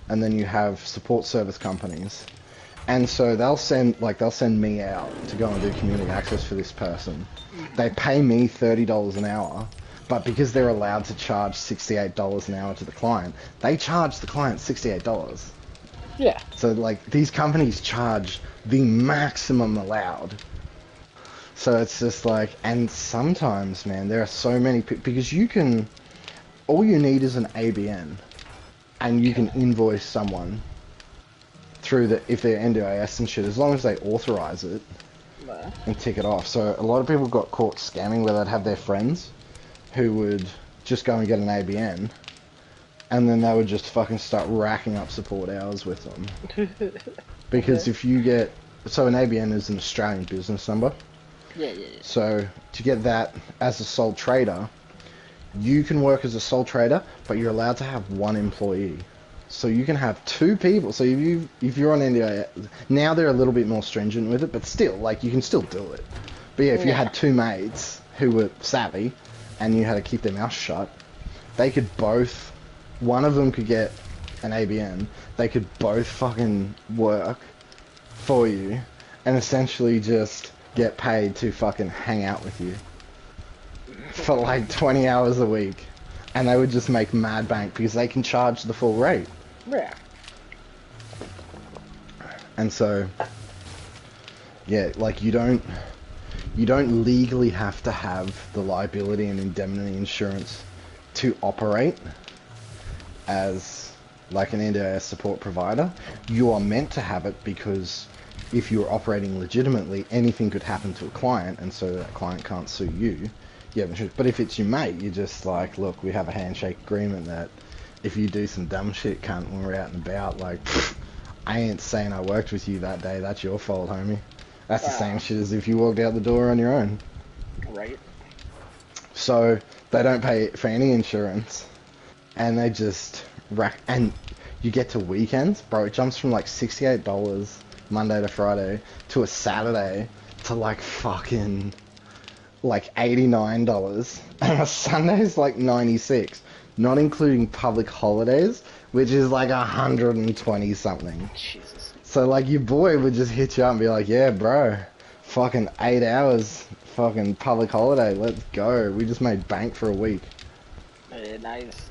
Speaker 2: and then you have support service companies, and so they'll send me out to go and do community access for this person. They pay me $30 an hour, but because they're allowed to charge $68 an hour to the client, they charge the client $68.
Speaker 1: Yeah. So
Speaker 2: like these companies charge the maximum allowed. So it's just like, and sometimes, man, there are so many because all you need is an ABN, and you can invoice someone through if they're NDIS and shit, as long as they authorize it and tick it off. So a lot of people got caught scamming where they'd have their friends who would just go and get an ABN, and then they would just fucking start racking up support hours with them. Because if you get, so an ABN is an Australian business number.
Speaker 1: Yeah.
Speaker 2: So to get that as a sole trader, you can work as a sole trader, but you're allowed to have one employee. So you can have 2 people. So if you're on NDIS, now they're a little bit more stringent with it, but still, like, you can still do it. But yeah, if you had 2 mates who were savvy, and you had to keep their mouth shut, they could both, one of them could get an ABN, they could both fucking work for you, and essentially just get paid to fucking hang out with you for like 20 hours a week, and they would just make mad bank because they can charge the full rate.
Speaker 1: Yeah.
Speaker 2: And so, yeah, like you don't legally have to have the liability and indemnity insurance to operate as like an NDIS support provider. You are meant to have it because if you're operating legitimately, anything could happen to a client, and so that client can't sue you. Yeah, but if it's your mate, you're just like, look, we have a handshake agreement that if you do some dumb shit, cunt, when we're out and about, like, pfft, I ain't saying I worked with you that day. That's your fault, homie. That's the same shit as if you walked out the door on your own.
Speaker 1: Right.
Speaker 2: So they don't pay for any insurance, and they just rack. And you get to weekends, bro. It jumps from like $68 Monday to Friday to a Saturday to like fucking like $89, and a Sunday's like 96, not including public holidays, which is like 120 something.
Speaker 1: Jesus.
Speaker 2: So like your boy would just hit you up and be like, yeah, bro, fucking 8 hours, fucking public holiday, let's go. We just made bank for a week.
Speaker 1: Yeah, nice.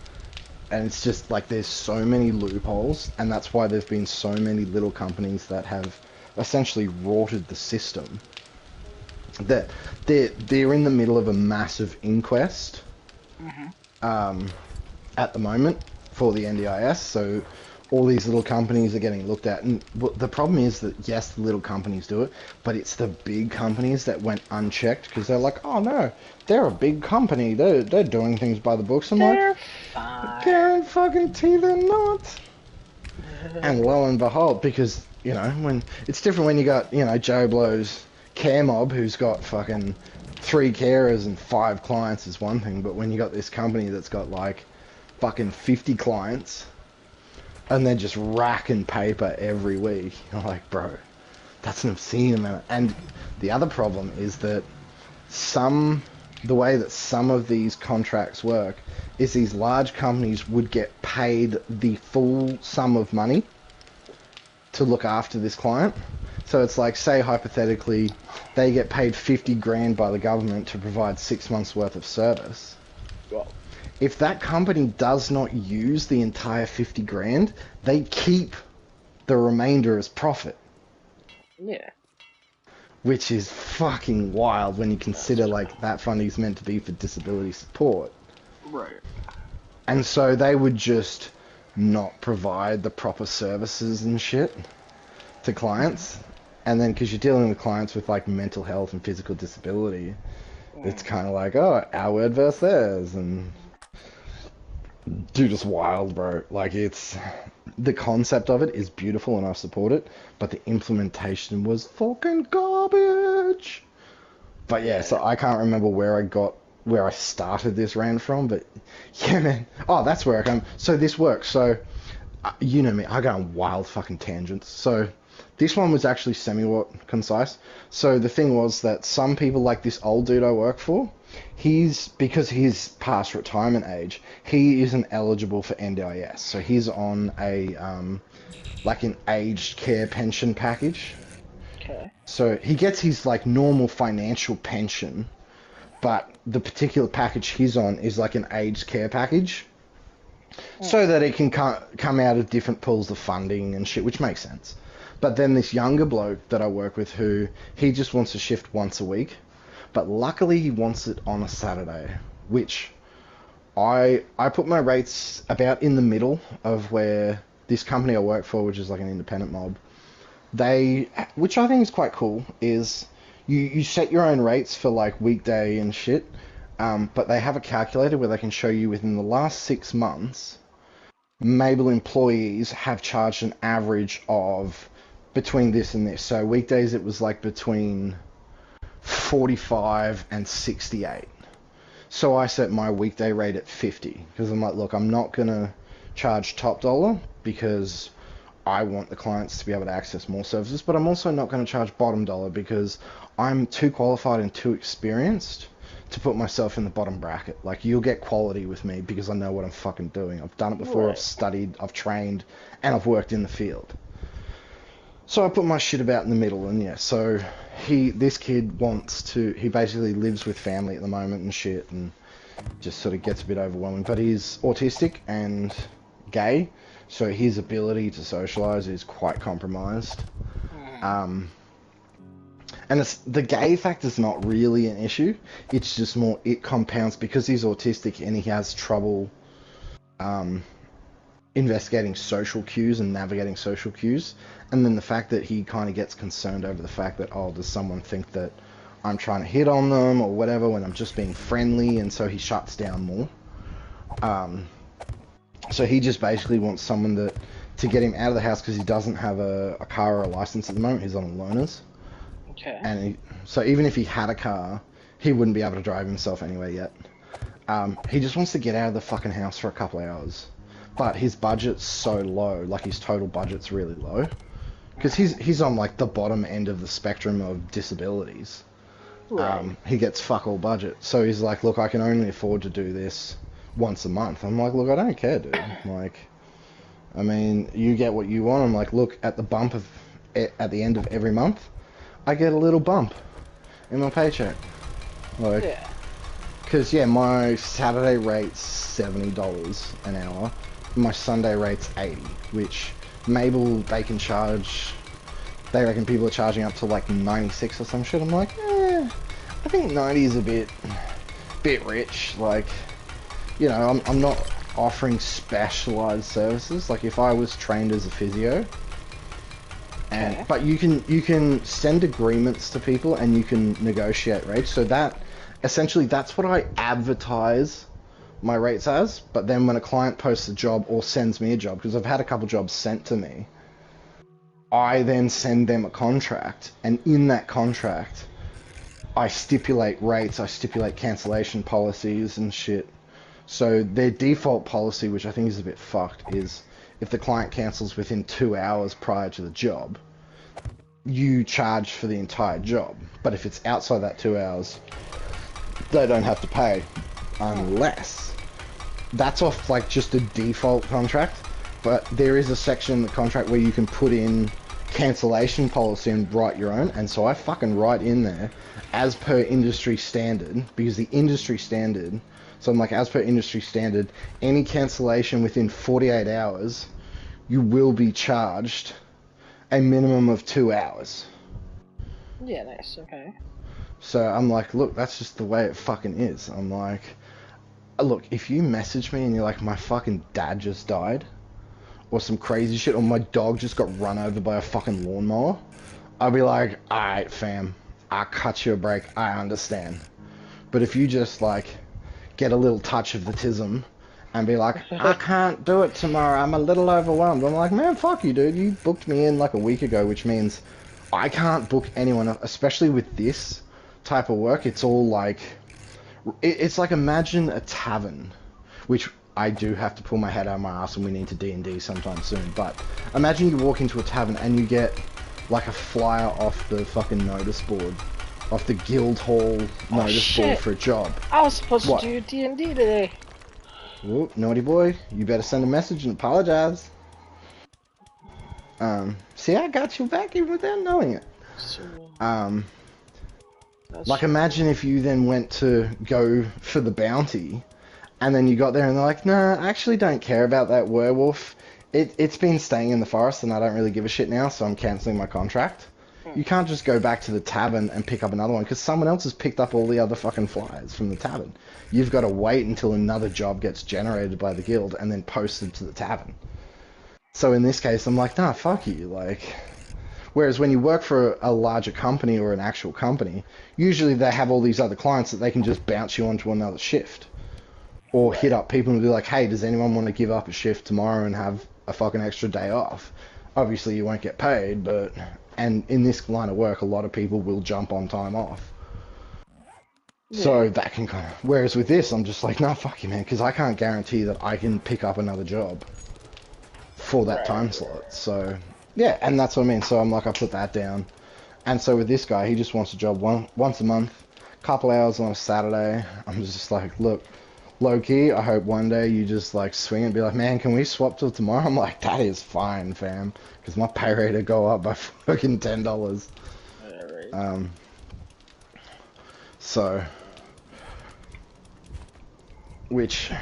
Speaker 2: And it's just like there's so many loopholes, and that's why there's been so many little companies that have essentially rorted the system. That they're in the middle of a massive inquest at the moment for the NDIS, so all these little companies are getting looked at, and the problem is that yes, the little companies do it, but it's the big companies that went unchecked because they're like, oh no, they're a big company, they're doing things by the books. I'm
Speaker 1: they're
Speaker 2: like,
Speaker 1: fine.
Speaker 2: guarantee they're not. And lo and behold, because you know, when it's different when you got, you know, Joe Blow's care mob who's got fucking 3 carers and 5 clients is one thing, but when you got this company that's got like fucking 50 clients and they're just racking paper every week, you're like, bro, that's an obscene amount. And the other problem is that the way that some of these contracts work is these large companies would get paid the full sum of money to look after this client. So it's like, say hypothetically, they get paid 50 grand by the government to provide 6 months worth of service.
Speaker 1: Well,
Speaker 2: if that company does not use the entire 50 grand, they keep the remainder as profit.
Speaker 1: yeah.
Speaker 2: Which is fucking wild when you consider like that funding's meant to be for disability support.
Speaker 1: Right.
Speaker 2: And so they would just not provide the proper services and shit to clients. And then because you're dealing with clients with like mental health and physical disability, it's kind of like, oh, our word versus theirs. And dude, it's wild, bro. Like, it's the concept of it is beautiful and I support it, but the implementation was fucking garbage. But yeah, so I can't remember where I started this rant from, but yeah, man. Oh, that's where I come. So this works. So you know me, I go on wild fucking tangents. So this one was actually concise. So the thing was that some people, like this old dude I work for, because he's past retirement age, he isn't eligible for NDIS. So he's on a like an aged care pension package.
Speaker 1: Okay.
Speaker 2: So he gets his like normal financial pension, but the particular package he's on is like an aged care package. So that it can come out of different pools of funding and shit, which makes sense. But then this younger bloke that I work with, he just wants to shift once a week, but luckily he wants it on a Saturday, which I put my rates about in the middle of where this company I work for, which is like an independent mob, which I think is quite cool, is you set your own rates for like weekday and shit, but they have a calculator where they can show you within the last 6 months, Mabel employees have charged an average of between this and this. So weekdays it was like between 45 and 68. So I set my weekday rate at 50 because I'm like, look, I'm not gonna charge top dollar because I want the clients to be able to access more services, but I'm also not going to charge bottom dollar because I'm too qualified and too experienced to put myself in the bottom bracket. Like, you'll get quality with me because I know what I'm fucking doing. I've done it before, I've studied, I've trained, and I've worked in the field. So I put my shit about in the middle, and yeah, so this kid he basically lives with family at the moment and shit, and just sort of gets a bit overwhelming, but he's autistic and gay, so his ability to socialize is quite compromised. And the gay factor's not really an issue. It's just more, it compounds because he's autistic and he has trouble investigating social cues and navigating social cues. And then the fact that he kind of gets concerned over the fact that, oh, does someone think that I'm trying to hit on them or whatever when I'm just being friendly, and so he shuts down more. So he just basically wants someone to get him out of the house because he doesn't have a car or a license at the moment. He's on loaners.
Speaker 1: Okay.
Speaker 2: And so even if he had a car, he wouldn't be able to drive himself anywhere yet. He just wants to get out of the fucking house for a couple hours. But his budget's so low, like his total budget's really low. Because he's on like the bottom end of the spectrum of disabilities.
Speaker 1: Right.
Speaker 2: He gets fuck all budget. So he's like, look, I can only afford to do this once a month. I'm like, look, I don't care, dude. Like, I mean, you get what you want. I'm like, look, at the end of every month, I get a little bump in my paycheck. Like,
Speaker 1: yeah.
Speaker 2: Because, yeah, my Saturday rate's $70 an hour. My Sunday rate's $80, which Mabel, they reckon people are charging up to like 96 or some shit. I'm like, I think 90 is a bit rich. Like, you know, I'm not offering specialized services. Like, if I was trained as a physio, but you can send agreements to people and you can negotiate rates. So that essentially that's what I advertise my rates as. But then when a client posts a job or sends me a job, because I've had a couple jobs sent to me, I then send them a contract, and in that contract I stipulate rates, I stipulate cancellation policies and shit. So their default policy, which I think is a bit fucked, is if the client cancels within 2 hours prior to the job, you charge for the entire job. But if it's outside that 2 hours, they don't have to pay, unless that's off like just a default contract. But there is a section in the contract where you can put in cancellation policy and write your own, and so I fucking write in there as per industry standard, because the industry standard, so I'm like, as per industry standard, any cancellation within 48 hours, you will be charged a minimum of 2 hours.
Speaker 1: Yeah, nice, okay.
Speaker 2: So I'm like, look, that's just the way it fucking is. I'm like, look, if you message me and you're like, my fucking dad just died, or some crazy shit, or my dog just got run over by a fucking lawnmower, I'll be like, alright fam, I'll cut you a break, I understand. But if you just like get a little touch of the tism and be like, I can't do it tomorrow, I'm a little overwhelmed, I'm like, man, fuck you, dude, you booked me in like a week ago, which means I can't book anyone, especially with this type of work. It's all like, it's like, imagine a tavern, which I do have to pull my head out of my ass and we need to D&D sometime soon, but imagine you walk into a tavern and you get like a flyer off the fucking notice board, off the Guildhall notice board for a job.
Speaker 1: I was supposed to do D&D today.
Speaker 2: Oh, naughty boy, you better send a message and apologize. See, I got you back even without knowing it. Like, imagine if you then went to go for the bounty, and then you got there and they're like, nah, I actually don't care about that werewolf. It's been staying in the forest and I don't really give a shit now, so I'm cancelling my contract. You can't just go back to the tavern and pick up another one, because someone else has picked up all the other fucking flyers from the tavern. You've got to wait until another job gets generated by the guild and then posted to the tavern. So in this case, I'm like, nah, fuck you, like... Whereas when you work for a larger company or an actual company, usually they have all these other clients that they can just bounce you onto another shift. Or hit up people and be like, hey, does anyone want to give up a shift tomorrow and have a fucking extra day off? Obviously you won't get paid, but... And in this line of work, a lot of people will jump on time off. Yeah. So that can kind of... Whereas with this, I'm just like, nah, fuck you, man, because I can't guarantee that I can pick up another job for that time slot. So, yeah, and that's what I mean. So I'm like, I put that down. And so with this guy, he just wants a job once a month, couple hours on a Saturday. I'm just like, look... Low-key, I hope one day you just, like, swing and be like, man, can we swap till tomorrow? I'm like, that is fine, fam. Because my pay rate will go up by fucking $10.
Speaker 1: Right.
Speaker 2: So... Which,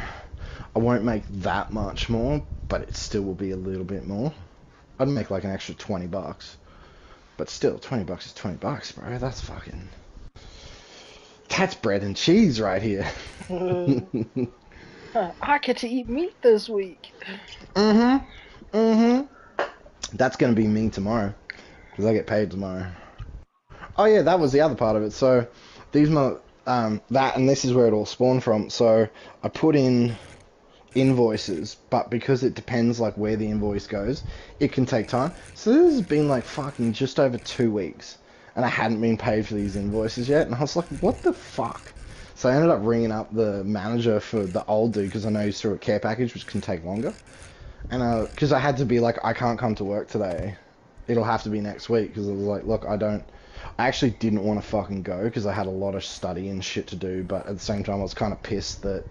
Speaker 2: I won't make that much more, but it still will be a little bit more. I'd make, like, an extra $20. But still, $20 is $20, bro. That's fucking... That's bread and cheese right here.
Speaker 1: I get to eat meat this week.
Speaker 2: That's gonna be me tomorrow, because I get paid tomorrow. Oh yeah, that was the other part of it. So these that, and this is where it all spawned from. So I put in invoices, but because it depends like where the invoice goes, it can take time. So this has been like fucking just over 2 weeks, and I hadn't been paid for these invoices yet, and I was like, what the fuck? So I ended up ringing up the manager for the old dude, because I know he's through a care package, which can take longer. And because I had to be like, I can't come to work today. It'll have to be next week, because I was like, look, I actually didn't want to fucking go, because I had a lot of study and shit to do, but at the same time I was kind of pissed that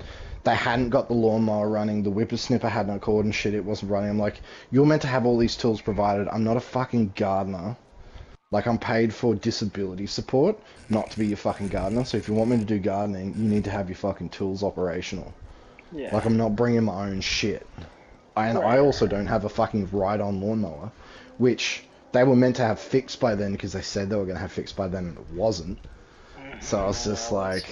Speaker 2: they hadn't got the lawnmower running, the whippersnipper had no cord and shit, it wasn't running. I'm like, you're meant to have all these tools provided. I'm not a fucking gardener. Like, I'm paid for disability support, not to be your fucking gardener. So if you want me to do gardening, you need to have your fucking tools operational. Yeah. Like, I'm not bringing my own shit. And I also don't have a fucking ride-on lawnmower, which they were meant to have fixed by then, because they said they were going to have fixed by then, and it wasn't. So I was just like...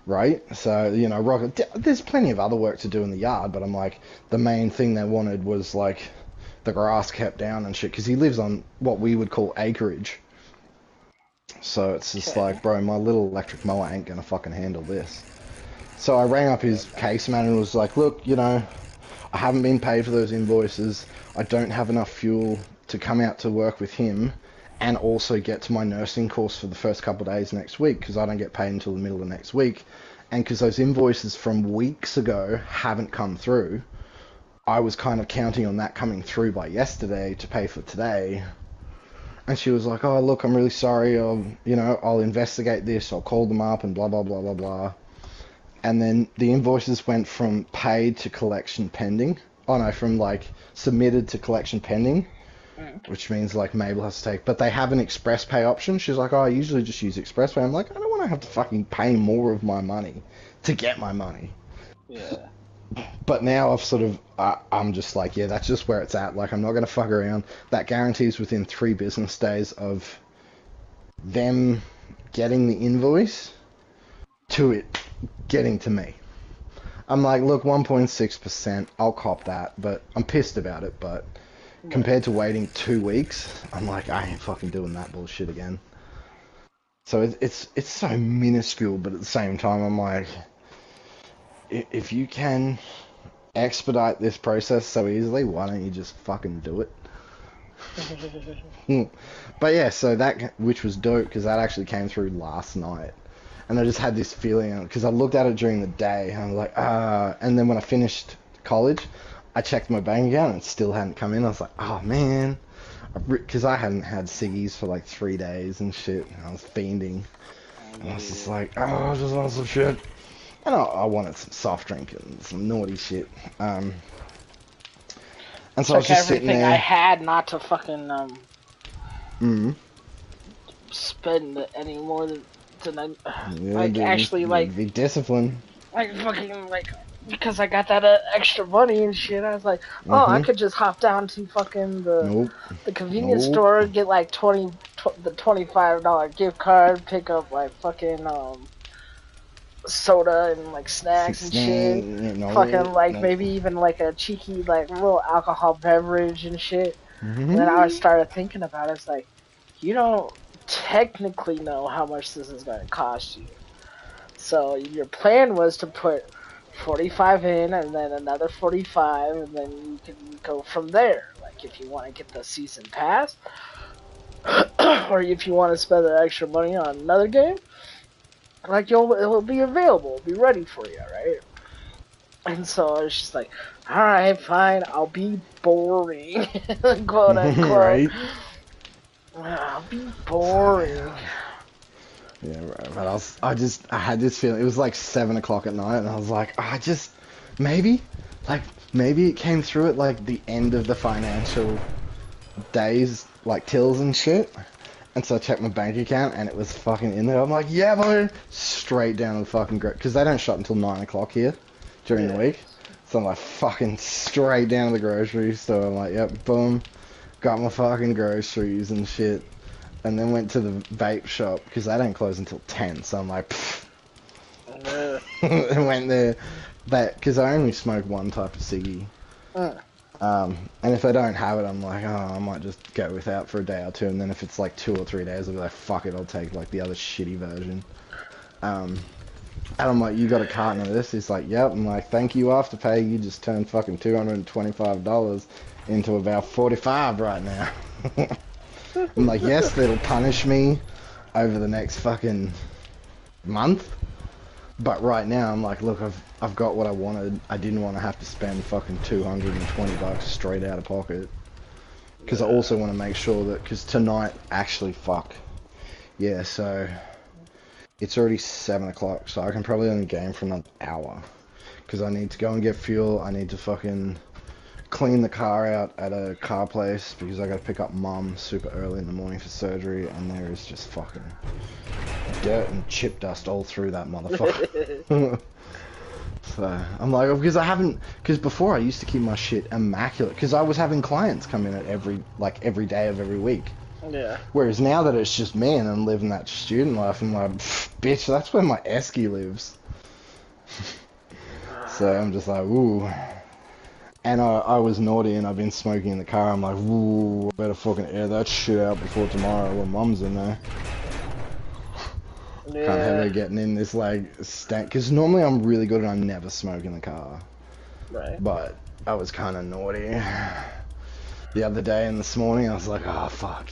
Speaker 2: Right? So, you know, there's plenty of other work to do in the yard, but I'm like, the main thing they wanted was, like, the grass kept down and shit, because he lives on what we would call acreage. So it's just like, bro, my little electric mower ain't gonna fucking handle this. So I rang up his case man and was like, look, you know, I haven't been paid for those invoices. I don't have enough fuel to come out to work with him and also get to my nursing course for the first couple of days next week, because I don't get paid until the middle of next week. And because those invoices from weeks ago haven't come through, I was kind of counting on that coming through by yesterday to pay for today. And she was like, oh, look, I'm really sorry. I'll investigate this. I'll call them up and blah, blah, blah, blah, blah. And then the invoices went from paid to collection pending. Oh, no, from, like, submitted to collection pending. Which means, like, Mabel has to take... But they have an express pay option. She's like, oh, I usually just use express pay. I'm like, I don't want to have to fucking pay more of my money to get my money.
Speaker 1: Yeah.
Speaker 2: But now I've sort of... I'm just like, yeah, that's just where it's at. Like, I'm not going to fuck around. That guarantees within 3 business days of them getting the invoice to it getting to me. I'm like, look, 1.6%, I'll cop that. But I'm pissed about it, but... Compared to waiting 2 weeks, I'm like, I ain't fucking doing that bullshit again. So it's so minuscule, but at the same time, I'm like, if you can expedite this process so easily, why don't you just fucking do it? But yeah, so that, which was dope, because that actually came through last night. And I just had this feeling, because I looked at it during the day, and I was like, and then when I finished college, I checked my bank account and it still hadn't come in. I was like, oh man, because I hadn't had ciggies for like 3 days and shit. And I was fiending. And I was just like, oh, I just want some shit. And I wanted some soft drink and some naughty shit. And so I was just sitting there.
Speaker 1: Everything I had not to fucking spend any more than I like dude, actually like
Speaker 2: be disciplined.
Speaker 1: Like fucking like. Because I got that extra money and shit, I was like, oh, I could just hop down to fucking the convenience store, get like the $25 gift card, pick up like fucking soda and like snacks and shit. Maybe even like a cheeky like little alcohol beverage and shit. And then I started thinking about it. It's like, you don't technically know how much this is going to cost you. So your plan was to put 45 in and then another 45 and then you can go from there. Like if you want to get the season pass or if you want to spend the extra money on another game, like it'll be available, it'll be ready for you, right? And so I was just like, alright, fine, I'll be boring. Quote unquote. Right. I'll be boring.
Speaker 2: Yeah, right. But I had this feeling. It was like 7 o'clock at night, and I was like, maybe it came through at like the end of the financial days, like tills and shit. And so I checked my bank account, and it was fucking in there. I'm like, yeah, boy, straight down to the fucking because they don't shut until 9 o'clock here during the week. So I'm like, fucking straight down to the grocery store. I'm like, yep, boom, got my fucking groceries and shit. And then went to the vape shop, because they don't close until 10, so I'm like, and went there, because I only smoke one type of ciggy. And if I don't have it, I'm like, oh, I might just go without for a day or two, and then if it's like 2 or 3 days, I'll be like, fuck it, I'll take like the other shitty version. And I'm like, you got a carton of this? He's like, yep. I'm like, thank you, Afterpay. You just turned fucking $225 into about 45 right now. I'm like, yes, that'll punish me over the next fucking month. But right now, I'm like, look, I've got what I wanted. I didn't want to have to spend fucking $220 straight out of pocket. Because I also want to make sure that, because tonight, actually, fuck. Yeah, so it's already 7 o'clock, so I can probably only game for another hour. Because I need to go and get fuel. I need to fucking clean the car out at a car place because I got to pick up Mum super early in the morning for surgery, and there is just fucking dirt and chip dust all through that motherfucker. So I'm like, because before I used to keep my shit immaculate because I was having clients come in at every day of every week.
Speaker 1: Yeah.
Speaker 2: Whereas now that it's just me and I'm living that student life, I'm like, bitch, that's where my Esky lives. So I'm just like, ooh. And I was naughty and I've been smoking in the car. I'm like, ooh, I better fucking air that shit out before tomorrow when Mum's in there. Yeah. Can't have her getting in this, like, stank. Because normally I'm really good and I never smoke in the car.
Speaker 1: Right.
Speaker 2: But I was kind of naughty the other day and this morning. I was like, oh, fuck.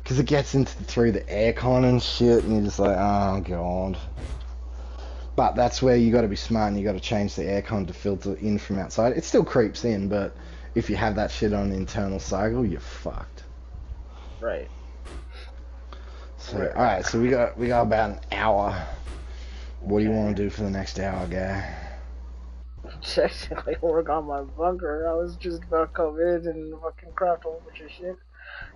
Speaker 2: Because it gets through the aircon and shit and you're just like, oh, God. But that's where you got to be smart and you got to change the aircon to filter in from outside. It still creeps in, but if you have that shit on the internal cycle, you're fucked.
Speaker 1: Right.
Speaker 2: So, right. All right. So we got about an hour. What do you want to do for the next hour, guy?
Speaker 1: Technically work on my bunker. I was just about to come in and fucking craft a whole bunch of shit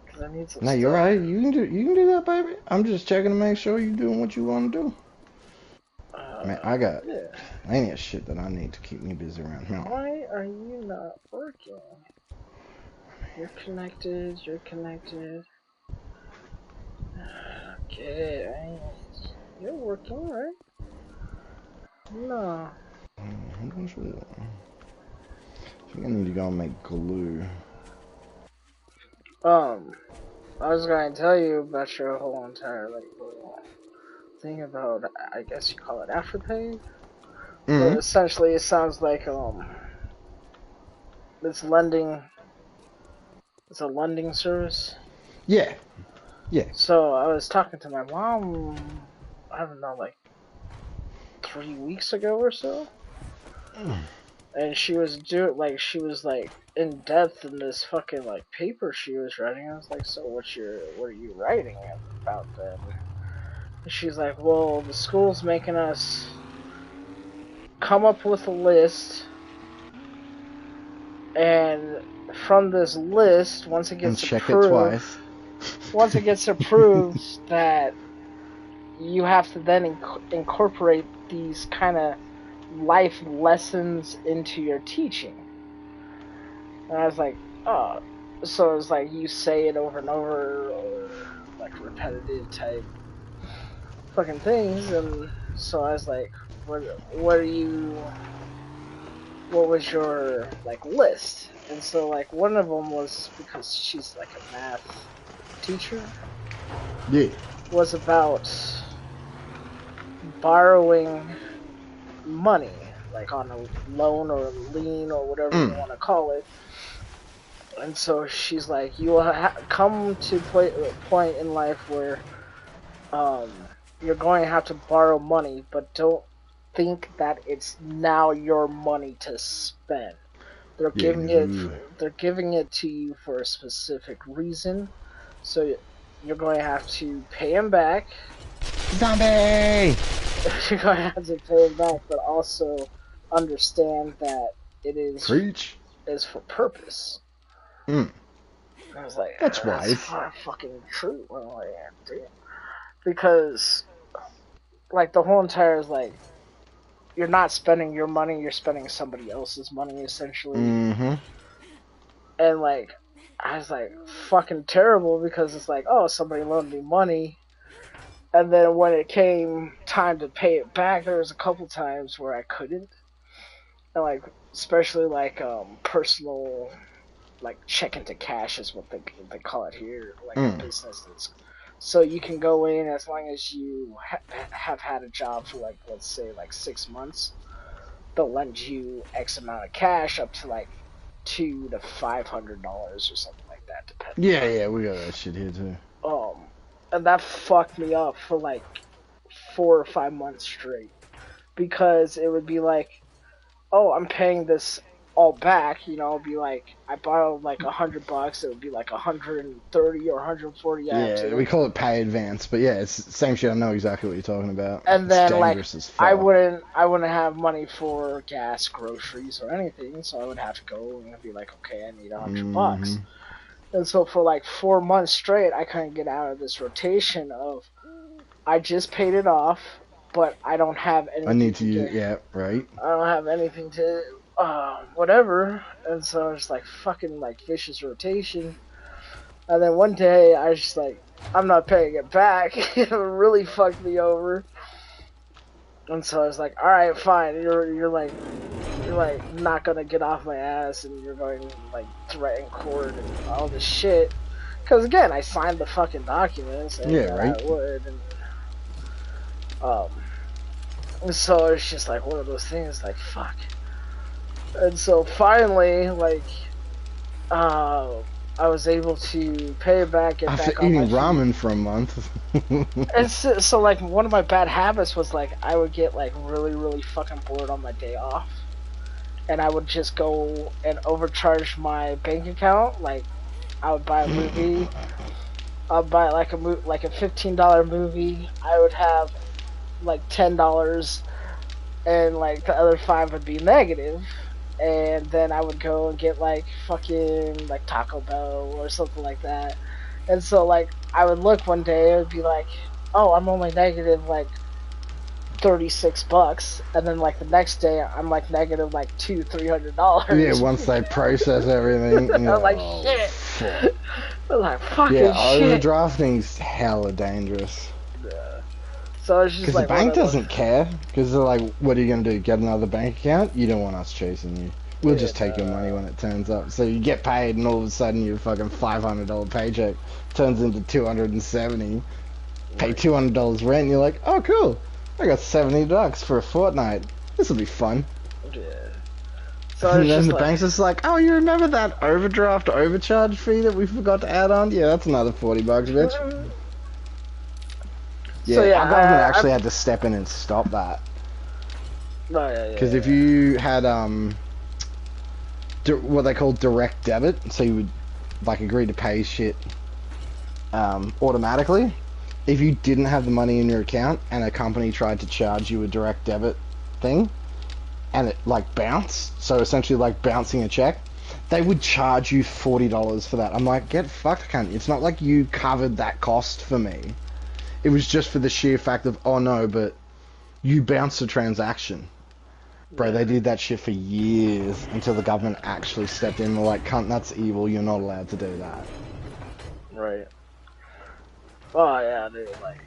Speaker 1: because I need some.
Speaker 2: No, you're right. You can do that, baby. I'm just checking to make sure you're doing what you want to do. Man, I got plenty of shit that I need to keep me busy around here.
Speaker 1: Why are you not working? You're connected. You're connected. Okay, you're working, right? No.
Speaker 2: I'm not sure. I think I need to go and make glue.
Speaker 1: I was going to tell you about your whole entire thing about, I guess you call it Afterpay. But essentially, it sounds like it's a lending service.
Speaker 2: Yeah. Yeah.
Speaker 1: So I was talking to my mom, I don't know, like 3 weeks ago or so. And she was in depth in this fucking like paper she was writing. I was like, so what are you writing about then? And she's like, well, the school's making us come up with a list, and from this list, once it gets approved, that you have to then incorporate these kind of life lessons into your teaching. And I was like, oh, so it's like you say it over and over, or like repetitive type fucking things. And so I was like, what was your like list? And so like one of them was, because she's like a math teacher, was about borrowing money, like on a loan or a lien or whatever you want to call it. And so she's like, you will come to a point in life where you're going to have to borrow money, but don't think that it's now your money to spend. They're giving it to you for a specific reason. So you're going to have to pay him back.
Speaker 2: Zombie!
Speaker 1: You're going to have to pay him back, but also understand that it is for purpose. I was like,
Speaker 2: that's right.
Speaker 1: Fucking true. I'm like, yeah, dude. Because like the whole entire is like, you're not spending your money, you're spending somebody else's money essentially. And like, I was like, fucking terrible, because it's like, oh, somebody loaned me money, and then when it came time to pay it back, there was a couple times where I couldn't. And like, especially like personal, like check into cash is what they call it here, like a business that's So you can go in as long as you have had a job for like, let's say like 6 months. They'll lend you X amount of cash up to like $200 to $500 or something like that, depending.
Speaker 2: Yeah, we got that shit here too.
Speaker 1: And that fucked me up for like 4 or 5 months straight, because it would be like, oh, I'm paying this all back, you know, it'd be like, I borrowed like $100, it would be like 130 or 140.
Speaker 2: Yeah, we call it pay advance, but yeah, it's the same shit. I know exactly what you're talking about.
Speaker 1: And
Speaker 2: it's
Speaker 1: then like,
Speaker 2: as fuck.
Speaker 1: I wouldn't have money for gas, groceries, or anything, so I would have to go and be like, okay, I need $100. And so for like 4 months straight, I couldn't get out of this rotation of, I just paid it off, but I don't have anything.
Speaker 2: I need to use, yeah, right.
Speaker 1: I don't have anything to, whatever. And so it's like fucking like vicious rotation. And then one day I was just like, I'm not paying it back. It really fucked me over. And so I was like, all right, fine. You're like not gonna get off my ass, and you're going to like threaten court and all this shit. Because again, I signed the fucking documents. And
Speaker 2: yeah, right.
Speaker 1: I would. And so it's just like one of those things, like fuck. And so finally, like, I was able to pay it back. Get
Speaker 2: After
Speaker 1: back
Speaker 2: eating
Speaker 1: on my
Speaker 2: ramen
Speaker 1: feet.
Speaker 2: for a month.
Speaker 1: And so like one of my bad habits was like I would get like really fucking bored on my day off, and I would just go and overcharge my bank account. Like I would buy a movie. I'd buy like a $15 movie. I would have like $10, and like the other $5 would be negative. And then I would go and get like fucking like Taco Bell or something like that. And so like I would look one day, it would be like, oh, I'm only negative like $36, and then like the next day I'm like negative like $200-$300.
Speaker 2: Yeah, once they process everything.
Speaker 1: I'm like, shit.
Speaker 2: Fuck.
Speaker 1: I'm like, fucking
Speaker 2: shit. Overdrafting's hella dangerous.
Speaker 1: Yeah. So it's just like,
Speaker 2: because the bank doesn't care. Because they're like, what are you gonna do? Get another bank account? You don't want us chasing you. We'll just take your money when it turns up. So you get paid, and all of a sudden your fucking $500 paycheck turns into $270. Pay $200 rent, and you're like, oh cool, I got $70 for a fortnight. This will be fun.
Speaker 1: Yeah. So
Speaker 2: and then the bank's just like, oh, you remember that overdraft overcharge fee that we forgot to add on? Yeah, that's another $40, bitch. Yeah, so, yeah, our government actually had to step in and stop that. Because if you had what they call direct debit, so you would like agree to pay shit automatically. If you didn't have the money in your account and a company tried to charge you a direct debit thing, and it like bounced, so essentially like bouncing a check, they would charge you $40 for that. I'm like, get fucked, cunt. It's not like you covered that cost for me. It was just for the sheer fact of, oh no, but you bounced a transaction. Bro, they did that shit for years until the government actually stepped in and were like, cunt, that's evil, you're not allowed to do that.
Speaker 1: Right. Oh yeah, dude, like,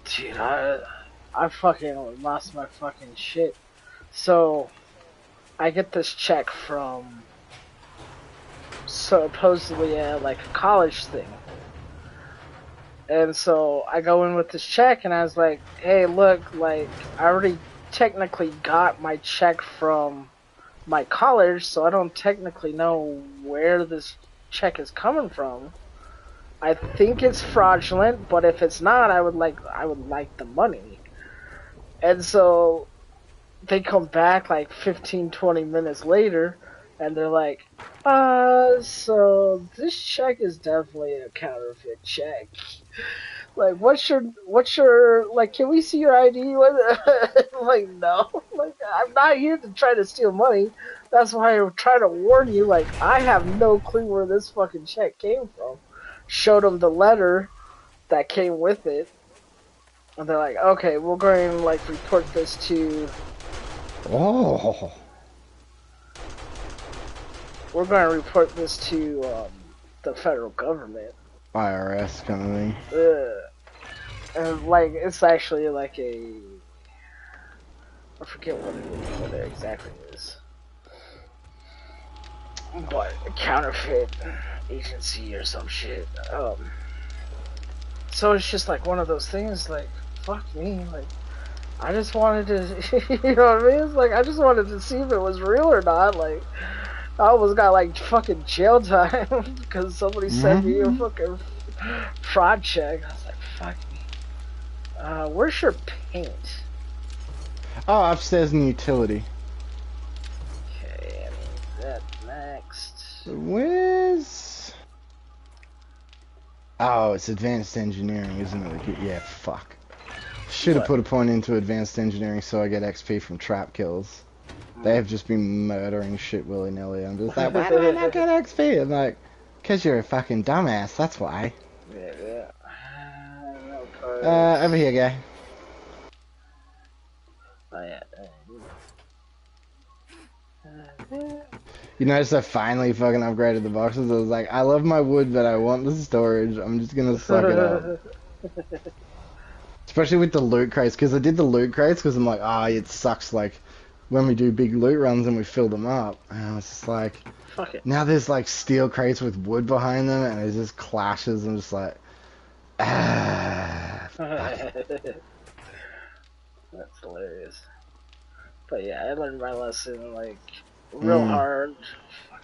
Speaker 1: dude, I fucking lost my fucking shit. So, I get this check from supposedly like a college thing. And so I go in with this check, and I was like, hey, look, like, I already technically got my check from my college, so I don't technically know where this check is coming from. I think it's fraudulent, but if it's not, I would like the money. And so they come back like 15-20 minutes later, and they're like, so this check is definitely a counterfeit check. Like, what's your, like, can we see your ID? Like, no. Like, I'm not here to try to steal money. That's why I'm trying to warn you, like, I have no clue where this fucking check came from. Showed them the letter that came with it. And they're like, okay, we're going to, like, report this to...
Speaker 2: Oh.
Speaker 1: We're going to report this to, the federal government.
Speaker 2: IRS kind of thing.
Speaker 1: And like, it's actually like a, I forget what it exactly is, but a counterfeit agency or some shit. so it's just like one of those things. Like, fuck me. Like, I just wanted to, you know what I mean? It's like I just wanted to see if it was real or not. Like, I almost got like fucking jail time because somebody sent me a fucking fraud check. I was like, fuck me. Where's your paint?
Speaker 2: Oh, upstairs in the utility.
Speaker 1: Okay, I mean that next.
Speaker 2: Where's? Oh, it's advanced engineering, isn't it? Yeah, fuck. Should have put a point into advanced engineering so I get XP from trap kills. They have just been murdering shit willy-nilly. I'm just like, why do I not get XP? I'm like, because you're a fucking dumbass, that's why.
Speaker 1: Yeah.
Speaker 2: Over here, guy.
Speaker 1: Oh, yeah.
Speaker 2: You notice I finally fucking upgraded the boxes? I was like, I love my wood, but I want the storage. I'm just gonna suck it up. Especially with the loot crates, because I did the loot crates, because I'm like, it sucks, like, when we do big loot runs and we fill them up. And I was just like,
Speaker 1: fuck it.
Speaker 2: Now there's, like, steel crates with wood behind them, and it just clashes. I'm just like,
Speaker 1: That's hilarious. But yeah, I learned my lesson, like, real hard.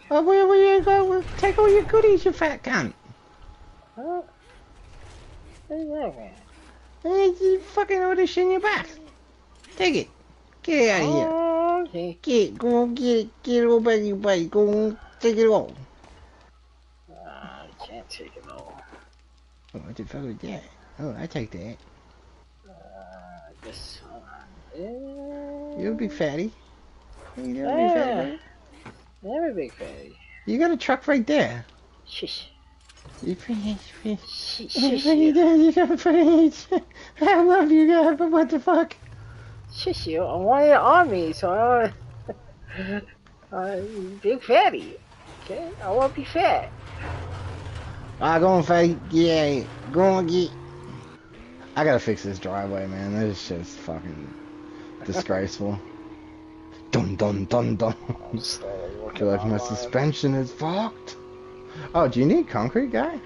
Speaker 2: Oh, where you go? Take all your goodies, you fat cunt.
Speaker 1: Huh? Hey,
Speaker 2: you fucking all this shit in your back. Take it. Get it out of here.
Speaker 1: Okay.
Speaker 2: Go get it all back, you buddy. Go take it all.
Speaker 1: I can't take it all.
Speaker 2: Oh, what the fuck was that? Oh, I take that.
Speaker 1: I guess.
Speaker 2: You're a big fatty. You're a big fatty.
Speaker 1: I'm a big fatty.
Speaker 2: You got a truck right there.
Speaker 1: Shush.
Speaker 2: You pretty.
Speaker 1: Shush.
Speaker 2: You got pretty. I love you guys, but what the fuck?
Speaker 1: Shush you. I want it on me, so I'm big fatty. Okay? I want to be fat.
Speaker 2: Go on, fatty. Yeah, go on, get. I gotta fix this driveway, man. This shit's fucking disgraceful. Dun dun dun dun. I feel like my suspension is fucked. Oh, do you need concrete, guy?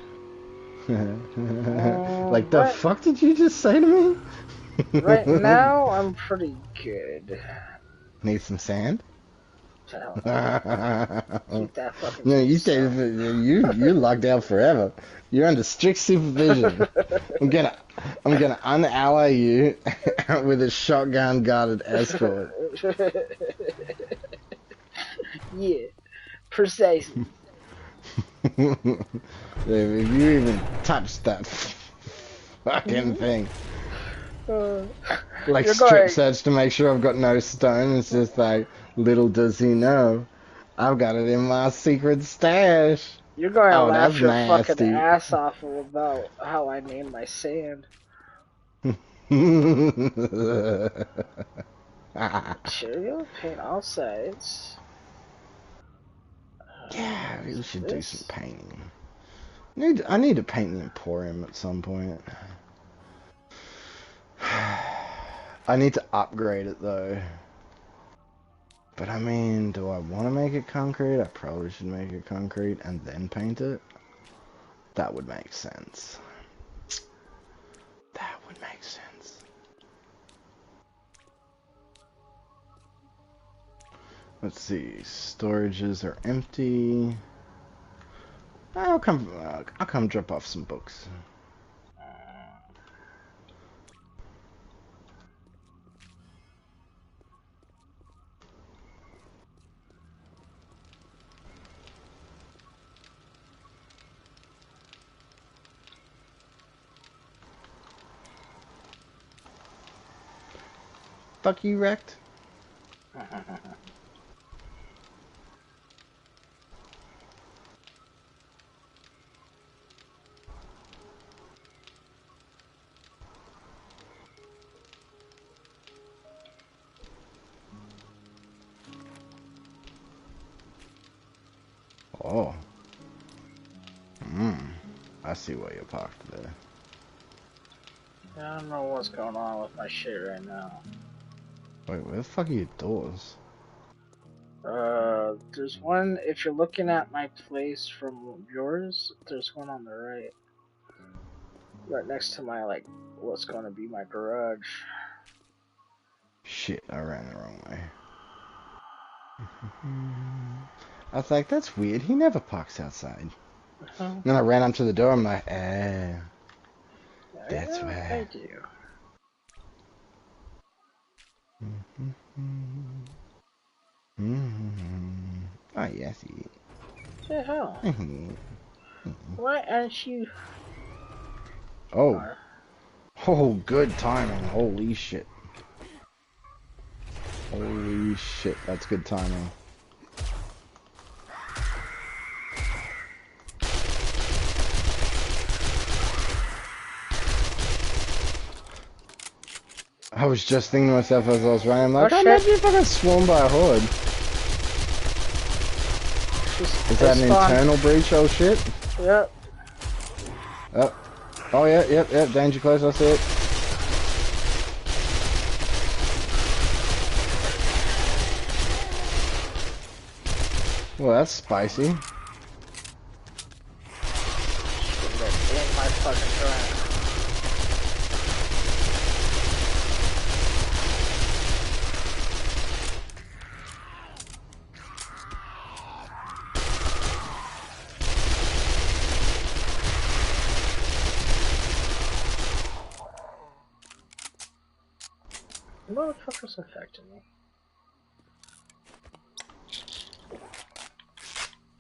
Speaker 2: Like, the fuck did you just say to me?
Speaker 1: Right now, I'm pretty good.
Speaker 2: Need some sand?
Speaker 1: Keep that fucking.
Speaker 2: No, you stay. You're locked out forever. You're under strict supervision. I'm gonna unally you with a shotgun guarded escort.
Speaker 1: Yeah, precisely.
Speaker 2: If you even touch that fucking thing, like strip search to make sure I've got no stone, it's just like, little does he know, I've got it in my secret stash.
Speaker 1: You're going to laugh your fucking ass off about how I named my sand. Sure, you'll paint all sides.
Speaker 2: Yeah, we should do some painting. I need to paint the Emporium at some point. I need to upgrade it though. But I mean, do I want to make it concrete? I probably should make it concrete and then paint it. That would make sense. That would make sense. Let's see. Storages are empty. I'll come drop off some books. Fuck you, wrecked. Oh. I see why you're parked there.
Speaker 1: I don't know what's going on with my shit right now.
Speaker 2: Wait, where the fuck are your doors?
Speaker 1: There's one, if you're looking at my place from yours, there's one on the right. Right next to my, like, what's gonna be my garage.
Speaker 2: Shit, I ran the wrong way. I was like, that's weird. He never parks outside. And then I ran up to the door. I'm like, that's where.
Speaker 1: I do.
Speaker 2: Oh, yes, he.
Speaker 1: What the hell? Why aren't you?
Speaker 2: Oh. Oh, good timing. Holy shit. Holy shit, that's good timing. I was just thinking to myself as I was running, I'm like, oh, imagine if I got swarmed by a horde. Is that an internal breach? Oh shit.
Speaker 1: Yep.
Speaker 2: Oh yeah, yep, danger close, I see it. Well, that's spicy.
Speaker 1: Motherfuckers affected me.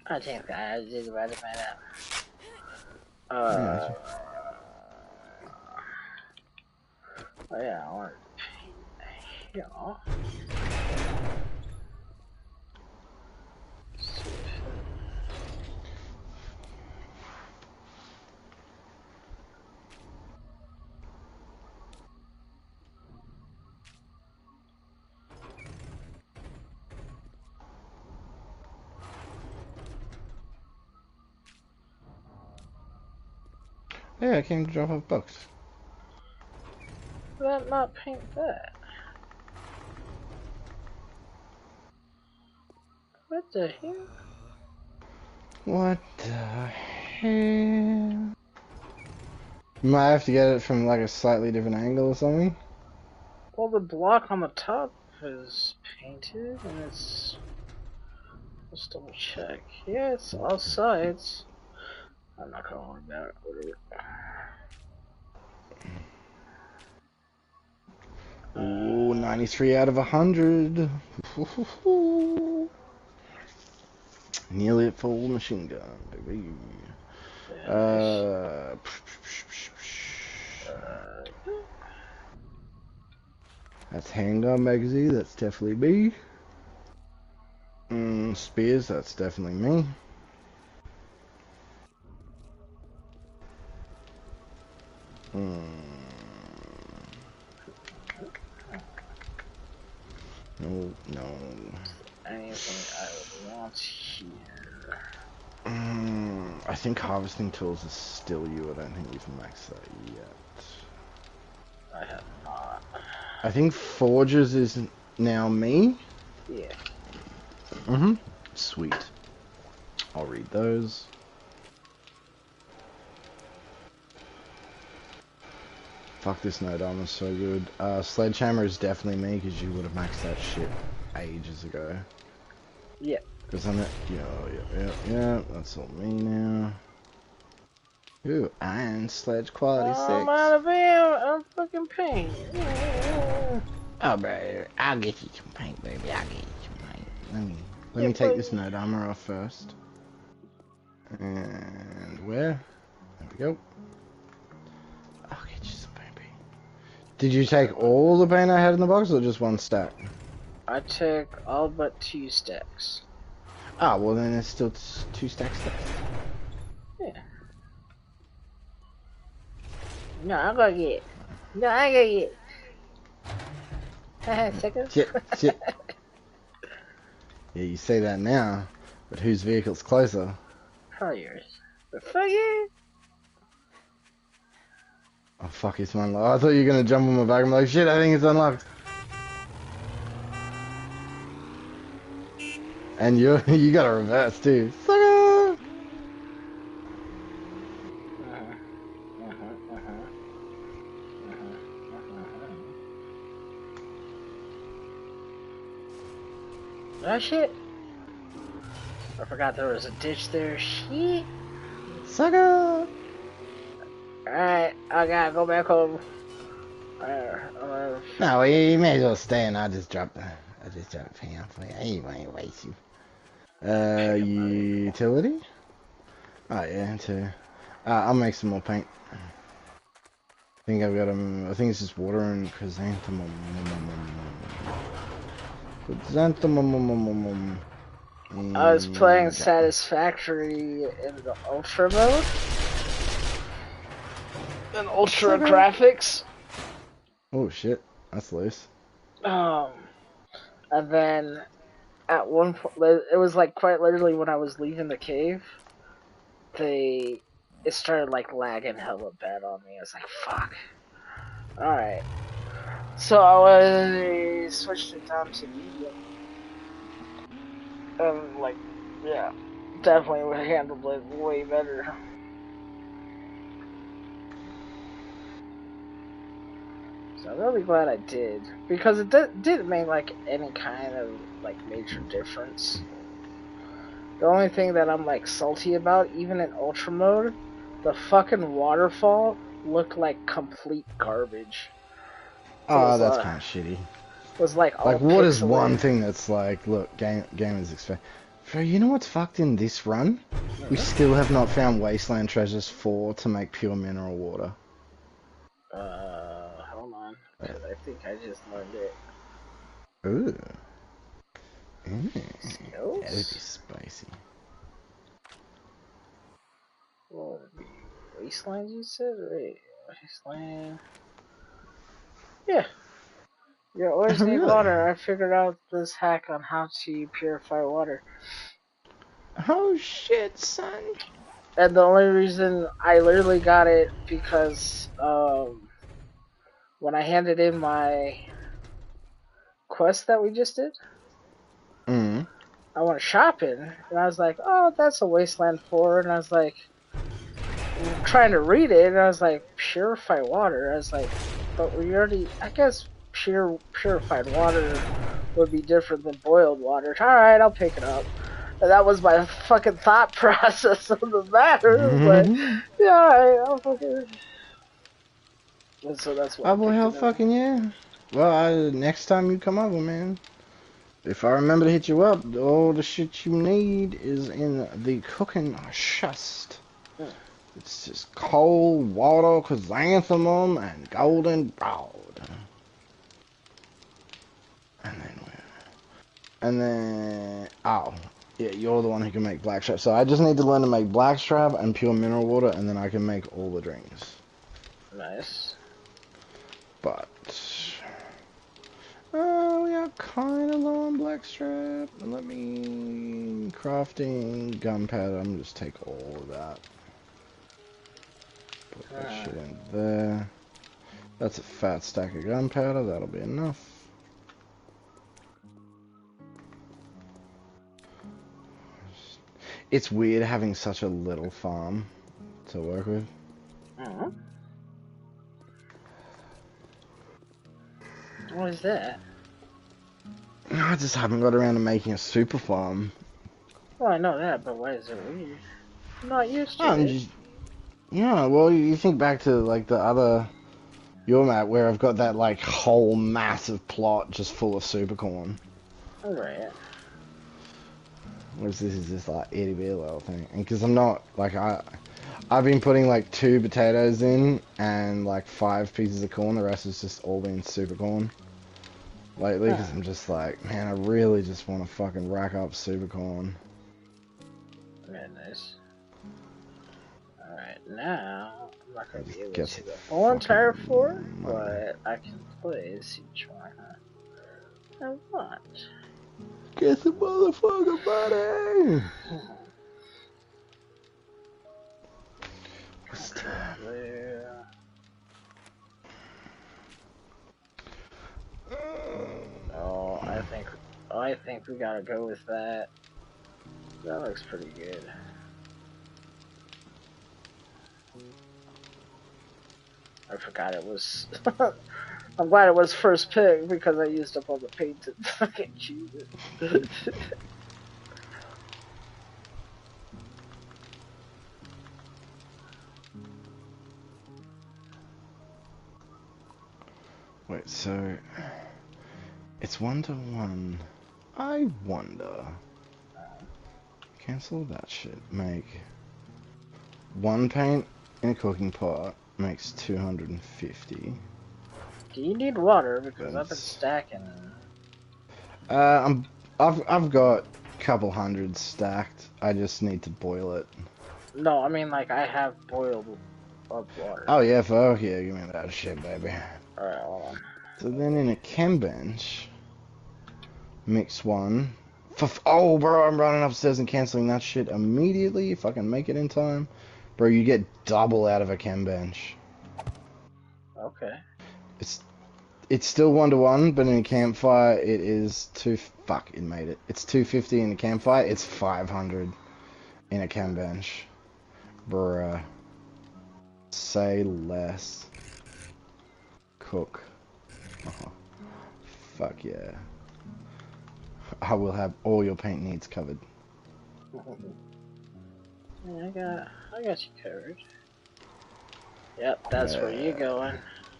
Speaker 1: I think I did right to find out. Oh yeah, I want to,
Speaker 2: Yeah, I came to drop off books.
Speaker 1: That not paint that. What the hell?
Speaker 2: What the hell? You might have to get it from like a slightly different angle or something.
Speaker 1: Well, the block on the top is painted, and it's... Let's double check. Yeah, it's all sides. I'm not gonna worry about it. Whatever.
Speaker 2: Ooh, 93 out of 100. Nearly at full machine gun, baby. That's handgun magazine, that's definitely me. Spears, that's definitely me. No.
Speaker 1: Anything I would want here.
Speaker 2: I think harvesting tools is still you. I don't think you've maxed that yet.
Speaker 1: I have not.
Speaker 2: I think forges is now me.
Speaker 1: Yeah.
Speaker 2: Sweet. I'll read those. Fuck, this node armor's so good. Sledgehammer is definitely me, because you would have maxed that shit ages ago.
Speaker 1: Yeah.
Speaker 2: Because I'm at... Yeah, that's all me now. Ooh, iron sledge quality 6.
Speaker 1: I'm out of ammo. I'm fucking paint.
Speaker 2: Oh, bro, I'll get you some paint, baby. I'll get you some paint. Let me take this node armor off first. And where? There we go. I'll get you some paint, baby. Did you take all the paint I had in the box, or just one stack?
Speaker 1: I took all but 2 stacks.
Speaker 2: Ah, well then there's still 2 stacks left.
Speaker 1: Yeah. No, I'm gonna get it. No, I ain't gonna get it. Second.
Speaker 2: Shit. Yeah, you say that now, but whose vehicle's closer?
Speaker 1: Probably yours. But fuck you.
Speaker 2: Oh fuck, it's unlocked. I thought you were gonna jump on my back. I'm like, shit, I think it's unlocked. And you got a reverse too. Sucker!
Speaker 1: Oh shit! I forgot there was a ditch there. Shit.
Speaker 2: Sucker!
Speaker 1: Alright, I gotta go back home.
Speaker 2: No, you may as well stay and I just dropped a pan for you. I ain't gonna waste you. Utility? Oh yeah, too. I'll make some more paint. I think I've got I think it's just water and chrysanthemum. Chrysanthemum.
Speaker 1: I was playing Satisfactory in the Ultra mode. And Ultra graphics.
Speaker 2: Oh shit, that's loose.
Speaker 1: And then at one point, it was like quite literally when I was leaving the cave, it started like lagging hella bad on me. I was like, fuck. Alright. So I switched it down to medium. And like, yeah, definitely would have handled it way better. So I'm really glad I did, because it didn't make like any kind of like major difference. The only thing that I'm like salty about, even in Ultra mode, the fucking waterfall looked like complete garbage.
Speaker 2: Oh, that's kind of shitty.
Speaker 1: Was like all
Speaker 2: like what is
Speaker 1: pixelated.
Speaker 2: one thing that's like, look, gamers expect. Bro, you know what's fucked in this run? Mm-hmm. We still have not found Wasteland Treasures 4 to make pure mineral water.
Speaker 1: Hold on. I think I just learned it.
Speaker 2: Ooh.
Speaker 1: Skills?
Speaker 2: That would be spicy.
Speaker 1: What would it be? Wasteland, you said? Wait, Wasteland. Yeah. You always need water. I figured out this hack on how to purify water.
Speaker 2: Oh shit, son.
Speaker 1: And the only reason I literally got it because when I handed in my quest that we just did, I went shopping and I was like, oh, that's a Wasteland 4, and I was like trying to read it and I was like, purify water. I was like, but we already, I guess purified water would be different than boiled water. Alright, I'll pick it up. And that was my fucking thought process of the matter. But yeah, I'll fucking. And so that's why.
Speaker 2: Oh boy, hell fucking yeah. Well, next time you come over, man, if I remember to hit you up, all the shit you need is in the cooking chest. It's just coal, water, chrysanthemum, and golden broad. And then, oh, yeah, you're the one who can make blackstrap. So I just need to learn to make blackstrap and pure mineral water, and then I can make all the drinks.
Speaker 1: Nice.
Speaker 2: But we are kind of low on blackstrap. Let me crafting gunpowder. I'm gonna just take all of that. Put that shit in there. That's a fat stack of gunpowder. That'll be enough. It's weird having such a little farm to work with.
Speaker 1: What is that?
Speaker 2: I just haven't got around to making a super farm.
Speaker 1: Well, I know that, but why is it weird? I'm not used to it.
Speaker 2: Yeah, well, you think back to, like, the other your map where I've got that, like, whole massive plot just full of super corn.
Speaker 1: Alright.
Speaker 2: Whereas this is just, like, itty bitty little thing. And because I'm not, like, I've been putting, like, 2 potatoes in and, like, 5 pieces of corn. The rest has just all been super corn lately, because I'm just like, man, I really just want to fucking rack up super corn.
Speaker 1: Yeah, nice. Alright, now I'm not gonna be able to see the full entire floor, but I can play Siege Miner. I want.
Speaker 2: Get the motherfucker money!
Speaker 1: There. Oh, I think we gotta go with that. That looks pretty good. I forgot it was I'm glad it was first pick because I used up all the paint to fucking choose it.
Speaker 2: Wait, so it's 1-to-1. I wonder. Cancel that shit. Make one paint in a cooking pot makes 250.
Speaker 1: Do you need water? Because I've been stacking.
Speaker 2: I've got a couple hundred stacked. I just need to boil it.
Speaker 1: No, I mean like I have boiled up water.
Speaker 2: Oh yeah, fuck yeah, give me that shit, baby.
Speaker 1: Alright, hold on.
Speaker 2: So then in a chem bench, mix one. Oh, bro, I'm running upstairs and canceling that shit immediately if I can make it in time. Bro, you get double out of a chem bench.
Speaker 1: Okay.
Speaker 2: It's still 1-to-1, but in a campfire it is fuck, it made it. It's 250 in a campfire, it's 500 in a chem bench. Bruh. Say less. Cook. Oh, fuck yeah. I will have all your paint needs covered.
Speaker 1: Yeah, I got you covered. Yep, that's where you're going.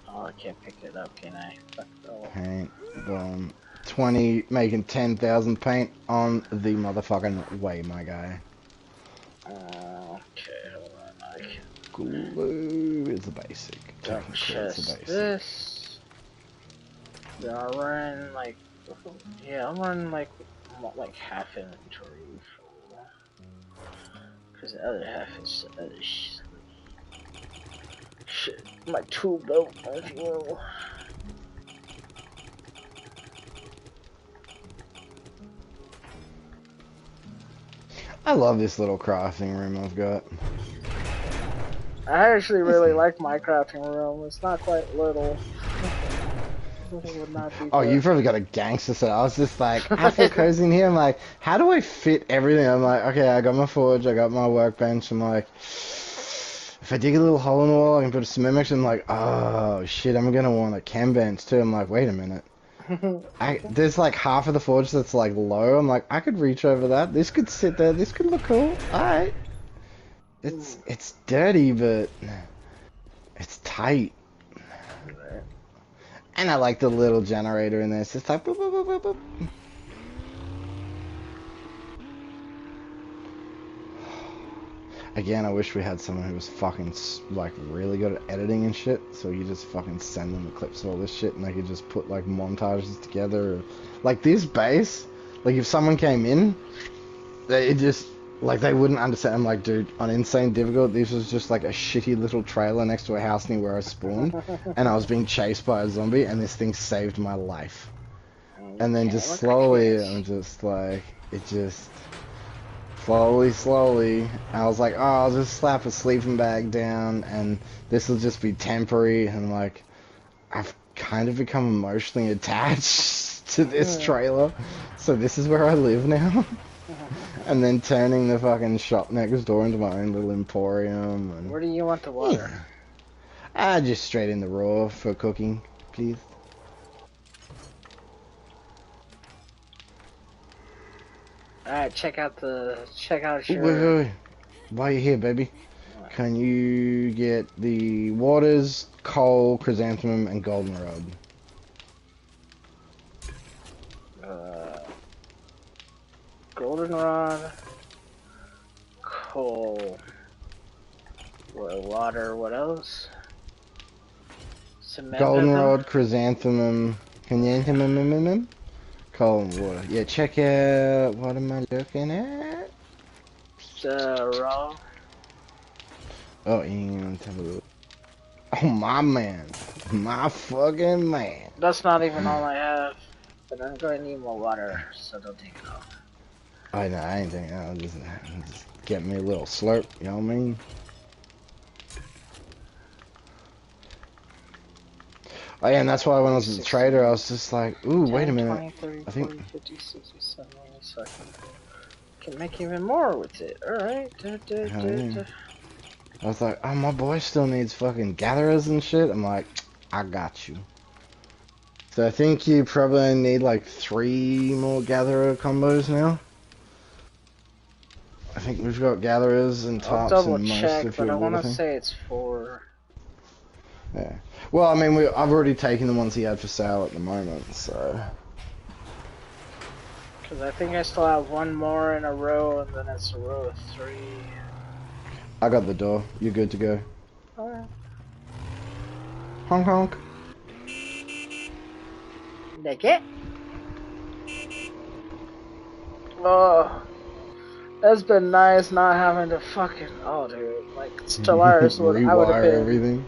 Speaker 1: Oh, I can't pick it up, can I? Fuck it all.
Speaker 2: Paint, boom. 20, making 10,000 paint on the motherfucking way, my guy.
Speaker 1: Okay, hold on. I can...
Speaker 2: Glue is a basic.
Speaker 1: Don't chest this. Then I'll run like... Yeah, I'll run like half inventory. Because the other half is the other shit. My tool belt, if you will.
Speaker 2: I love this little crafting room I've got.
Speaker 1: I actually really like my crafting room. It's not quite little.
Speaker 2: Oh, you've probably got a gangster set. I was just like, I feel cozy in here. I'm like, how do I fit everything? I'm like, okay, I got my forge, I got my workbench. I'm like, if I dig a little hole in the wall, I can put a cement mixer. I'm like, oh shit, I'm gonna want a chem bench too. I'm like, wait a minute. There's like half of the forge that's like low. I'm like, I could reach over that. This could sit there. This could look cool. Alright. It's dirty, but it's tight. And I like the little generator in there. It's just like boop, boop, boop, boop, boop. Again, I wish we had someone who was fucking like really good at editing and shit. So you just fucking send them the clips of all this shit, and they could just put like montages together. Like this base, like if someone came in, it just like they wouldn't understand. I'm like, dude, on Insane Difficult, this was just like a shitty little trailer next to a house near where I spawned, and I was being chased by a zombie, and this thing saved my life. And then just slowly, I'm just like, it just slowly, I was like, oh, I'll just slap a sleeping bag down, and this will just be temporary. And like, I've kind of become emotionally attached to this trailer, so this is where I live now. And then turning the fucking shop next door into my own little emporium. And
Speaker 1: where do you want the water?
Speaker 2: Just straight in the raw for cooking, please.
Speaker 1: Alright, check out your...
Speaker 2: Wait. While you're here, baby, can you get the waters, coal, chrysanthemum, and goldenrod?
Speaker 1: Goldenrod, coal, water, what else? Cement.
Speaker 2: Goldenrod, chrysanthemum, coal and water. Yeah, check out, what am I looking at?
Speaker 1: Raw.
Speaker 2: Oh, you want to have a look. Oh, my man. My fucking man.
Speaker 1: That's not even all I have, but I'm going to need more water, so don't take it off.
Speaker 2: I know, I ain't thinking, I'll just get me a little slurp, you know what I mean? Oh yeah, and that's why when I was at the trader, I was just like, ooh, 10, wait a minute.
Speaker 1: 20, 30,
Speaker 2: I think
Speaker 1: 40, 50, 60, 70, so I can make even more with it. Alright.
Speaker 2: I was like, oh, my boy still needs fucking gatherers and shit. I'm like, I got you. So I think you probably need like 3 more gatherer combos now. I think we've got gatherers and
Speaker 1: I'll
Speaker 2: tarps
Speaker 1: double
Speaker 2: and most
Speaker 1: check,
Speaker 2: of
Speaker 1: but
Speaker 2: your
Speaker 1: I
Speaker 2: water
Speaker 1: want to
Speaker 2: thing.
Speaker 1: say it's 4.
Speaker 2: Yeah. Well, I mean, I've already taken the ones he had for sale at the moment, so.
Speaker 1: Because I think I still have 1 more in a row, and then it's a row of 3.
Speaker 2: I got the door. You're good to go.
Speaker 1: Alright.
Speaker 2: Honk honk.
Speaker 1: Nick it. Oh, that's been nice not having to fucking. Oh, dude, like Stellaris would. I would have
Speaker 2: Rewire
Speaker 1: been.
Speaker 2: everything.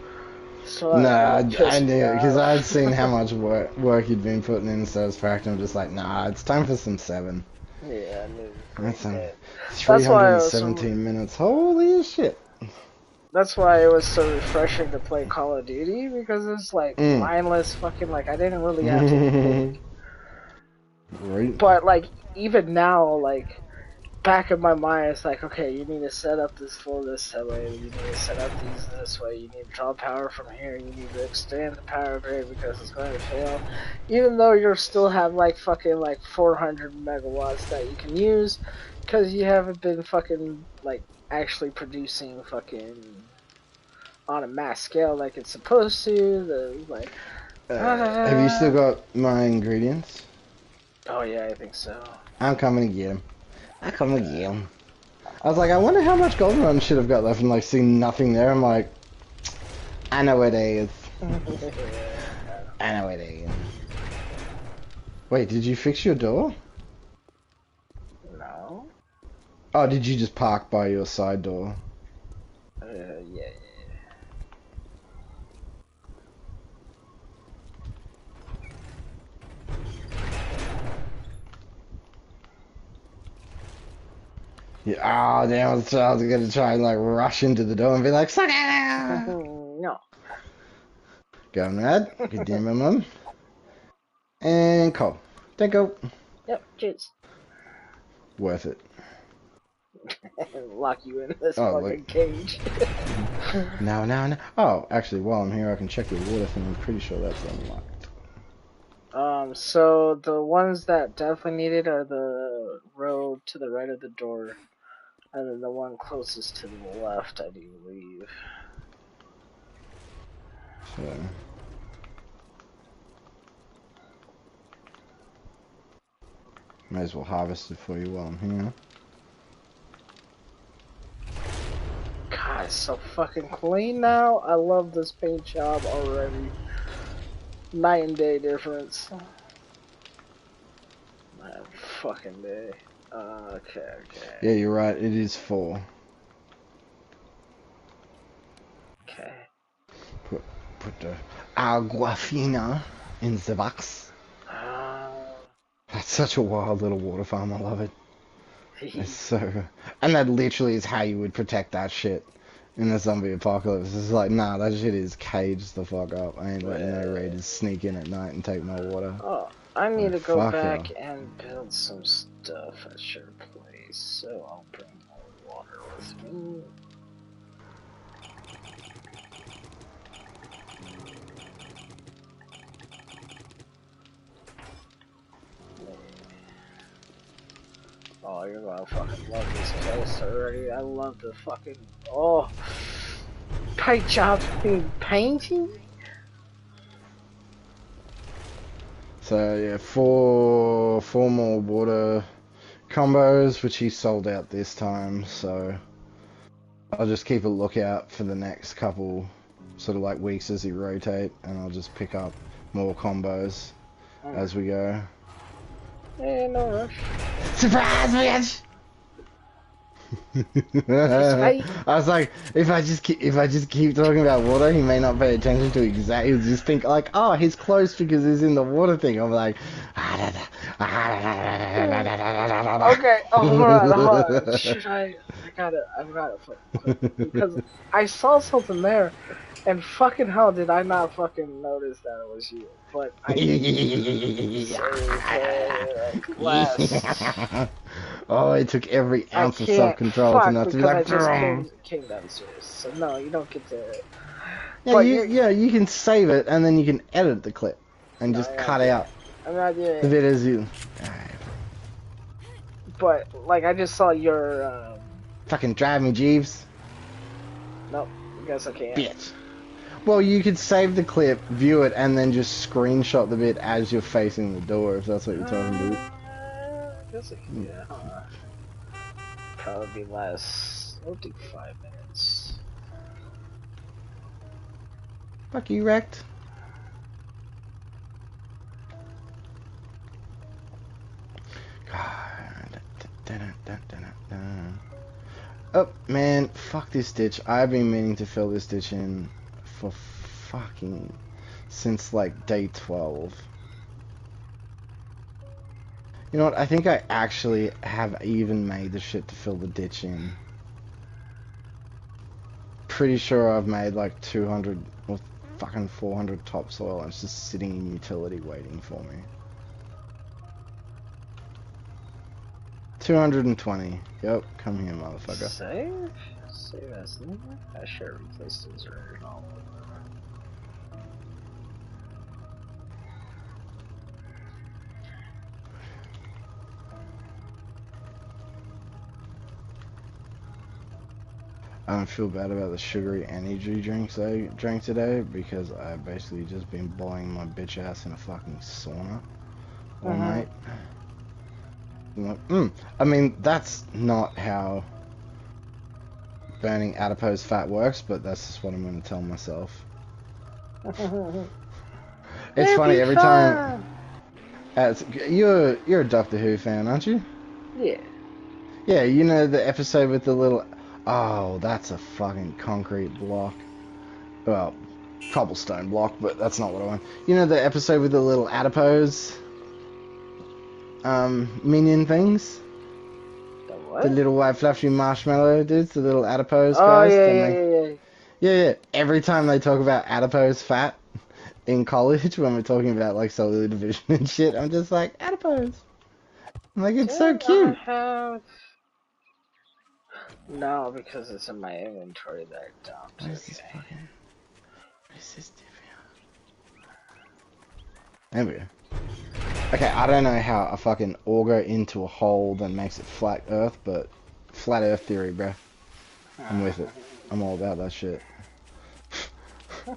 Speaker 1: Stellaris
Speaker 2: Nah,
Speaker 1: would have
Speaker 2: I
Speaker 1: pissed me
Speaker 2: knew it, because
Speaker 1: off.
Speaker 2: I'd seen how much work you'd been putting in Satisfaction. I'm just like, nah, it's time for some 7.
Speaker 1: Yeah, I knew.
Speaker 2: That's
Speaker 1: That's why it was
Speaker 2: 317 minutes. Holy shit.
Speaker 1: That's why it was so refreshing to play Call of Duty, because it's like mindless fucking, like, I didn't really have to think.
Speaker 2: Right.
Speaker 1: But like even now, like back in my mind, it's like, okay, you need to set up this floor this way, you need to set up these this way, you need to draw power from here, you need to extend the power grid because it's going to fail. Even though you still have like fucking like 400 megawatts that you can use, because you haven't been fucking like actually producing fucking on a mass scale like it's supposed to. Like,
Speaker 2: have you still got my ingredients?
Speaker 1: oh yeah, I think so.
Speaker 2: I'm coming to get them. I'm coming to get them. I was like, I wonder how much Goldenrod should have got left, and like seeing nothing there. I'm like, I know it is. I know it is. Wait, did you fix your door?
Speaker 1: No.
Speaker 2: Oh, did you just park by your side door?
Speaker 1: Yeah.
Speaker 2: Yeah, oh damn, I was gonna try and like rush into the door and be like, suck it!
Speaker 1: No.
Speaker 2: Going rad, good damn it, mum. And Cole. Thank you.
Speaker 1: Yep, cheers.
Speaker 2: Worth it.
Speaker 1: Lock you in this fucking cage.
Speaker 2: No. Oh, actually, while I'm here, I can check your water thing. I'm pretty sure that's unlocked.
Speaker 1: So the ones that definitely need it are the row to the right of the door, and then the one closest to the left, I do believe.
Speaker 2: So. May as well harvest it for you while I'm here.
Speaker 1: God, it's so fucking clean now. I love this paint job already. Night and day difference. Man, fucking day. Okay.
Speaker 2: Yeah, you're right. It is 4.
Speaker 1: Okay.
Speaker 2: Put the Aquafina in the box. That's such a wild little water farm. I love it. It's so... And that literally is how you would protect that shit in the zombie apocalypse. It's like, nah, that shit is caged the fuck up. I ain't letting no raiders sneak in at night and take my water.
Speaker 1: Oh, I need to go back and build some stuff at your place, so I'll bring more water with me. Oh, you're gonna fucking love this place already. I love the fucking... Oh! Paint jobs being painting?
Speaker 2: So, yeah, four more water combos, which he sold out this time, so... I'll just keep a lookout for the next couple sort of like weeks as he rotate, and I'll just pick up more combos as we go.
Speaker 1: Yeah, no rush.
Speaker 2: Surprise, bitch! I was like, if I just keep talking about water, he may not pay attention to exactly. He'll just think like, oh, he's close because he's in the water thing. I'm like,
Speaker 1: okay. Oh, hold on. Should I've gotta fucking because I saw something there, and fucking hell, did I not fucking notice that it was you? But I
Speaker 2: oh, it took every ounce of self-control to not to be like,
Speaker 1: I just came downstairs. So no, you don't get to.
Speaker 2: Yeah, you can save it and then you can edit the clip. and just cut out
Speaker 1: I'm not doing it.
Speaker 2: the bit as you.
Speaker 1: But like, I just saw your
Speaker 2: Fucking drive me, Jeeves.
Speaker 1: Nope. I guess I can't.
Speaker 2: Bitch. Well, you could save the clip, view it, and then just screenshot the bit as you're facing the door, if that's what you're talking about.
Speaker 1: I guess I can do that, huh? Probably be less. It'll do 5 minutes.
Speaker 2: Fuck you, wrecked. Oh, man, fuck this ditch. I've been meaning to fill this ditch in for fucking since like day 12. You know what? I think I actually have even made the shit to fill the ditch in. Pretty sure I've made like 200 or fucking 400 topsoil and it's just sitting in utility waiting for me. 220. Yep, come here, motherfucker.
Speaker 1: Save? Save as new? I should replace those original.
Speaker 2: I don't feel bad about the sugary energy drinks I drank today because I've basically just been boiling my bitch ass in a fucking sauna all night. I mean, that's not how burning adipose fat works, but that's just what I'm going to tell myself. It's funny every time. You're a Doctor Who fan, aren't you?
Speaker 1: Yeah.
Speaker 2: Yeah, you know the episode with the little. Oh, that's a fucking concrete block. Well, cobblestone block, but that's not what I want. You know the episode with the little adipose minion things?
Speaker 1: The what?
Speaker 2: The little white fluffy marshmallow dudes, the little adipose
Speaker 1: oh,
Speaker 2: guys.
Speaker 1: Yeah.
Speaker 2: Yeah. Every time they talk about adipose fat in college, when we're talking about like cellular division and shit, I'm just like, adipose. I'm like, it's so cute.
Speaker 1: No, because it's in my inventory that I dumped.
Speaker 2: What is this fucking... What is this different? There we go. Okay, I don't know how a fucking auger into a hole that makes it flat earth, but flat earth theory, bruh. I'm with it. I'm all about that shit. So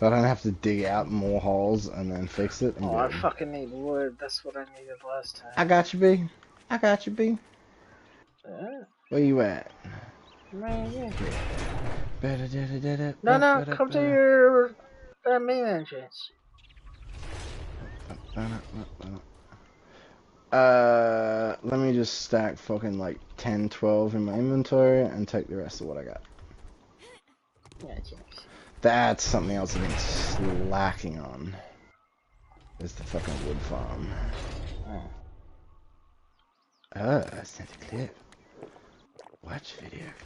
Speaker 2: I don't have to dig out more holes and then fix it.
Speaker 1: Oh, I fucking need wood. That's what I needed last time.
Speaker 2: I got you, B. I got you, B. Where you at?
Speaker 1: Man, yeah. No, come to your main entrance.
Speaker 2: Let me just stack fucking like 10, 12 in my inventory and take the rest of what I got. That's something else I've been slacking on. Is the fucking wood farm. Oh, I sent a clip. Watch video clip.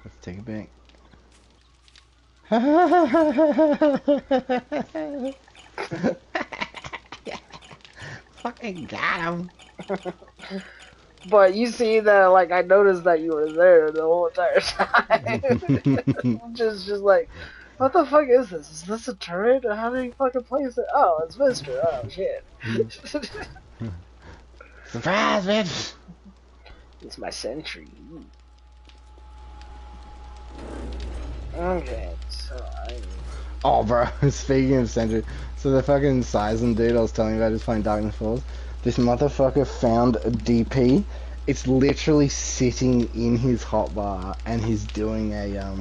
Speaker 2: Let's take a break. Fucking got him.
Speaker 1: But you see that, like, I noticed that you were there the whole entire time. just like, what the fuck is this? Is this a turret? How do you fucking place it? Oh, it's Mister. Oh, shit.
Speaker 2: Surprise, bitch!
Speaker 1: It's my sentry. Okay, so
Speaker 2: Oh, bro, speaking of sentry, so the fucking Sizen dude I was telling you about who's playing Darkness Falls, this motherfucker found a DP. It's literally sitting in his hotbar, and he's doing a,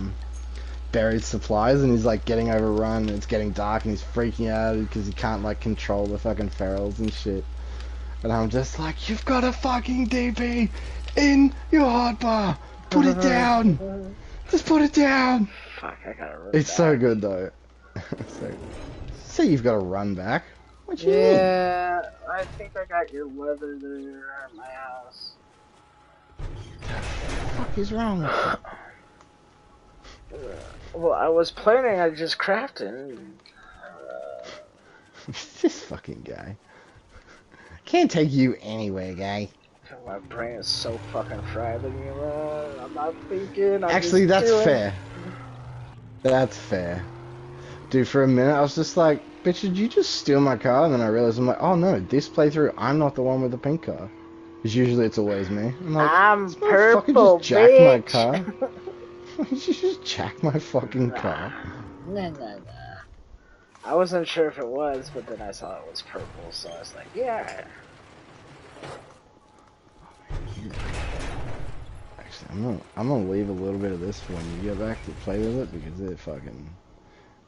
Speaker 2: buried supplies, and he's, like, getting overrun, and it's getting dark, and he's freaking out because he can't, like, control the fucking ferals and shit. And I'm just like, you've got a fucking DP in your hotbar! Put it down! Just put it down!
Speaker 1: Fuck, I gotta run
Speaker 2: It's
Speaker 1: back.
Speaker 2: so good, though. So you've got to run back? What you mean?
Speaker 1: Yeah, I think I got your leather there at my house.
Speaker 2: What the fuck is wrong with you?
Speaker 1: Well, I was planning on just crafting.
Speaker 2: This fucking guy. Can't take you anywhere, guy.
Speaker 1: My brain is so fucking fried. I'm not thinking.
Speaker 2: Actually, that's fair. That's fair. Dude, for a minute I was just like, bitch, did you just steal my car? And then I realized, I'm like, oh no, this playthrough, I'm not the one with the pink car. Because usually it's always me. I'm like,
Speaker 1: I'm
Speaker 2: this motherfucker
Speaker 1: purple,
Speaker 2: just jacked my
Speaker 1: bitch.
Speaker 2: car. Did you just jack my fucking car?
Speaker 1: Nah. I wasn't sure if it was, but then I saw it was purple, so I was like, yeah.
Speaker 2: Actually, I'm gonna leave a little bit of this for when you get back to play with it because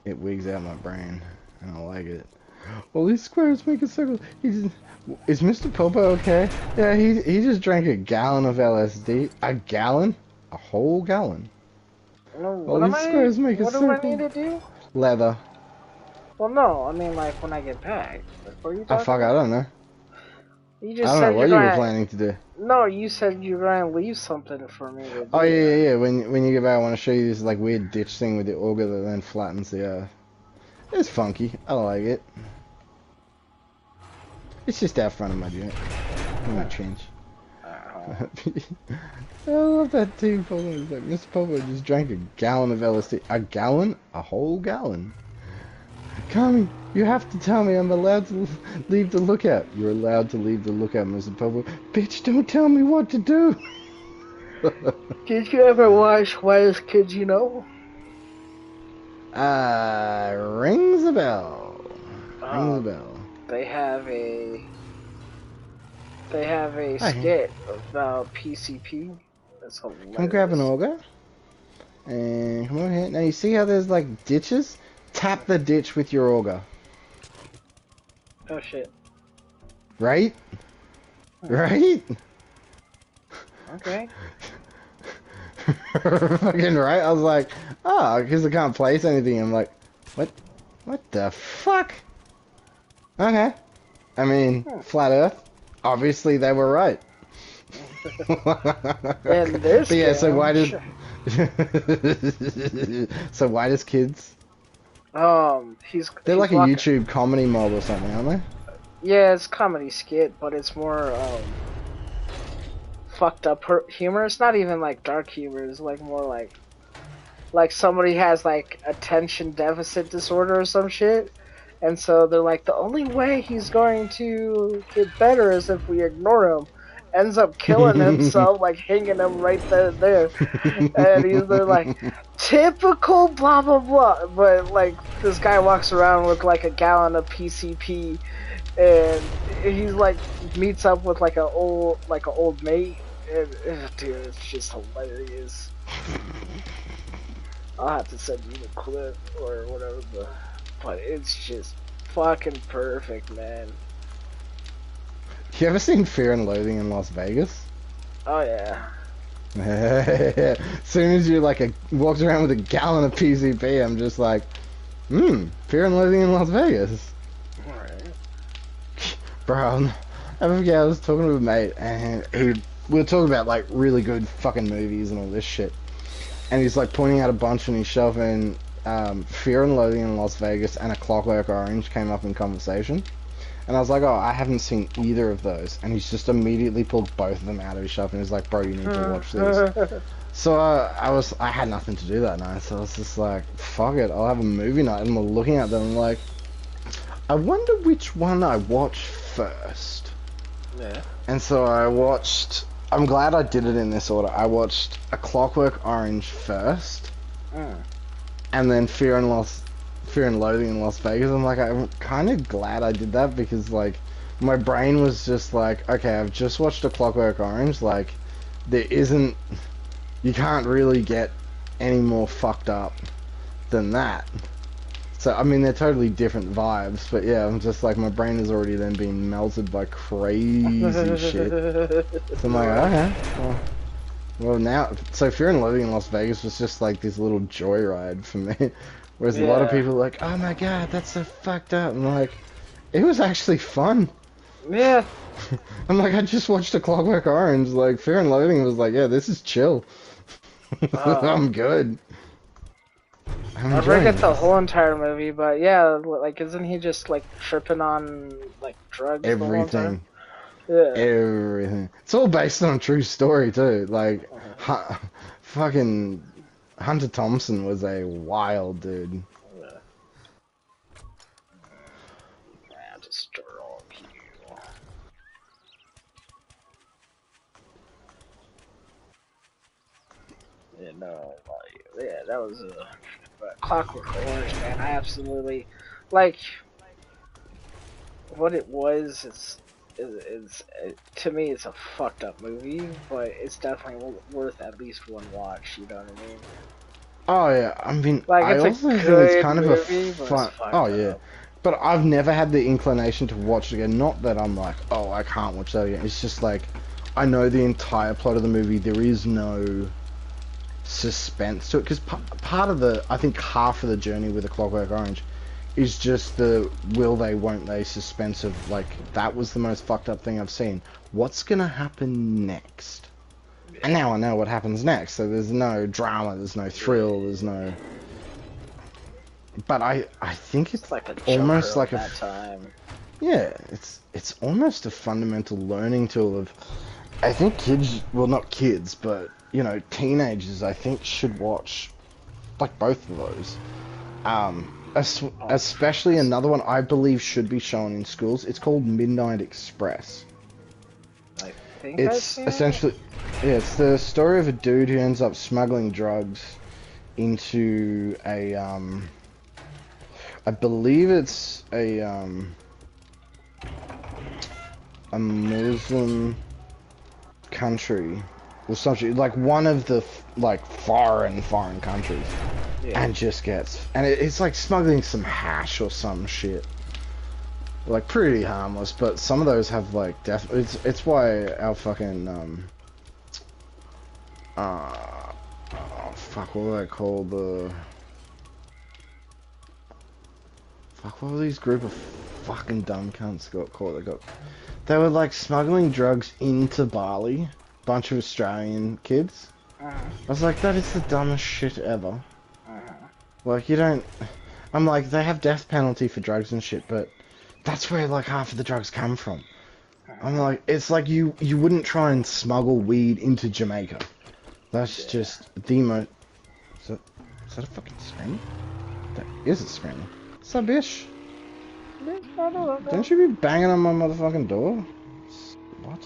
Speaker 2: it wigs out my brain. I don't like it. Well, these squares make a circle. Is Mr. Popo okay? Yeah, he just drank a gallon of LSD. A gallon? A whole gallon.
Speaker 1: No,
Speaker 2: Well, these squares make a circle.
Speaker 1: What do I need to do?
Speaker 2: Leather.
Speaker 1: Well, no, I mean like when I get back. What are you talking
Speaker 2: Fuck,
Speaker 1: about?
Speaker 2: I don't know.
Speaker 1: You just
Speaker 2: I don't
Speaker 1: said
Speaker 2: know what you were planning to do.
Speaker 1: No, you said you were going to leave something for me to do.
Speaker 2: Oh, yeah. When you get back, I want to show you this like weird ditch thing with the auger that then flattens the earth. It's funky. I like it. It's just out front of my joint. It might change. I love that team photo. It's like Mr. Popo just drank a gallon of LSD. A gallon? A whole gallon? Kami, you have to tell me I'm allowed to leave the lookout. You're allowed to leave the lookout, Mr. Popo. Bitch, don't tell me what to do.
Speaker 1: Did you ever watch Whitest Kids You Know?
Speaker 2: Rings a bell. Rings a bell.
Speaker 1: They have a skit about PCP. That's hilarious.
Speaker 2: Come grab an auger. And come over here. Now you see how there's like ditches? Tap the ditch with your auger.
Speaker 1: Oh shit.
Speaker 2: Right? Right?
Speaker 1: Okay.
Speaker 2: Fucking right? I was like, oh, because I can't place anything. I'm like, what? What the fuck? Okay. I mean, flat Earth. Obviously, they were right.
Speaker 1: And this
Speaker 2: but yeah, so why does kids?
Speaker 1: They're
Speaker 2: like a YouTube comedy mob or something, aren't they?
Speaker 1: Yeah, it's comedy skit, but it's more fucked up humor. It's not even like dark humor. It's like more like somebody has like attention deficit disorder or some shit. And so they're like, the only way he's going to get better is if we ignore him. Ends up killing himself, like hanging him right there. And they're like, typical blah blah blah. But like, this guy walks around with like a gallon of PCP, and he's like meets up with like an old mate. And dude, it's just hilarious. I'll have to send you the clip or whatever, but it's just fucking perfect, man.
Speaker 2: You ever seen Fear and Loathing in Las Vegas?
Speaker 1: Oh yeah.
Speaker 2: As soon as you walks around with a gallon of PCP, I'm just like, Fear and Loathing in Las Vegas.
Speaker 1: Alright.
Speaker 2: Bro, I forget, I was talking to a mate, and we were talking about like really good fucking movies and all this shit. And he's like pointing out a bunch on his shelf, and Fear and Loathing in Las Vegas and A Clockwork Orange came up in conversation. And I was like, oh, I haven't seen either of those. And he's just immediately pulled both of them out of his shelf and he's like, bro, you need to watch these. So I had nothing to do that night, so I was just like, fuck it, I'll have a movie night. And we're looking at them like, I wonder which one I watch first.
Speaker 1: Yeah.
Speaker 2: And so I'm glad I did it in this order. I watched A Clockwork Orange first. And then Fear and Loathing in Las Vegas. I'm like, I'm kind of glad I did that because like my brain was just like, okay, I've just watched A Clockwork Orange, like you can't really get any more fucked up than that. So I mean, they're totally different vibes, but yeah, I'm just like, my brain has already then been melted by crazy shit. So I'm like, okay, well now, so Fear and Loathing in Las Vegas was just like this little joyride for me. Whereas a lot of people are like, oh my god, that's so fucked up. I'm like, it was actually fun.
Speaker 1: Yeah.
Speaker 2: I'm like, I just watched A Clockwork Orange. Like, Fear and Loathing was like, yeah, this is chill. I'm good.
Speaker 1: I forget the whole entire movie, but yeah, like, isn't he just like tripping on like drugs?
Speaker 2: Everything.
Speaker 1: Yeah.
Speaker 2: Everything. It's all based on a true story too. Like, fucking Hunter Thompson was a wild dude.
Speaker 1: Destroy all of you. Yeah, no, like, yeah, that was a Clockwork Orange, man. I absolutely, like, what it was is to me, it's a fucked up movie, but it's definitely worth at least one watch, you know what I mean?
Speaker 2: Oh yeah, I mean,
Speaker 1: Like,
Speaker 2: I
Speaker 1: it's a
Speaker 2: also think it's
Speaker 1: good
Speaker 2: kind of a
Speaker 1: movie, but it's
Speaker 2: fun. Oh
Speaker 1: fucked
Speaker 2: yeah,
Speaker 1: up.
Speaker 2: but I've never had the inclination to watch it again. Not that I'm like, oh, I can't watch that again. It's just like, I know the entire plot of the movie. There is no suspense to it because part of the, I think half of the journey with A Clockwork Orange is just the will they, won't they suspense of like, that was the most fucked up thing I've seen. What's gonna happen next? And now I know what happens next, so there's no drama, there's no thrill, there's no... But I think it's
Speaker 1: like a
Speaker 2: almost like
Speaker 1: that time.
Speaker 2: Yeah, it's almost a fundamental learning tool of... I think kids, well not kids, but, you know, teenagers, I think should watch, like, both of those. Especially another one I believe should be shown in schools. It's called Midnight Express. It's essentially, yeah, it's the story of a dude who ends up smuggling drugs into a, I believe it's a Muslim country or something, like one of the like foreign countries, yeah. And just gets, and it's like smuggling some hash or some shit. Like, pretty harmless, but some of those have, like, it's why our fucking, oh, fuck, what were they called, fuck, what were these group of fucking dumb cunts got caught? They were, like, smuggling drugs into Bali, bunch of Australian kids. I was like, that is the dumbest shit ever. Like, you don't, I'm like, they have death penalty for drugs and shit, but that's where, like, half of the drugs come from. I'm like, it's like you wouldn't try and smuggle weed into Jamaica. That's just the most... Is that a fucking scream? That is a scream. What's up, bitch? Don't you be banging on my motherfucking door? What?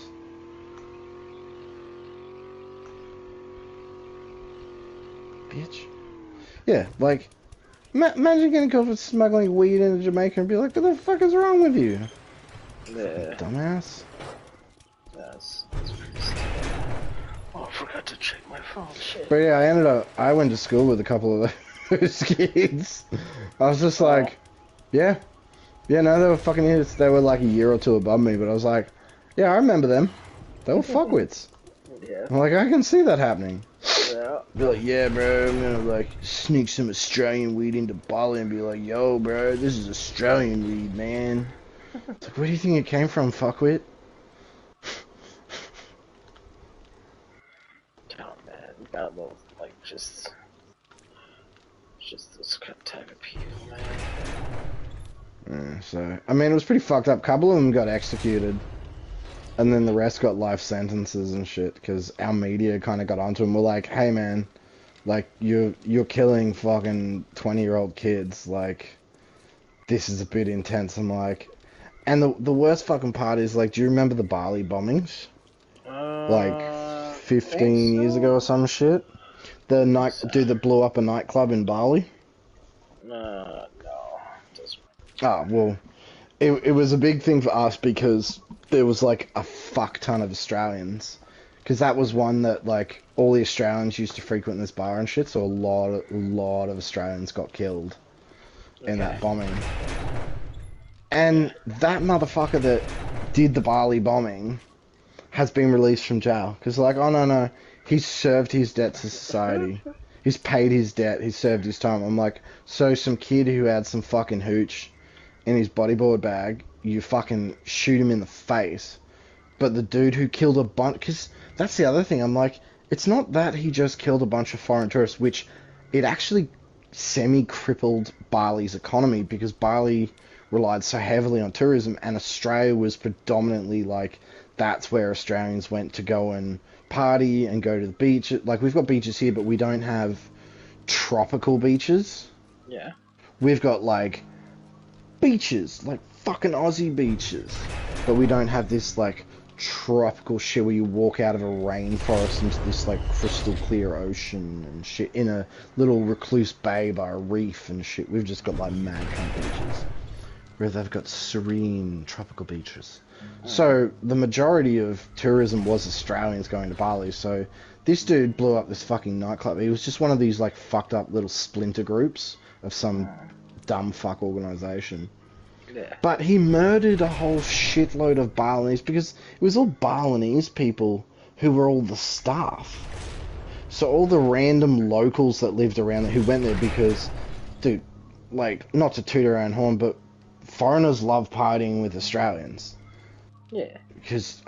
Speaker 2: Bitch. Yeah, like... Imagine getting caught for smuggling weed into Jamaica and be like, what the fuck is wrong with you? Yeah. Dumbass.
Speaker 1: That's pretty stupid. Oh, I forgot to check my phone. Shit.
Speaker 2: But yeah, I went to school with a couple of those kids. I was just like, yeah, no, they were fucking idiots. They were like a year or two above me, but I was like, yeah, I remember them. They were fuckwits. Yeah. I'm like, I can see that happening. Yeah. Be like, yeah, bro, I'm gonna like sneak some Australian weed into Bali and be like, yo, bro, this is Australian weed, man. It's like, where do you think it came from, fuckwit?
Speaker 1: Oh man, got those like just this type of people, man.
Speaker 2: So I mean, it was pretty fucked up. A couple of them got executed. And then the rest got life sentences and shit, because our media kind of got onto them. We're like, hey man, like, you're killing fucking 20-year-old kids, like, this is a bit intense. I'm like, and the worst fucking part is, like, do you remember the Bali bombings? Like, 15 years ago or some shit? The dude that blew up a nightclub in Bali?
Speaker 1: No.
Speaker 2: Ah, well, it was a big thing for us because there was like a fuck ton of Australians, because that was one that like all the Australians used to frequent this bar and shit, so a lot of Australians got killed in that bombing. And that motherfucker that did the Bali bombing has been released from jail, because like, oh no, he's served his debt to society. He's paid his debt, he's served his time. I'm like, so some kid who had some fucking hooch in his bodyboard bag, you fucking shoot him in the face. But the dude who killed a bunch... Because that's the other thing, I'm like, it's not that he just killed a bunch of foreign tourists, which it actually semi-crippled Bali's economy, because Bali relied so heavily on tourism, and Australia was predominantly, like, that's where Australians went to go and party and go to the beach. Like, we've got beaches here, but we don't have tropical beaches.
Speaker 1: Yeah.
Speaker 2: We've got like beaches, like fucking Aussie beaches, but we don't have this like tropical shit where you walk out of a rainforest into this like crystal clear ocean and shit in a little recluse bay by a reef and shit. We've just got like mad cunt beaches, where they've got serene tropical beaches. So the majority of tourism was Australians going to Bali. So this dude blew up this fucking nightclub. He was just one of these like fucked up little splinter groups of some dumb fuck organization.
Speaker 1: Yeah.
Speaker 2: But he murdered a whole shitload of Balinese because it was all Balinese people who were all the staff. So all the random locals that lived around there who went there because, dude, like, not to toot our own horn, but foreigners love partying with Australians.
Speaker 1: Yeah.
Speaker 2: Because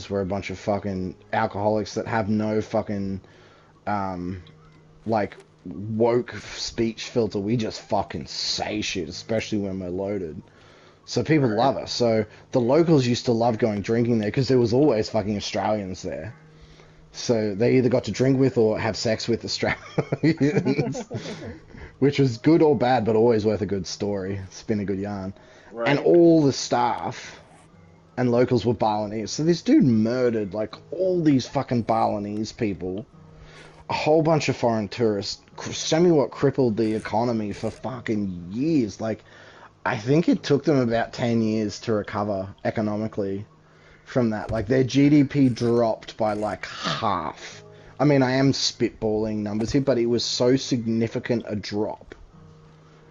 Speaker 2: we're a bunch of fucking alcoholics that have no fucking, like, woke speech filter. We just fucking say shit, especially when we're loaded. So people love us. So the locals used to love going drinking there because there was always fucking Australians there. So they either got to drink with or have sex with Australians. Which was good or bad, but always worth a good story. Spin a good yarn.
Speaker 1: Right.
Speaker 2: And all the staff and locals were Balinese. So this dude murdered like all these fucking Balinese people. A whole bunch of foreign tourists. Somewhat crippled the economy for fucking years. Like, I think it took them about 10 years to recover economically from that. Like, their GDP dropped by like half. I mean, I am spitballing numbers here, but it was so significant a drop.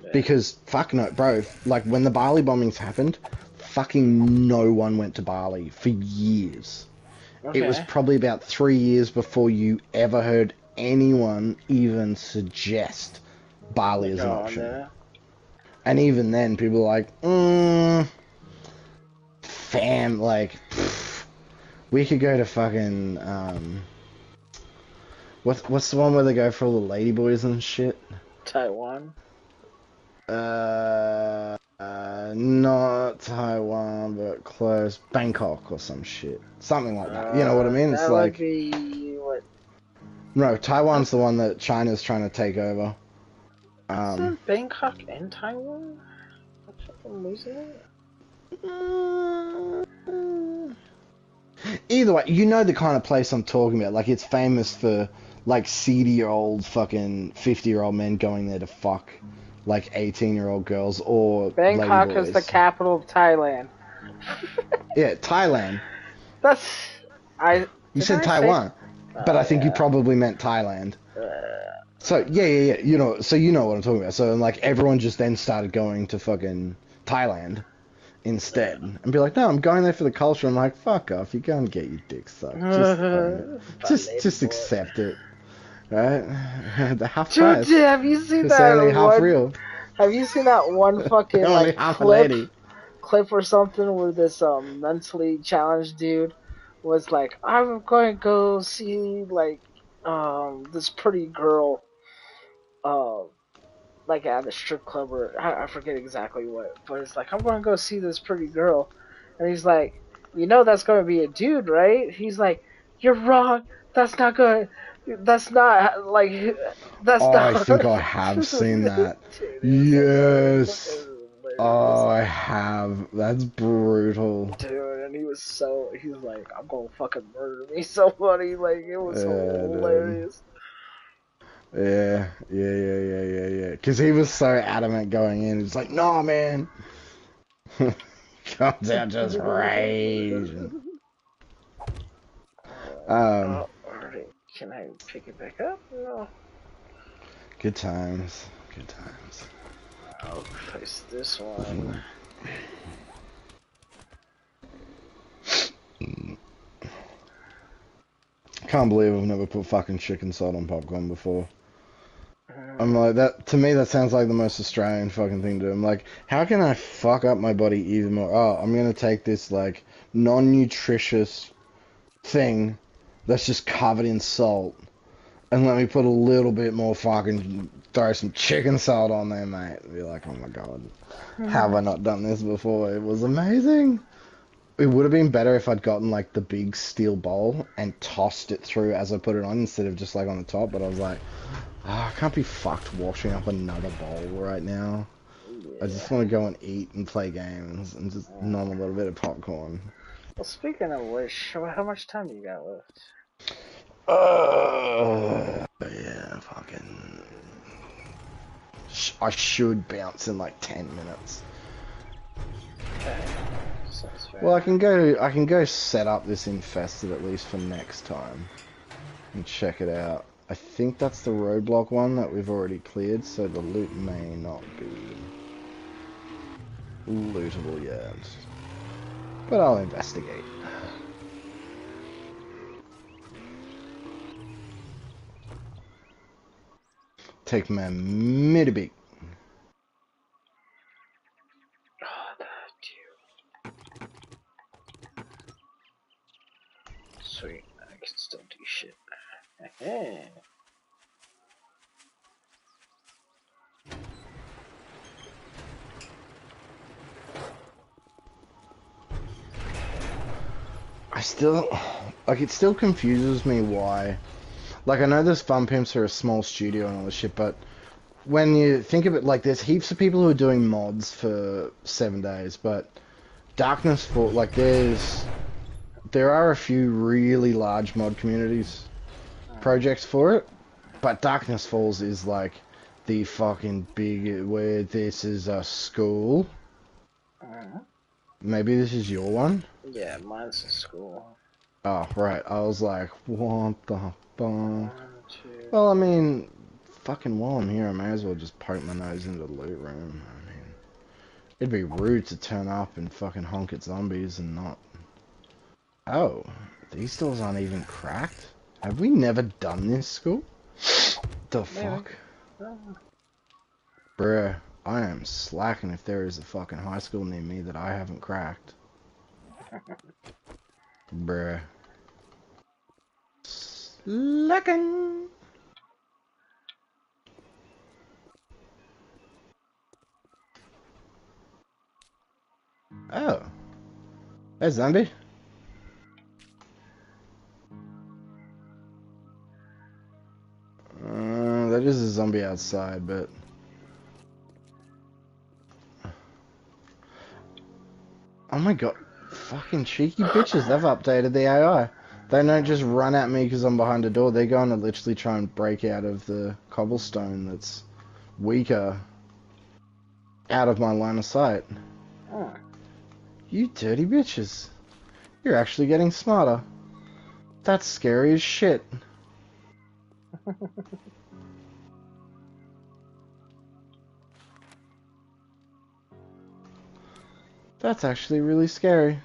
Speaker 2: Yeah. Because, fuck no, bro, like, when the Bali bombings happened, fucking no one went to Bali for years. Okay. It was probably about 3 years before you ever heard anyone even suggest Bali as an option. There. And even then, people were like, fam, like, we could go to fucking, what's the one where they go for all the ladyboys and shit?
Speaker 1: Taiwan?
Speaker 2: Not Taiwan, but close. Bangkok or some shit. Something like that. You know what I mean? It's
Speaker 1: that
Speaker 2: like...
Speaker 1: would be, what?
Speaker 2: No, Taiwan's the one that China's trying to take over.
Speaker 1: Isn't Bangkok and Taiwan? I'm losing it?
Speaker 2: Either way, you know the kind of place I'm talking about. Like, it's famous for, like, seedy-old fucking 50-year-old men going there to fuck, like, 18-year-old girls or
Speaker 1: Bangkok
Speaker 2: ladyboys.
Speaker 1: is the capital of Thailand.
Speaker 2: Yeah, Thailand. You said Taiwan, but I think you probably meant Thailand. So, yeah, you know what I'm talking about. So, like, everyone just then started going to fucking Thailand instead. And be like, no, I'm going there for the culture. I'm like, fuck off, you're going to get your dick sucked. Just accept it. Right? The half price.
Speaker 1: Dude, have you seen
Speaker 2: it's
Speaker 1: that
Speaker 2: only half real.
Speaker 1: Have you seen that one fucking, like, clip or something where this, mentally challenged dude was like, I'm going to go see, like, this pretty girl, like at a strip club or I forget exactly what, but it's like, I'm going to go see this pretty girl, and he's like, you know that's going to be a dude, right? He's like, you're wrong. That's not good. That's not like. That's not.
Speaker 2: I think I have seen that. Yes. Oh, I have. That's brutal.
Speaker 1: Dude, and he's like, I'm gonna fucking murder me. So funny, like, it was so hilarious.
Speaker 2: Yeah. Because he was so adamant going in. He's like, no, man. Comes out just raging.
Speaker 1: Can I pick it back up? No.
Speaker 2: Good times.
Speaker 1: I'll place this one.
Speaker 2: Can't believe I've never put fucking chicken salt on popcorn before. I'm like, that, to me, that sounds like the most Australian fucking thing to do. I'm like, how can I fuck up my body even more? Oh, I'm gonna take this, like, non-nutritious thing that's just covered in salt and let me put a little bit more fucking, throw some chicken salt on there, mate. Be like, oh my god, how have I not done this before? It was amazing. It would have been better if I'd gotten, like, the big steel bowl and tossed it through as I put it on instead of just, like, on the top, but I was like, I can't be fucked washing up another bowl right now. Yeah. I just want to go and eat and play games and just nom a little bit of popcorn.
Speaker 1: Well, speaking of which, how much time do you got left?
Speaker 2: Yeah, fucking... I should bounce in like 10 minutes.
Speaker 1: Okay. Sounds fair.
Speaker 2: Well, I can go set up this infested at least for next time and check it out. I think that's the roadblock one that we've already cleared, so the loot may not be lootable yet. But I'll investigate. Take my Mitsubishi.
Speaker 1: Oh, that dude. Sweet, I can still do shit. Hey.
Speaker 2: It still confuses me why. Like, I know this Fun Pimps are a small studio and all this shit, but when you think of it, like, there's heaps of people who are doing mods for 7 days, but Darkness Fall, like, there are a few really large mod communities, projects for it, but Darkness Falls is, like, the fucking big, where this is a school. Maybe this is your one?
Speaker 1: Yeah, mine's a school.
Speaker 2: Oh, right. I was like, what the fuck? Well, I mean, fucking while I'm here, I may as well just poke my nose into the loot room. I mean, it'd be rude to turn up and fucking honk at zombies and not... Oh, these doors aren't even cracked? Have we never done this, school? The fuck? Bruh, I am slacking if there is a fucking high school near me that I haven't cracked. Bruh. Slacking! Oh. Hey, zombie. That is a zombie outside, but... Oh my god. Fucking cheeky bitches, they've updated the AI. They don't just run at me because I'm behind a door, they're going to literally try and break out of the cobblestone that's weaker out of my line of sight. You dirty bitches. You're actually getting smarter. That's scary as shit. That's actually really scary.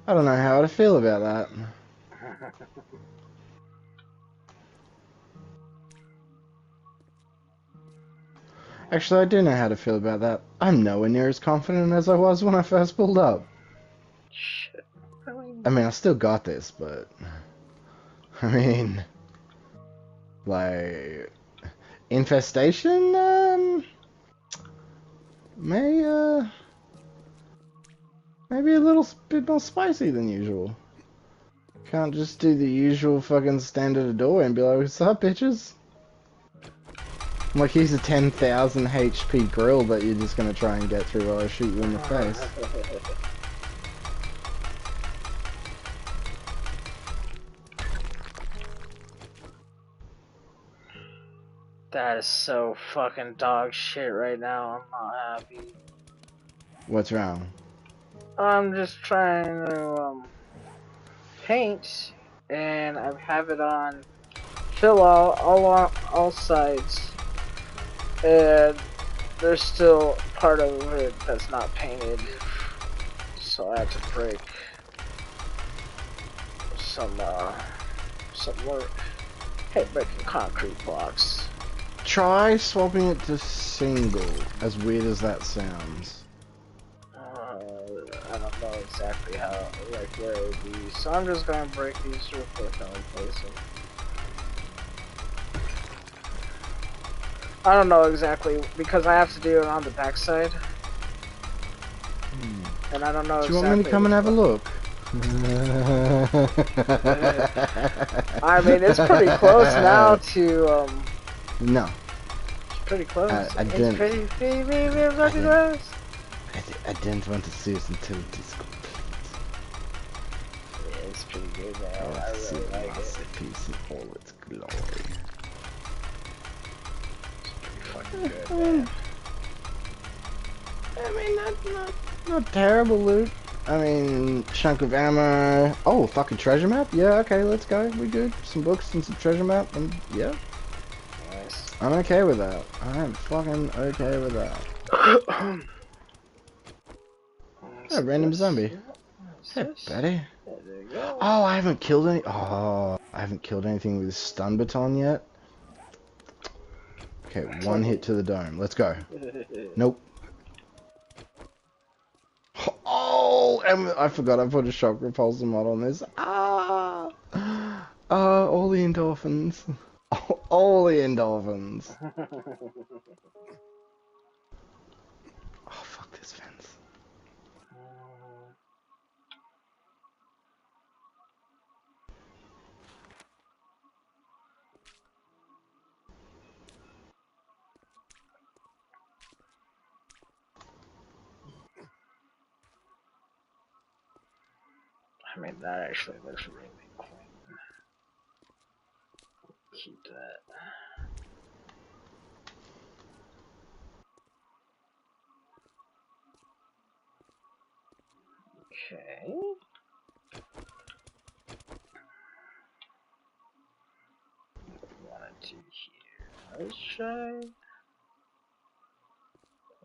Speaker 2: I don't know how to feel about that. Actually, I do know how to feel about that. I'm nowhere near as confident as I was when I first pulled up.
Speaker 1: Shit.
Speaker 2: I mean, I still got this, but... I mean... Like... Infestation, maybe a little bit more spicy than usual. Can't just do the usual fucking standard doorway and be like, what's up, bitches? Like, here's a 10,000 HP grill that you're just gonna try and get through while I shoot you in the face.
Speaker 1: That is so fucking dog shit right now. I'm not happy.
Speaker 2: What's wrong?
Speaker 1: I'm just trying to paint, and I have it on fill all sides, and there's still part of it that's not painted, so I have to break some work. Hey, breaking concrete blocks.
Speaker 2: Try swapping it to single, as weird as that sounds.
Speaker 1: I don't know exactly how, like, where it would be, so I'm just gonna break these real quick and replace them. I don't know exactly because I have to do it on the backside. And I don't know
Speaker 2: Do you want me to come and have a look?
Speaker 1: I mean, it's pretty close now to,
Speaker 2: No.
Speaker 1: It's pretty close.
Speaker 2: I didn't.
Speaker 1: It's pretty close.
Speaker 2: I didn't want to see it until it is complete.
Speaker 1: Yeah, it's pretty good, man.
Speaker 2: I
Speaker 1: I
Speaker 2: see
Speaker 1: really
Speaker 2: a
Speaker 1: like it.
Speaker 2: masterpiece in all its glory.
Speaker 1: It's pretty fucking good, man.
Speaker 2: I mean, not terrible loot. I mean, chunk of ammo. Oh, fucking treasure map? Yeah, okay, let's go. We good. Some books and some treasure map, and yeah.
Speaker 1: Nice.
Speaker 2: I'm okay with that. I'm fucking okay with that. A random zombie. Hey, buddy.
Speaker 1: There you go.
Speaker 2: Oh, I haven't killed any. Oh, I haven't killed anything with stun baton yet. Okay, one hit to the dome. Let's go. Nope. Oh, and I forgot I put a shock repulsor mod on this. Ah, all the endorphins. All the endorphins. Oh, fuck this fence.
Speaker 1: I mean, that actually looks really clean. Keep that. Okay. What do we want to do here? Let's try.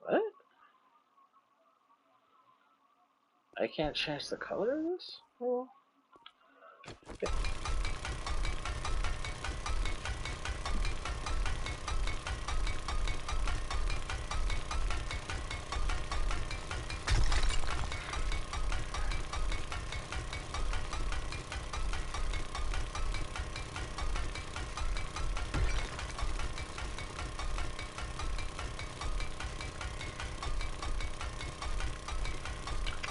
Speaker 1: What? I can't change the color of this? Oh. Okay.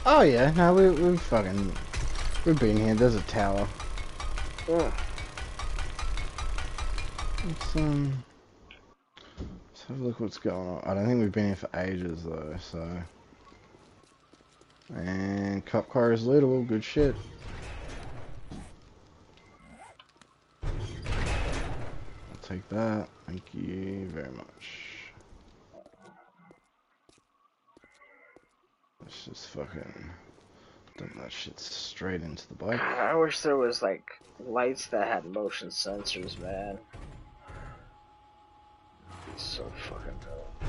Speaker 2: Oh yeah, no, we've been here. There's a tower.
Speaker 1: Yeah.
Speaker 2: Let's have a look what's going on. I don't think we've been here for ages though, so. And cop car is lootable, good shit. I'll take that, thank you very much. Let's just fucking dump that shit straight into the bike.
Speaker 1: I wish there was like lights that had motion sensors, man. It's so fucking dope.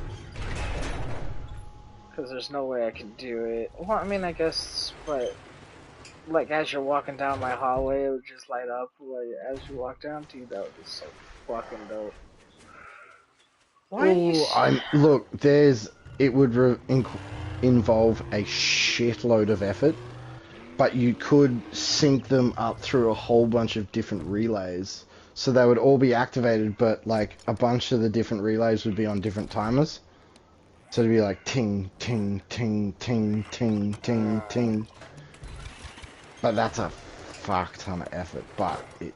Speaker 1: Cause there's no way I can do it. Well, I mean, I guess, but like as you're walking down my hallway, it would just light up. Like as you walk down, dude, that would be so fucking dope.
Speaker 2: Look, it would involve a shitload of effort, but you could sync them up through a whole bunch of different relays, so they would all be activated, but like a bunch of the different relays would be on different timers, so it'd be like ting ting ting ting ting ting ting. But that's a fuck ton of effort, but it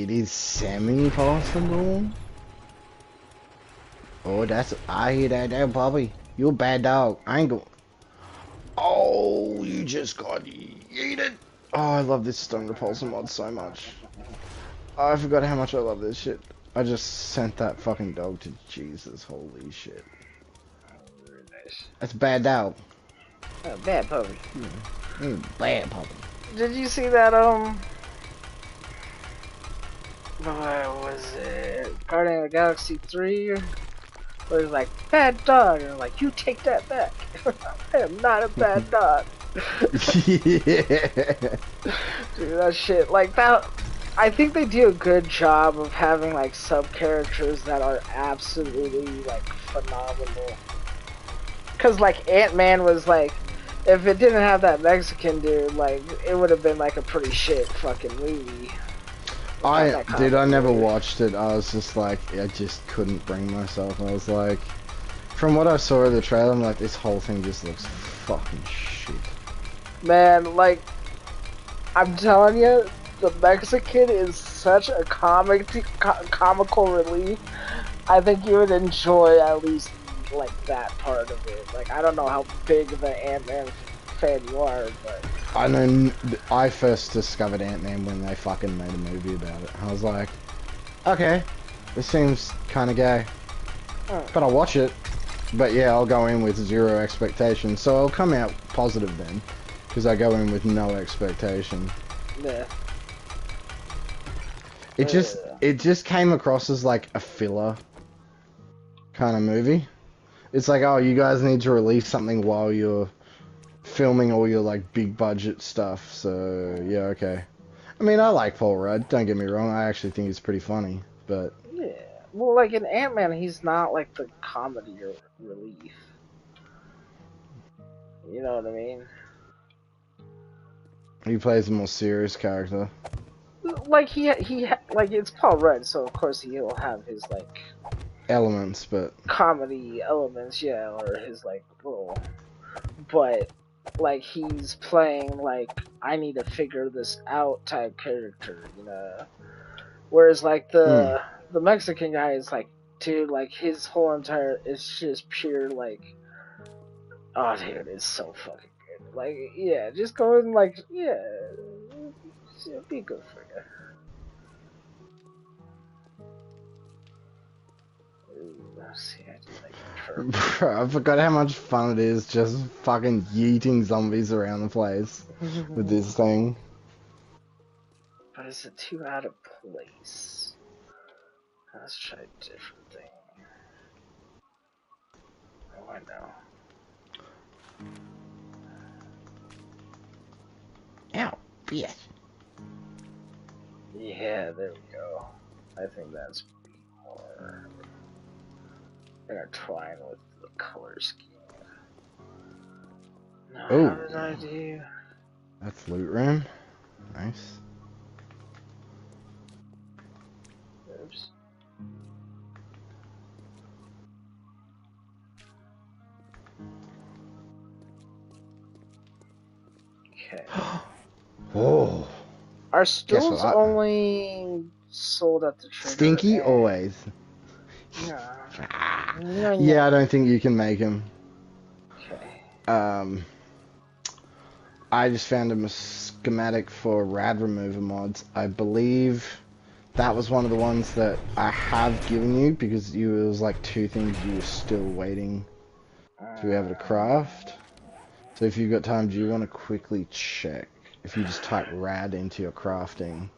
Speaker 2: is semi-possible. Oh, I hear that there, Bobby. You a bad dog. I ain't go. Oh, you just got yeeted. Oh, I love this stun repulsor mod so much. Oh, I forgot how much I love this shit. I just sent that fucking dog to Jesus. Holy shit.
Speaker 1: Very nice.
Speaker 2: That's a bad dog.
Speaker 1: Oh, bad puppy.
Speaker 2: Bad puppy.
Speaker 1: Did you see that, what was it? Guardian of the Galaxy 3? Where it's like, bad dog, and I'm like, you take that back. I am not a bad dog.
Speaker 2: Yeah.
Speaker 1: Dude, that shit, like that, I think they do a good job of having like sub-characters that are absolutely like phenomenal. Cause like Ant-Man was like, if it didn't have that Mexican dude, like, it would have been like a pretty shit fucking movie.
Speaker 2: Dude, I never watched it. I was just like, I just couldn't bring myself. I was like, from what I saw of the trailer, I'm like, this whole thing just looks fucking shit.
Speaker 1: Man, like, I'm telling you, the Mexican is such a comical relief. I think you would enjoy at least like that part of it. Like, I don't know how big of an Ant-Man fan you are, but
Speaker 2: I know. I first discovered Ant-Man when they fucking made a movie about it. I was like, okay, this seems kind of gay, but I'll watch it. But yeah, I'll go in with zero expectations, so I'll come out positive then, because I go in with no expectation.
Speaker 1: Yeah.
Speaker 2: It just came across as like a filler kind of movie. It's like, oh, you guys need to release something while you're filming all your like big budget stuff. So yeah, okay. I mean, I like Paul Rudd. Don't get me wrong. I actually think he's pretty funny, but
Speaker 1: Yeah. Well, like in Ant-Man, he's not like the comedy relief. You know what I mean?
Speaker 2: he plays a more serious character.
Speaker 1: Like like it's Paul Rudd, so of course he'll have his like
Speaker 2: Elements, but
Speaker 1: comedy elements, yeah, or his like little, but like he's playing like I need to figure this out type character, you know. Whereas like the Mexican guy is like, dude, like his whole entire it's just pure like, oh dude, it's so fucking good. Like yeah, just go and like yeah, it'll be good for you. See,
Speaker 2: Bro, I forgot how much fun it is just fucking yeeting zombies around the place with this thing.
Speaker 1: But is it too out of place? Let's try a different thing. Oh, I know.
Speaker 2: Ow, bitch.
Speaker 1: Yeah, there we go. I think that's more intertwined with the color scheme. Now, how did I do?
Speaker 2: That's loot room. Nice.
Speaker 1: Oops. Okay.
Speaker 2: Whoa.
Speaker 1: Are stools only sold at the trader?
Speaker 2: Stinky always.
Speaker 1: Yeah.
Speaker 2: Yeah, I don't think you can make them.
Speaker 1: Okay.
Speaker 2: I just found a schematic for rad remover mods. I believe that was one of the ones that I have given you because it was like 2 things you were still waiting to be able to craft. So if you've got time, do you want to quickly check? If you just type rad into your crafting.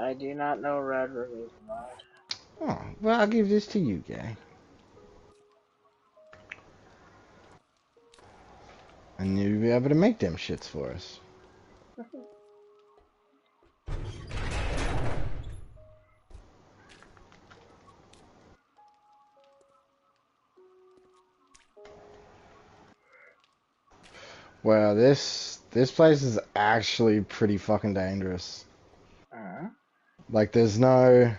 Speaker 1: I do not know rad remover mod.
Speaker 2: Oh, well, I'll give this to you, guy. And you'll be able to make them shits for us. Wow, this place is actually pretty fucking dangerous. Like, there's no...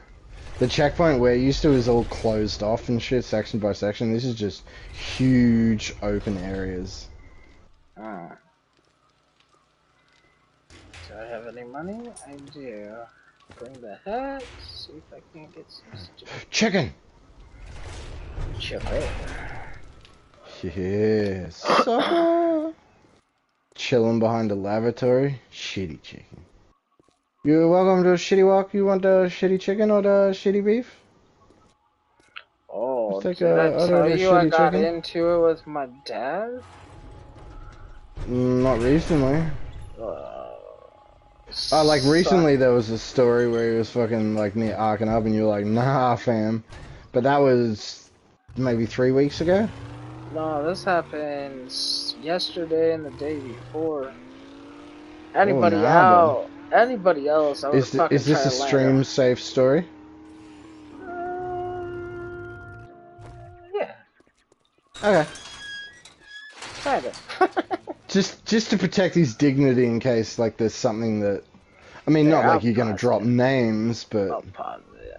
Speaker 2: The checkpoint we're used to is all closed off and shit, section by section. This is just huge open areas.
Speaker 1: Do I have any money? I do. Bring the hat. See if I can get some stuff.
Speaker 2: Chicken!
Speaker 1: Chicken.
Speaker 2: Yes. Sucker! Chilling behind the lavatory. Shitty chicken. You're welcome to a shitty walk. You want the shitty chicken or the shitty beef?
Speaker 1: Oh, did I tell you I got into it with my dad?
Speaker 2: Not recently. Like recently there was a story where he was fucking like near arcing up and you were like, nah fam. But that was maybe 3 weeks ago?
Speaker 1: No, this happened yesterday and the day before. Anybody else? Anybody else? I was fucking.
Speaker 2: Is this a stream safe story?
Speaker 1: Yeah.
Speaker 2: Okay.
Speaker 1: Kinda.
Speaker 2: Just to protect his dignity in case like there's something that. I mean, not like you're gonna drop names, but.
Speaker 1: I'll pause it.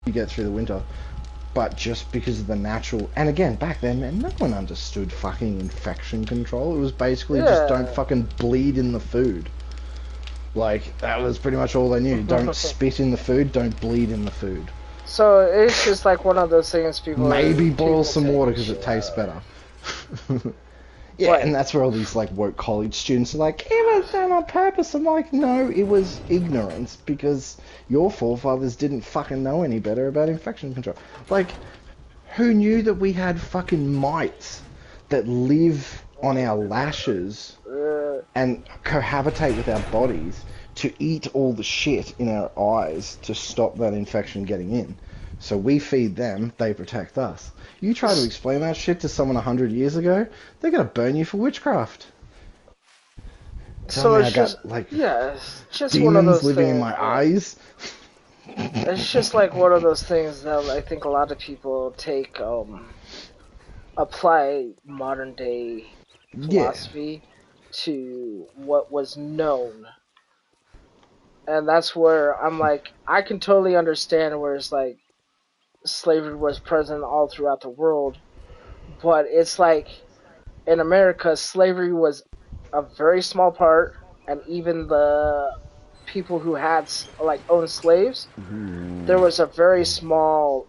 Speaker 2: you get through the winter. But just because of the natural, and again, back then, man, no one understood fucking infection control. It was basically just don't fucking bleed in the food. Like, that was pretty much all they knew. Don't spit in the food, don't bleed in the food.
Speaker 1: So it's just like one of those things people...
Speaker 2: Maybe boil some water because it tastes better. Yeah, and that's where all these, like, woke college students are like, it was done on purpose. I'm like, no, it was ignorance because your forefathers didn't fucking know any better about infection control. Like, who knew that we had fucking mites that live on our lashes and cohabitate with our bodies to eat all the shit in our eyes to stop that infection getting in? So we feed them, they protect us. You try to explain that shit to someone 100 years ago, they're gonna burn you for witchcraft.
Speaker 1: So it's just,
Speaker 2: like,
Speaker 1: it's just
Speaker 2: demons
Speaker 1: one of those
Speaker 2: living
Speaker 1: things,
Speaker 2: in my eyes.
Speaker 1: It's just like one of those things that I think a lot of people take, apply modern day philosophy to what was known. And that's where I'm like, I can totally understand where it's like, slavery was present all throughout the world, but it's like in America, slavery was a very small part, and even the people who had like owned slaves, there was a very small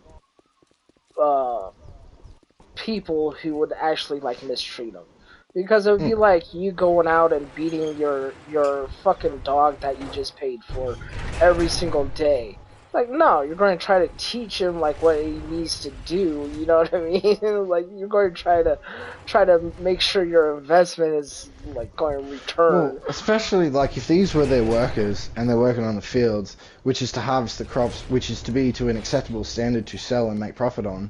Speaker 1: people who would actually like mistreat them. Because it would be like you going out and beating your fucking dog that you just paid for every single day. Like, no, you're going to try to teach him like what he needs to do. You know what I mean? Like, you're going to try to make sure your investment is like going to return.
Speaker 2: Well, especially like if these were their workers and they're working on the fields, which is to harvest the crops, which is to be to an acceptable standard to sell and make profit on.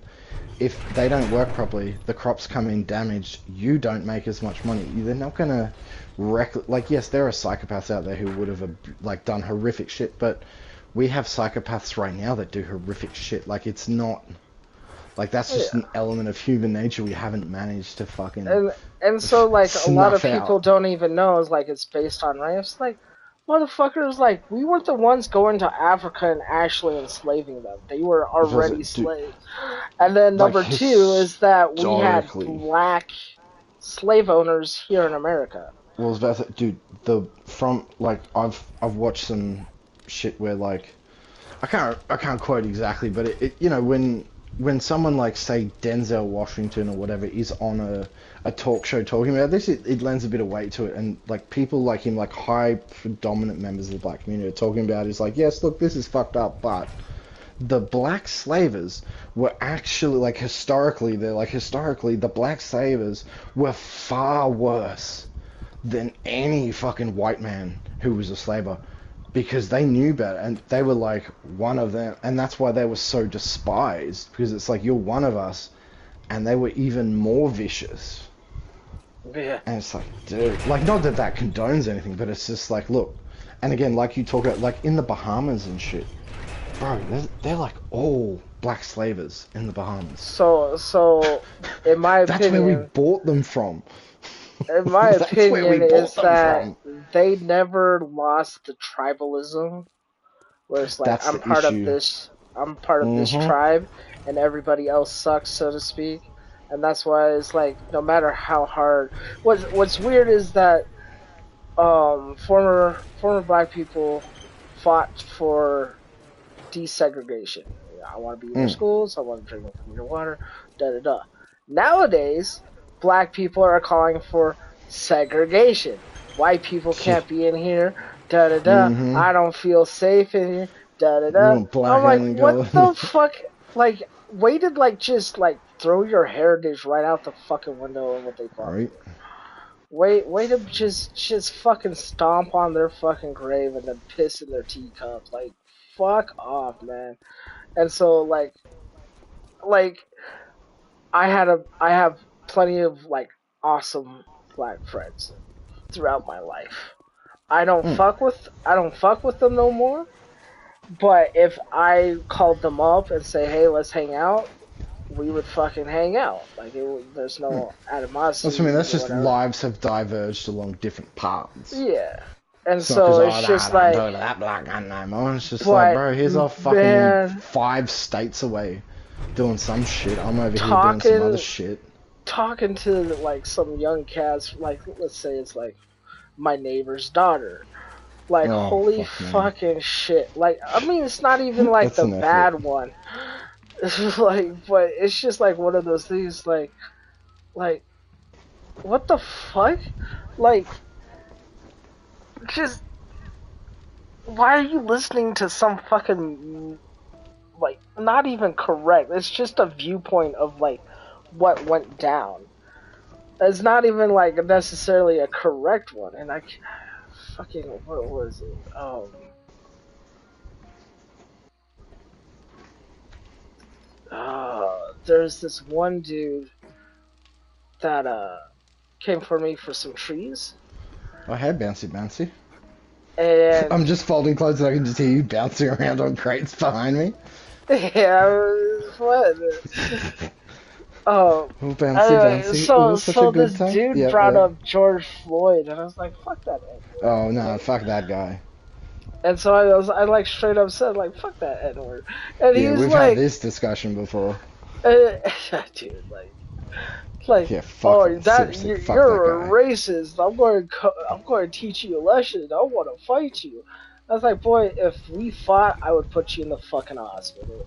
Speaker 2: If they don't work properly, the crops come in damaged, you don't make as much money. They're not gonna like, yes, there are psychopaths out there who would have like done horrific shit, but we have psychopaths right now that do horrific shit. Like, it's not like that's just an element of human nature we haven't managed to fucking
Speaker 1: and so like a lot of people
Speaker 2: out.
Speaker 1: don't even know is like it's based on race. Like, motherfuckers, like, we weren't the ones going to Africa and actually enslaving them. They were already slaves. And then number
Speaker 2: like,
Speaker 1: two is that we had black slave owners here in America.
Speaker 2: Well, I was about to say, dude, I've watched some shit where, like, I can't quote exactly, but it you know, when someone like, say, Denzel Washington or whatever is on a talk show talking about this, it lends a bit of weight to it, and like people like him, like high predominant members of the black community are talking about is like, yes, look, this is fucked up, but the black slavers were actually, like, historically the black slavers were far worse than any fucking white man who was a slaver, because they knew better, and they were like one of them, and that's why they were so despised, because it's like, you're one of us, and they were even more vicious.
Speaker 1: Yeah.
Speaker 2: And it's like, dude, like, not that that condones anything, but it's just like, look, and again, like you talk about, like in the Bahamas and shit, bro, they're like all black slavers in the Bahamas.
Speaker 1: So in my opinion,
Speaker 2: that's where we bought them from.
Speaker 1: In my opinion, is that they never lost the tribalism, where it's like,
Speaker 2: that's
Speaker 1: I'm part of this tribe, and everybody else sucks, so to speak. And that's why it's like, no matter how hard. What's weird is that former black people fought for desegregation. I want to be in your schools. I want to drink from your water. Da da da. Nowadays, black people are calling for segregation. White people can't be in here. Da da da. I don't feel safe in here. Da da da. I'm like, what the fuck? Like, way to like just like throw your heritage right out the fucking window of what they thought.
Speaker 2: Right.
Speaker 1: Way to just fucking stomp on their fucking grave and then piss in their teacups. Like, fuck off, man. And so like I have plenty of like awesome black friends throughout my life. I don't fuck with them no more. But if I called them up and say, hey, let's hang out, we would fucking hang out. Like, there's no animosity.
Speaker 2: That's just lives have diverged along different paths.
Speaker 1: Yeah. And
Speaker 2: It's not because,
Speaker 1: so it's just like,
Speaker 2: I'm that black guy no more. It's just like,
Speaker 1: but
Speaker 2: bro, he's off fucking
Speaker 1: man,
Speaker 2: 5 states away doing some shit. I'm over here doing some other shit.
Speaker 1: Talking to like some young cats, like let's say it's like my neighbor's daughter. Like, holy fucking shit. Like, I mean, it's not even like the bad one. It's like, but it's just like one of those things, like, what the fuck? Like, just, why are you listening to some fucking, like, not even correct. It's just a viewpoint of, like, what went down. It's not even, like, necessarily a correct one. And I fucking, what was it? There's this one dude that came for me for some trees.
Speaker 2: Oh, hey, bouncy.
Speaker 1: And
Speaker 2: I'm just folding clothes and I can just hear you bouncing around on crates behind me.
Speaker 1: Yeah, what? Oh,
Speaker 2: bouncy.
Speaker 1: So this dude brought up George Floyd, and I was like, "Fuck that." N-word.
Speaker 2: Oh no, fuck that guy.
Speaker 1: And so I like straight up said like, "Fuck that N-word." And he was
Speaker 2: we've
Speaker 1: like,
Speaker 2: had this discussion before.
Speaker 1: Dude, like,
Speaker 2: yeah, fuck
Speaker 1: you're a racist. I'm going to teach you a lesson. I want to fight you. I was like, boy, if we fought, I would put you in the fucking hospital.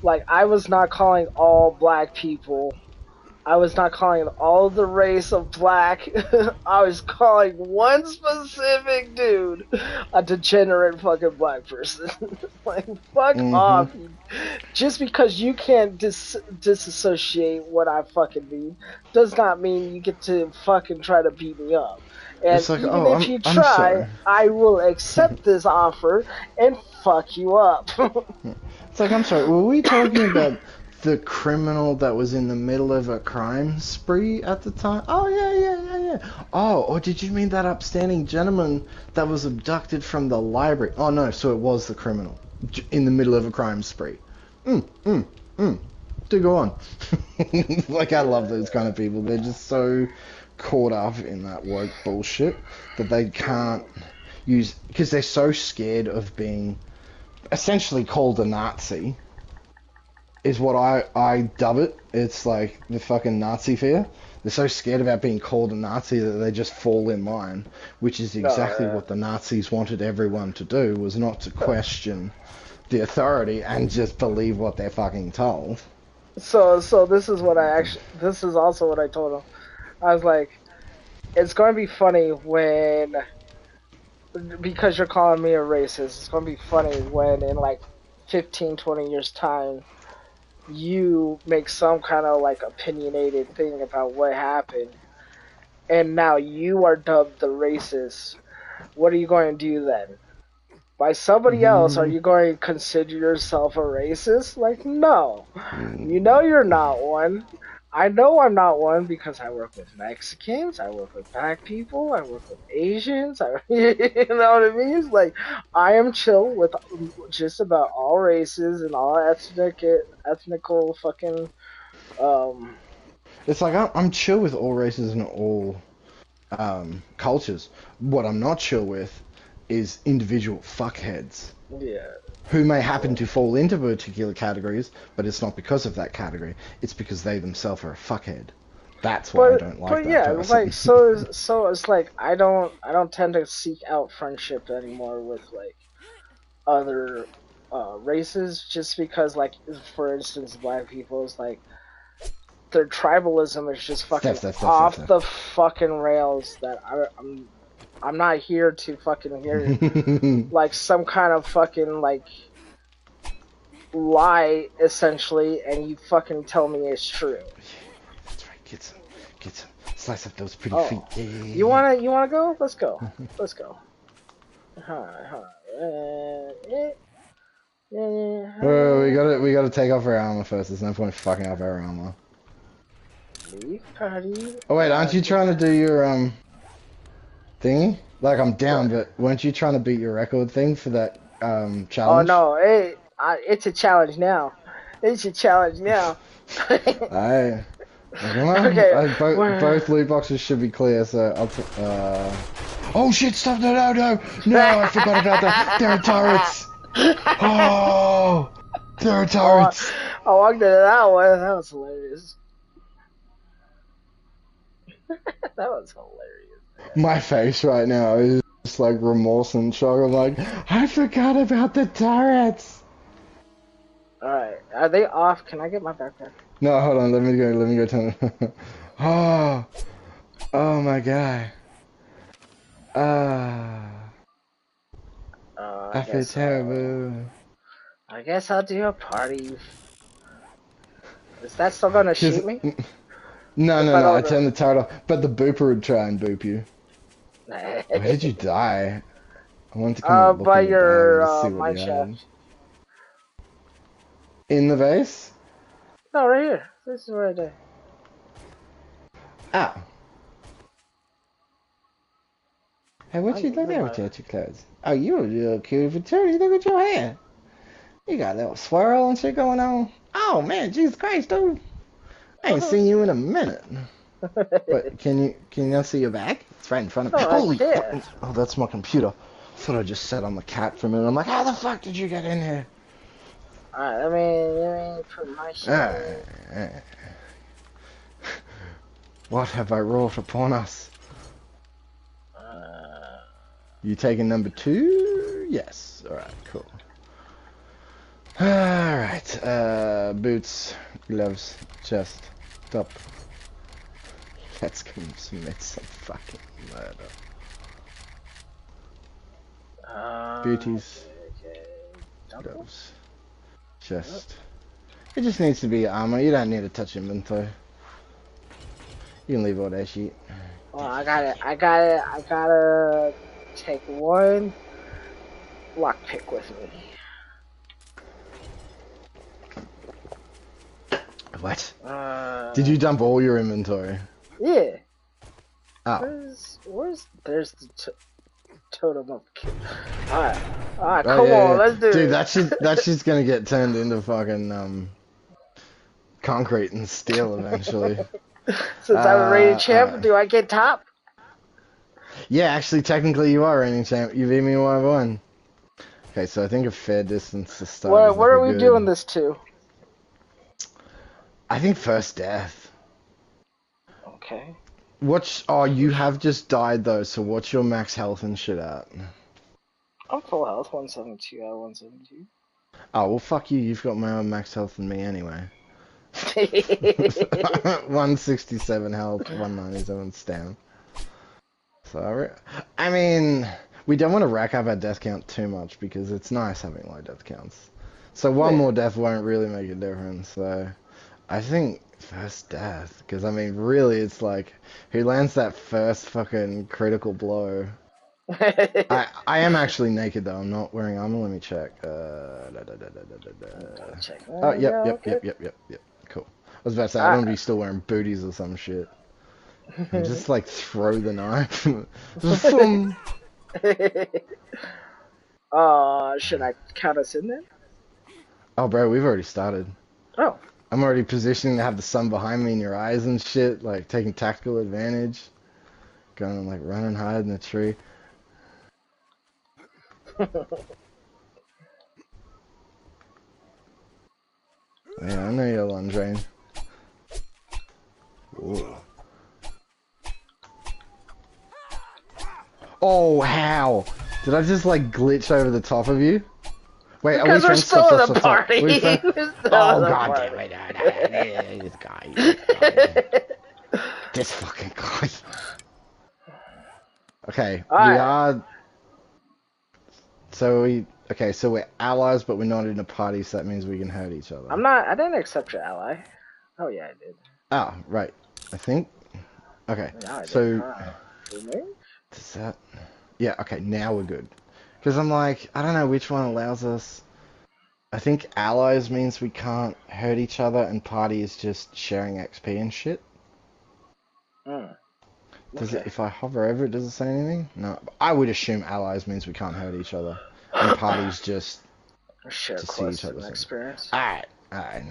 Speaker 1: Like, I was not calling all black people. I was not calling all the race of black. I was calling one specific dude a degenerate fucking black person. Like, fuck off. Just because you can't disassociate what I fucking mean does not mean you get to fucking try to beat me up. And like, even if you try, I will accept this offer and fuck you up.
Speaker 2: It's like, I'm sorry, were we talking about the criminal that was in the middle of a crime spree at the time? Oh, yeah. Oh, or did you mean that upstanding gentleman that was abducted from the library? Oh, no, so it was the criminal in the middle of a crime spree. Do go on. Like, I love those kind of people. They're just so caught up in that woke bullshit that they can't use, because they're so scared of being essentially called a Nazi, is what I dub it. It's like the fucking Nazi fear. They're so scared about being called a Nazi that they just fall in line, which is exactly what the Nazis wanted everyone to do, was not to question the authority and just believe what they're fucking told.
Speaker 1: So this is also what I told them. I was like, it's going to be funny when, because you're calling me a racist, it's going to be funny when in like 15, 20 years time, you make some kind of like opinionated thing about what happened, and now you are dubbed the racist. What are you going to do then? By somebody else, are you going to consider yourself a racist? Like, no. You know you're not one. I know I'm not one because I work with Mexicans, I work with black people, I work with Asians, you know what I mean? It's like, I am chill with just about all races and all ethnical fucking,
Speaker 2: It's like, I'm chill with all races and all, cultures. What I'm not chill with is individual fuckheads.
Speaker 1: Yeah.
Speaker 2: Who may happen to fall into particular categories, but it's not because of that category. It's because they themselves are a fuckhead. That's why I don't like that person.
Speaker 1: Like, so it's like I don't tend to seek out friendship anymore with like other races, just because, like, for instance, black people is like their tribalism is just fucking off the fucking rails. That I'm not here to fucking hear like some kind of fucking like lie essentially, and you fucking tell me it's true.
Speaker 2: That's right. Get some. Slice up those pretty feet. Yeah.
Speaker 1: You wanna go? Let's go. Let's go.
Speaker 2: We gotta take off our armor first. There's no point fucking up our armor. Oh wait, aren't you trying to do your thingy? Like, I'm down, but weren't you trying to beat your record thing for that challenge?
Speaker 1: Oh no, it's a challenge now. It's a challenge now. Okay,
Speaker 2: both loot boxes should be clear, so Oh shit, stop, no, I forgot about that. There are turrets! Oh! There are turrets!
Speaker 1: I walked into that one, that was hilarious. That was hilarious.
Speaker 2: My face right now is just like remorse and shock. I'm like, I forgot about the turrets!
Speaker 1: Alright, are they off? Can I get my backpack?
Speaker 2: No, hold on, let me go turn it. Oh my god. I feel terrible.
Speaker 1: I guess I'll do a party. Is that still gonna shoot me?
Speaker 2: No, I turned the turret off, but the booper would try and boop you. Where did you die? I want to come look
Speaker 1: by
Speaker 2: in
Speaker 1: your
Speaker 2: to see what
Speaker 1: mine
Speaker 2: you
Speaker 1: shaft.
Speaker 2: had. In the base?
Speaker 1: No, right here. This is where I died.
Speaker 2: Ah. Hey, what you looking at with your clothes? Oh, you're a little cute for Tony. Look at your hair. You got a little swirl and shit going on. Oh man, Jesus Christ, dude. I ain't seen you in a minute. But can you now see your back? It's right in front of me. Holy fuck. Oh, that's my computer. I thought I just sat on the cat for a minute. I'm like, how the fuck did you get in here?
Speaker 1: Alright, let me put my shit.
Speaker 2: What have I wrought upon us? You taking number 2? Yes. Alright, cool. Alright, boots, gloves, chest, top. Let's commit some fucking murder. Booties, gloves, chest. It just needs to be armor. You don't need to touch inventory. You can leave all that shit.
Speaker 1: Oh, I gotta take one lockpick with me.
Speaker 2: What? Did you dump all your inventory?
Speaker 1: Yeah.
Speaker 2: Oh.
Speaker 1: There's the totem of kill. Alright, come on, let's do it.
Speaker 2: Dude, that shit's gonna get turned into fucking concrete and steel eventually.
Speaker 1: Since I'm a reigning champ, do I get top?
Speaker 2: Yeah, actually, technically you are reigning champ. You beat me 1-1. Okay, so I think a fair distance to start.
Speaker 1: What are we doing this to?
Speaker 2: I think first death.
Speaker 1: Okay.
Speaker 2: Oh, you have just died though, so what's your max health and shit at?
Speaker 1: I'm full health, 172 out of 172.
Speaker 2: Oh, well fuck you, you've got my own max health than me anyway. 167 health, 197 stam. So, I mean, we don't want to rack up our death count too much because it's nice having low death counts. So one more death won't really make a difference, so I think first death, because I mean, really, it's like, who lands that first fucking critical blow? I am actually naked though, I'm not wearing armor, let me check. Oh, yep, cool. I was about to say, I don't want to be still wearing booties or some shit. And just like throw the knife.
Speaker 1: Should I count us in then?
Speaker 2: Oh, bro, we've already started.
Speaker 1: Oh.
Speaker 2: I'm already positioning to have the sun behind me in your eyes and shit, like taking tactical advantage. Going and like run and hide in the tree. Yeah, I know you're lunge rain. Whoa. Oh, how? Did I just like glitch over the top of you? Wait,
Speaker 1: because we're still in the party.
Speaker 2: Oh god damn it! This guy. This fucking guy. Okay, we are. So we're allies, but we're not in a party, so that memes we can hurt each other.
Speaker 1: I didn't accept your ally. Oh yeah, I did.
Speaker 2: Oh right, I think. Okay, so. Does that? Yeah. Okay, now we're good. Because I'm like, I don't know which one allows us. I think allies means we can't hurt each other, and party is just sharing XP and shit. Does it? If I hover over it, does it say anything? No. I would assume allies means we can't hurt each other, and parties just
Speaker 1: share see each other's
Speaker 2: experience. All right. Alright,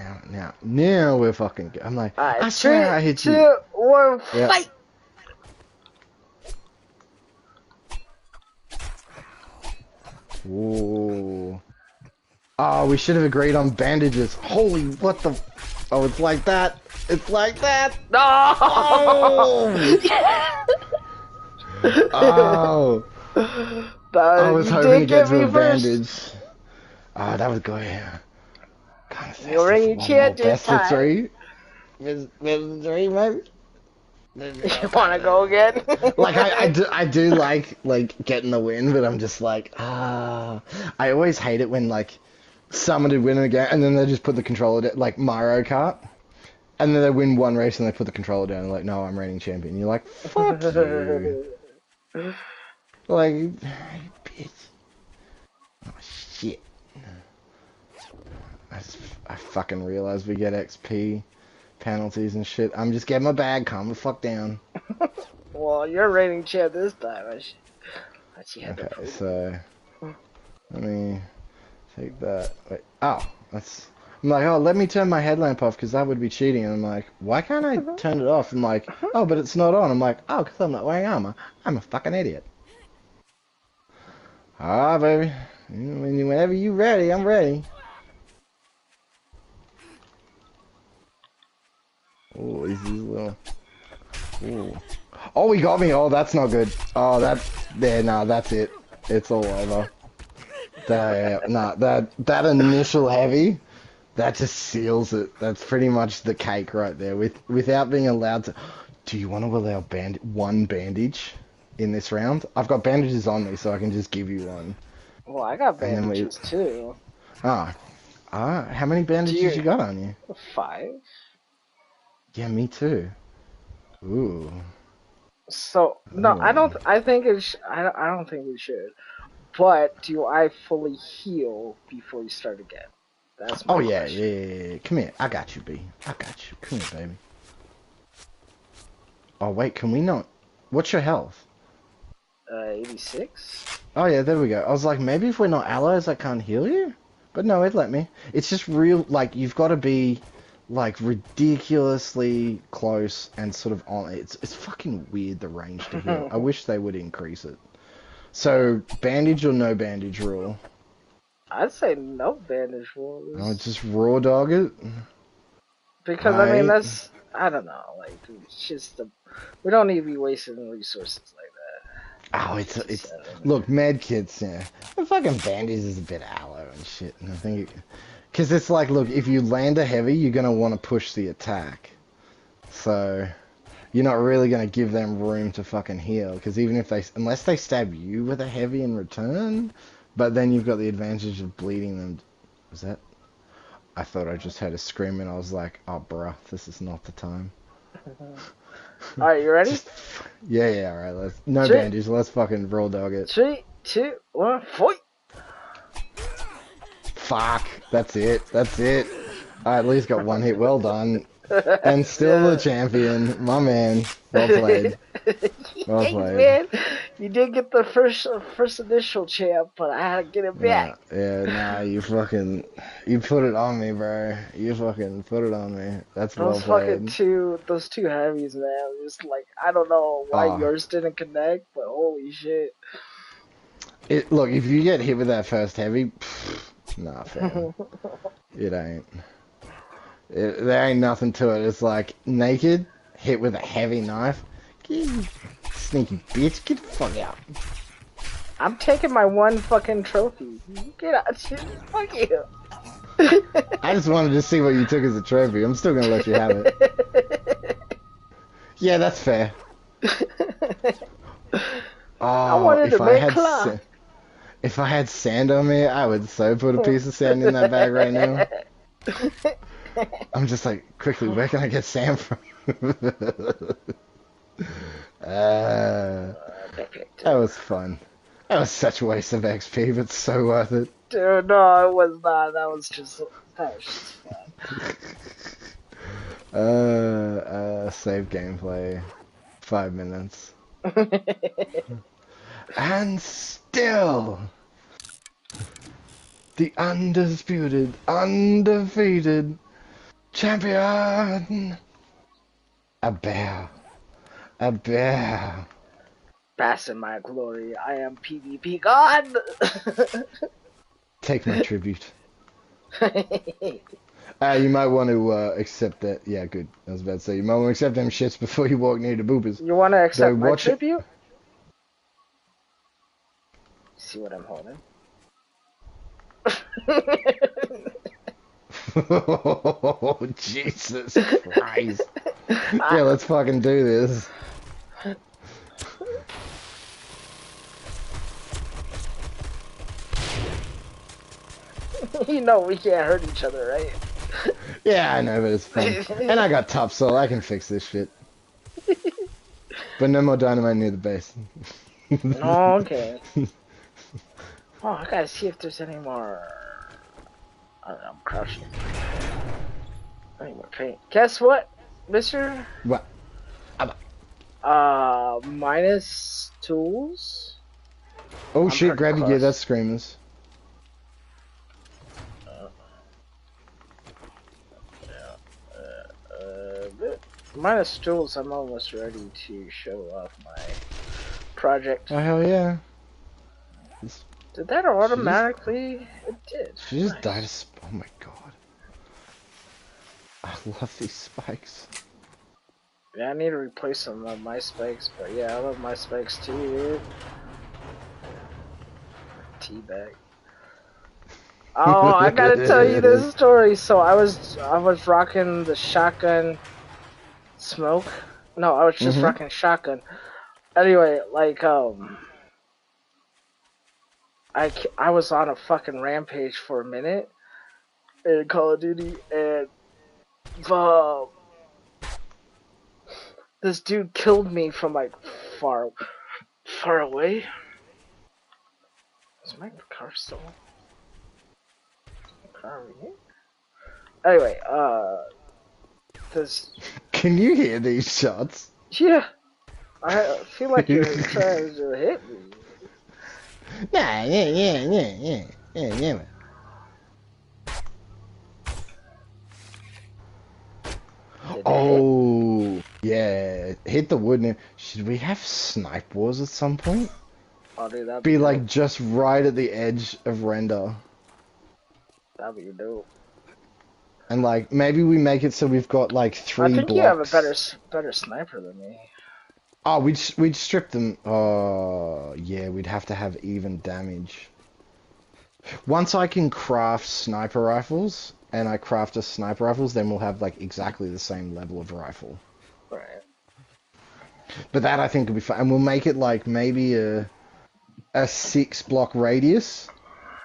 Speaker 2: now we're fucking good. I'm like,
Speaker 1: Alright,
Speaker 2: I swear I hit
Speaker 1: 3,
Speaker 2: you.
Speaker 1: 2, 1,
Speaker 2: Yep.
Speaker 1: fight!
Speaker 2: Ooh. Oh, we should have agreed on bandages. Holy, what the... Oh, it's like that. It's like that.
Speaker 1: No!
Speaker 2: Oh. I was hoping to get to a bandage. Oh, that was good. Kind of
Speaker 1: You're in your chair this time.
Speaker 2: Best of 3. Best of 3, maybe.
Speaker 1: You wanna go again?
Speaker 2: Like I do like getting the win, but I'm just like I always hate it when like somebody win again and then they just put the controller down, like Mario Kart, and then they win one race and they put the controller down and like, no, I'm reigning champion. You're like, fuck you. Like, bitch. Oh shit. I fucking realized we get XP penalties and shit. I'm just getting my bag. Calm the fuck down.
Speaker 1: Well, you're reigning champ this time.
Speaker 2: Okay, so let me take that. Wait. Oh, that's. I'm like, oh, let me turn my headlamp off because that would be cheating. And I'm like, why can't I turn it off? I'm like, oh, but it's not on. I'm like, oh, because I'm not wearing armor. I'm a fucking idiot. Ah, baby. Whenever you ready, I'm ready. Oh, these little. Ooh. Oh, he got me. Oh, that's not good. Oh, that's it. It's all over. That initial heavy, that just seals it. That's pretty much the cake right there. Without being allowed to. Do you want to allow one bandage in this round? I've got bandages on me, so I can just give you one.
Speaker 1: Well, I got bandages too.
Speaker 2: How many bandages you got on you?
Speaker 1: 5.
Speaker 2: Yeah, me too. Ooh.
Speaker 1: So no, I don't. I think it. I don't think we should. But do I fully heal before you start again? That's my question.
Speaker 2: Yeah. Come here. I got you, B. I got you. Come here, baby. Oh wait, can we not? What's your health?
Speaker 1: 86.
Speaker 2: Oh yeah, there we go. I was like, maybe if we're not allies, I can't heal you. But no, it let me. It's just real. Like you've got to be. Like ridiculously close and sort of on it's fucking weird, the range to heal. I wish they would increase it. So bandage or no bandage rule?
Speaker 1: I'd say no bandage rule.
Speaker 2: Oh, just raw dog it?
Speaker 1: Because I mean that's I don't know, like it's just we don't need to be wasting resources like that.
Speaker 2: Oh, it's look, med kits, yeah. The fucking bandage is a bit aloe and shit, and I think because it's like, look, if you land a heavy, you're going to want to push the attack. So, you're not really going to give them room to fucking heal. Because even if unless they stab you with a heavy in return, but then you've got the advantage of bleeding them. Was that? I thought I just heard a scream and I was like, oh, bruh, this is not the time.
Speaker 1: Alright, you ready?
Speaker 2: Yeah, alright, no bandage, let's fucking raw dog it.
Speaker 1: 3, 2, 1, fight!
Speaker 2: Fuck, that's it. I at least got one hit, well done. And still the champion, my man. Well played. Well played.
Speaker 1: Man, you did get the first initial champ, but I had to get it back.
Speaker 2: You put it on me, bro. You fucking put it on me. That's well played.
Speaker 1: Those two heavies, man. Just like, I don't know why yours didn't connect, but holy shit.
Speaker 2: Look, if you get hit with that first heavy, nah, fam. It ain't. There ain't nothing to it. It's like naked, hit with a heavy knife. Sneaky bitch, get the fuck out.
Speaker 1: I'm taking my one fucking trophy. Get out, shit. Fuck you.
Speaker 2: I just wanted to see what you took as a trophy. I'm still gonna let you have it. Yeah, that's fair.
Speaker 1: I wanted to make clock.
Speaker 2: If I had sand on me, I would so put a piece of sand in that bag right now. I'm just like, quickly, where can I get sand from? That was fun. That was such a waste of XP, but so worth it.
Speaker 1: Dude, no, it was not. That was just fun.
Speaker 2: Save gameplay. 5 minutes. And still, The undisputed, undefeated champion. A bear. A bear.
Speaker 1: Bask in my glory. I am PvP God.
Speaker 2: Take my tribute. You might want to accept that. Yeah, good. I was about to say, you might want to accept them shits before you walk near the boopers.
Speaker 1: You want to accept my tribute? See what I'm holding?
Speaker 2: Oh, Jesus Christ. Yeah, let's fucking do this.
Speaker 1: You know we can't hurt each other, right?
Speaker 2: Yeah, I know, but it's fun. And I got top soul, I can fix this shit. But no more dynamite near the base.
Speaker 1: Oh, okay. Oh, I gotta see if there's any more. I don't know, I'm crouching. I need more paint. Guess what, mister?
Speaker 2: What?
Speaker 1: Minus tools?
Speaker 2: Oh shit, grab your gear, that's Screamers.
Speaker 1: Minus tools, I'm almost ready to show off my project.
Speaker 2: Oh hell yeah.
Speaker 1: Did that automatically? It did.
Speaker 2: She just died of... Oh my god. I love these spikes.
Speaker 1: Yeah, I need to replace some of my spikes, but yeah, I love my spikes too, dude. Teabag. Oh, I gotta tell you this story. So I was rocking the shotgun smoke. No, I was just rocking shotgun. Anyway, like I was on a fucking rampage for a minute in Call of Duty, and this dude killed me from like far away. Is my car still? Car over here? Anyway, this.
Speaker 2: Can you hear these shots?
Speaker 1: Yeah, I feel like you're trying to hit me.
Speaker 2: Nah, yeah. Oh, yeah. Hit the wood now. Should we have snipe wars at some point?
Speaker 1: Oh, dude, that'd
Speaker 2: be like just right at the edge of render.
Speaker 1: That'd be dope.
Speaker 2: And like maybe we make it so we've got like 3 blocks.
Speaker 1: I think you have a better sniper than me.
Speaker 2: Oh, we'd strip them. Oh, yeah, we'd have to have even damage. Once I can craft sniper rifles, and I craft us sniper rifles, then we'll have like exactly the same level of rifle.
Speaker 1: Right.
Speaker 2: But that I think would be fun, and we'll make it like maybe a 6-block radius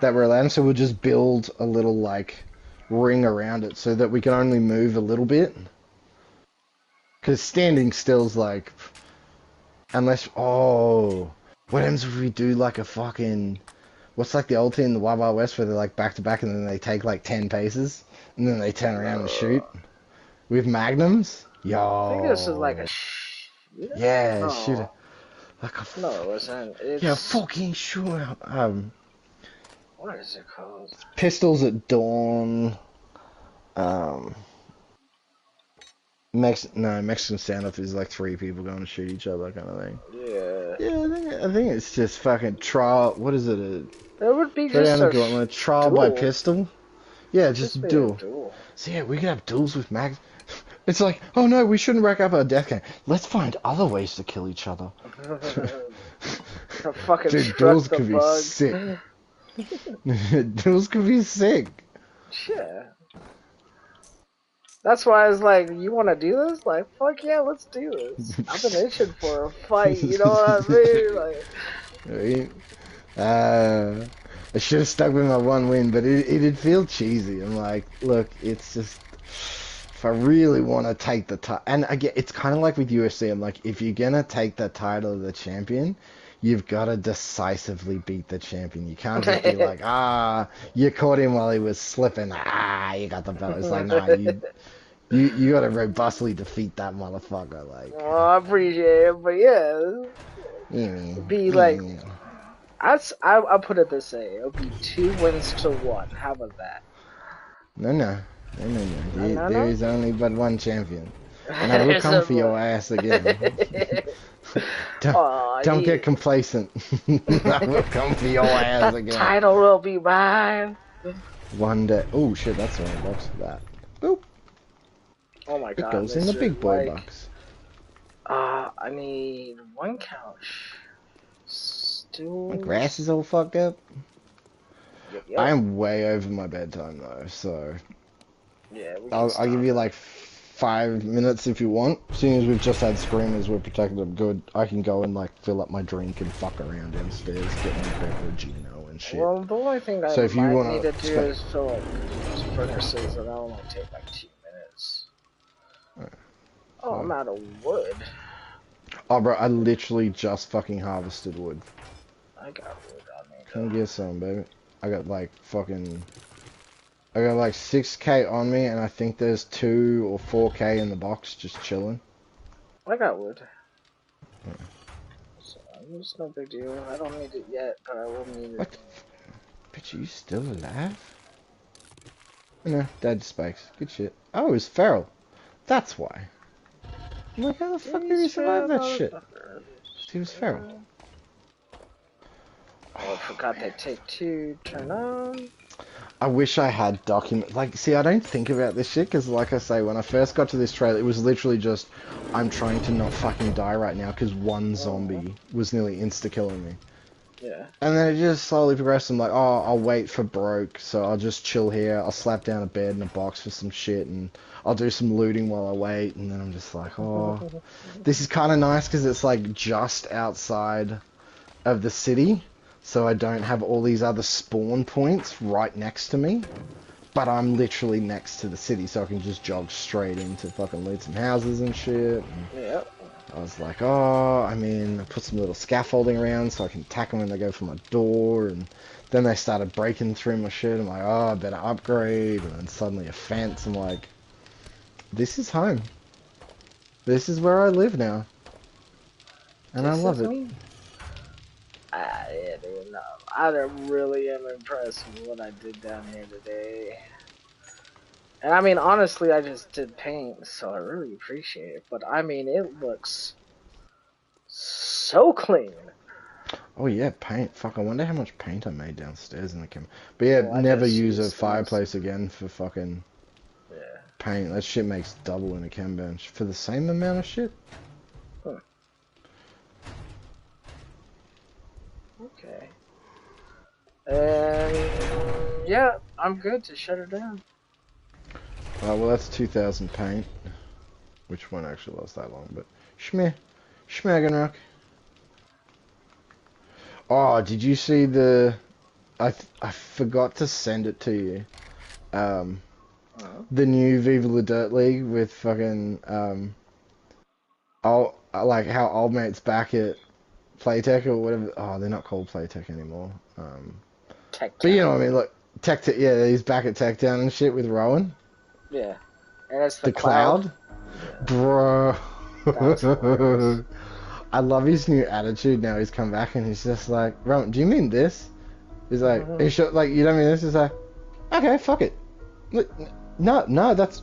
Speaker 2: that we're allowed. So we'll just build a little like ring around it so that we can only move a little bit. Because standing still's like, unless what happens if we do like a fucking, what's like the old team in the Wild Wild West where they're like back to back and then they take like 10 paces and then they turn around and shoot with magnums? Yo.
Speaker 1: I think this is like a
Speaker 2: yeah, shoot it. Like a
Speaker 1: no, it wasn't. It's...
Speaker 2: Yeah, fucking sure.
Speaker 1: What is it called?
Speaker 2: Pistols at Dawn. Mexican standoff is like 3 people going to shoot each other kind of thing.
Speaker 1: Yeah.
Speaker 2: Yeah, I think it's just fucking trial. What is it?
Speaker 1: It would be just a
Speaker 2: trial
Speaker 1: duel.
Speaker 2: by pistol. Yeah, just duel. So yeah, we could have duels with mags. It's like, oh no, we shouldn't rack up our death count. Let's find other ways to kill each other. Dude, duels could be sick. Duels could be sick.
Speaker 1: Yeah. That's why I was like, you want to do this? Like, fuck yeah, let's do this. I've been itching for a fight, you know what I mean? Like,
Speaker 2: I should have stuck with my 1 win, but it did feel cheesy. I'm like, look, it's just, if I really want to take the title, and again, it's kind of like with UFC, I'm like, if you're going to take the title of the champion, you've got to decisively beat the champion. You can't just be like, you caught him while he was slipping. You got the belt. It's like, nah, you got to robustly defeat that motherfucker. Like,
Speaker 1: oh, I appreciate it, but yeah, be like, I'll put it this way. It'll be 2 wins to 1. How about that?
Speaker 2: No. There is only but one champion. And I will come for your ass again. Don't get complacent. I will come for your ass again.
Speaker 1: Title will be mine.
Speaker 2: One day. Oh shit, that's the right box for that. Boop.
Speaker 1: Oh my god.
Speaker 2: It goes in the big boy box.
Speaker 1: I need 1 couch. Still.
Speaker 2: My grass is all fucked up.
Speaker 1: Yep.
Speaker 2: I am way over my bedtime though, so.
Speaker 1: Yeah,
Speaker 2: I'll give you like 5 minutes if you want. Seeing as we've just had screamers, we're protected them good. I can go and like fill up my drink and fuck around downstairs, get my beveragino and shit.
Speaker 1: Well, the only thing I might need to do is fill up furnaces, and that'll only take like 2 minutes. Oh, I'm out of wood.
Speaker 2: Oh, bro, I literally just fucking harvested wood.
Speaker 1: I got wood on me.
Speaker 2: Come get some, baby. I got like 6k on me, and I think there's 2 or 4k in the box just chilling.
Speaker 1: I got wood. So, it's no big deal. I don't need it yet, but I will need it.
Speaker 2: What? Bitch, are you still alive? No, dead spikes. Good shit. Oh, it was feral. That's why. I'm like, how the fuck did he survive that shit? He was feral.
Speaker 1: Oh, I forgot that take 2 turn on.
Speaker 2: I wish I had like, see, I don't think about this shit, because like I say, when I first got to this trailer, it was literally just, I'm trying to not fucking die right now, because one zombie was nearly insta-killing me.
Speaker 1: Yeah.
Speaker 2: And then it just slowly progressed. I'm like, oh, I'll wait for broke, so I'll just chill here, I'll slap down a bed and a box for some shit, and I'll do some looting while I wait, and then I'm just like, oh, this is kind of nice, because it's like just outside of the city. So I don't have all these other spawn points right next to me. But I'm literally next to the city, so I can just jog straight in to fucking loot some houses and shit. And
Speaker 1: yep.
Speaker 2: I was like, oh, I mean, I put some little scaffolding around so I can attack them when they go for my door. And then they started breaking through my shit. I'm like, oh, I better upgrade. And then suddenly a fence. I'm like, this is home. This is where I live now. And I love it.
Speaker 1: Yeah, dude, no. I really am impressed with what I did down here today. And I mean, honestly, I just did paint, so I really appreciate it. But I mean, it looks so clean.
Speaker 2: Oh yeah, paint. Fuck, I wonder how much paint I made downstairs in the camp. But yeah, well, never use a fireplace again for fucking paint. That shit makes double in a chem bench for the same amount of shit.
Speaker 1: Huh. Okay. And yeah, I'm good to shut it down.
Speaker 2: Well, that's 2,000 paint, which won't actually last that long, but Schmagenrock. Oh, did you see the? I forgot to send it to you. The new Viva La Dirt League with fucking like how old mate's back at Playtech or whatever. Oh, they're not called Playtech anymore. But you know what I mean. Look, yeah, he's back at Tech Town and shit with Rowan.
Speaker 1: Yeah, and it's
Speaker 2: the Cloud. Yeah. Bro. I love his new attitude now. He's come back and he's just like, Rowan, do you mean this? He's like, like, you don't mean this? He's like, okay, fuck it. No, that's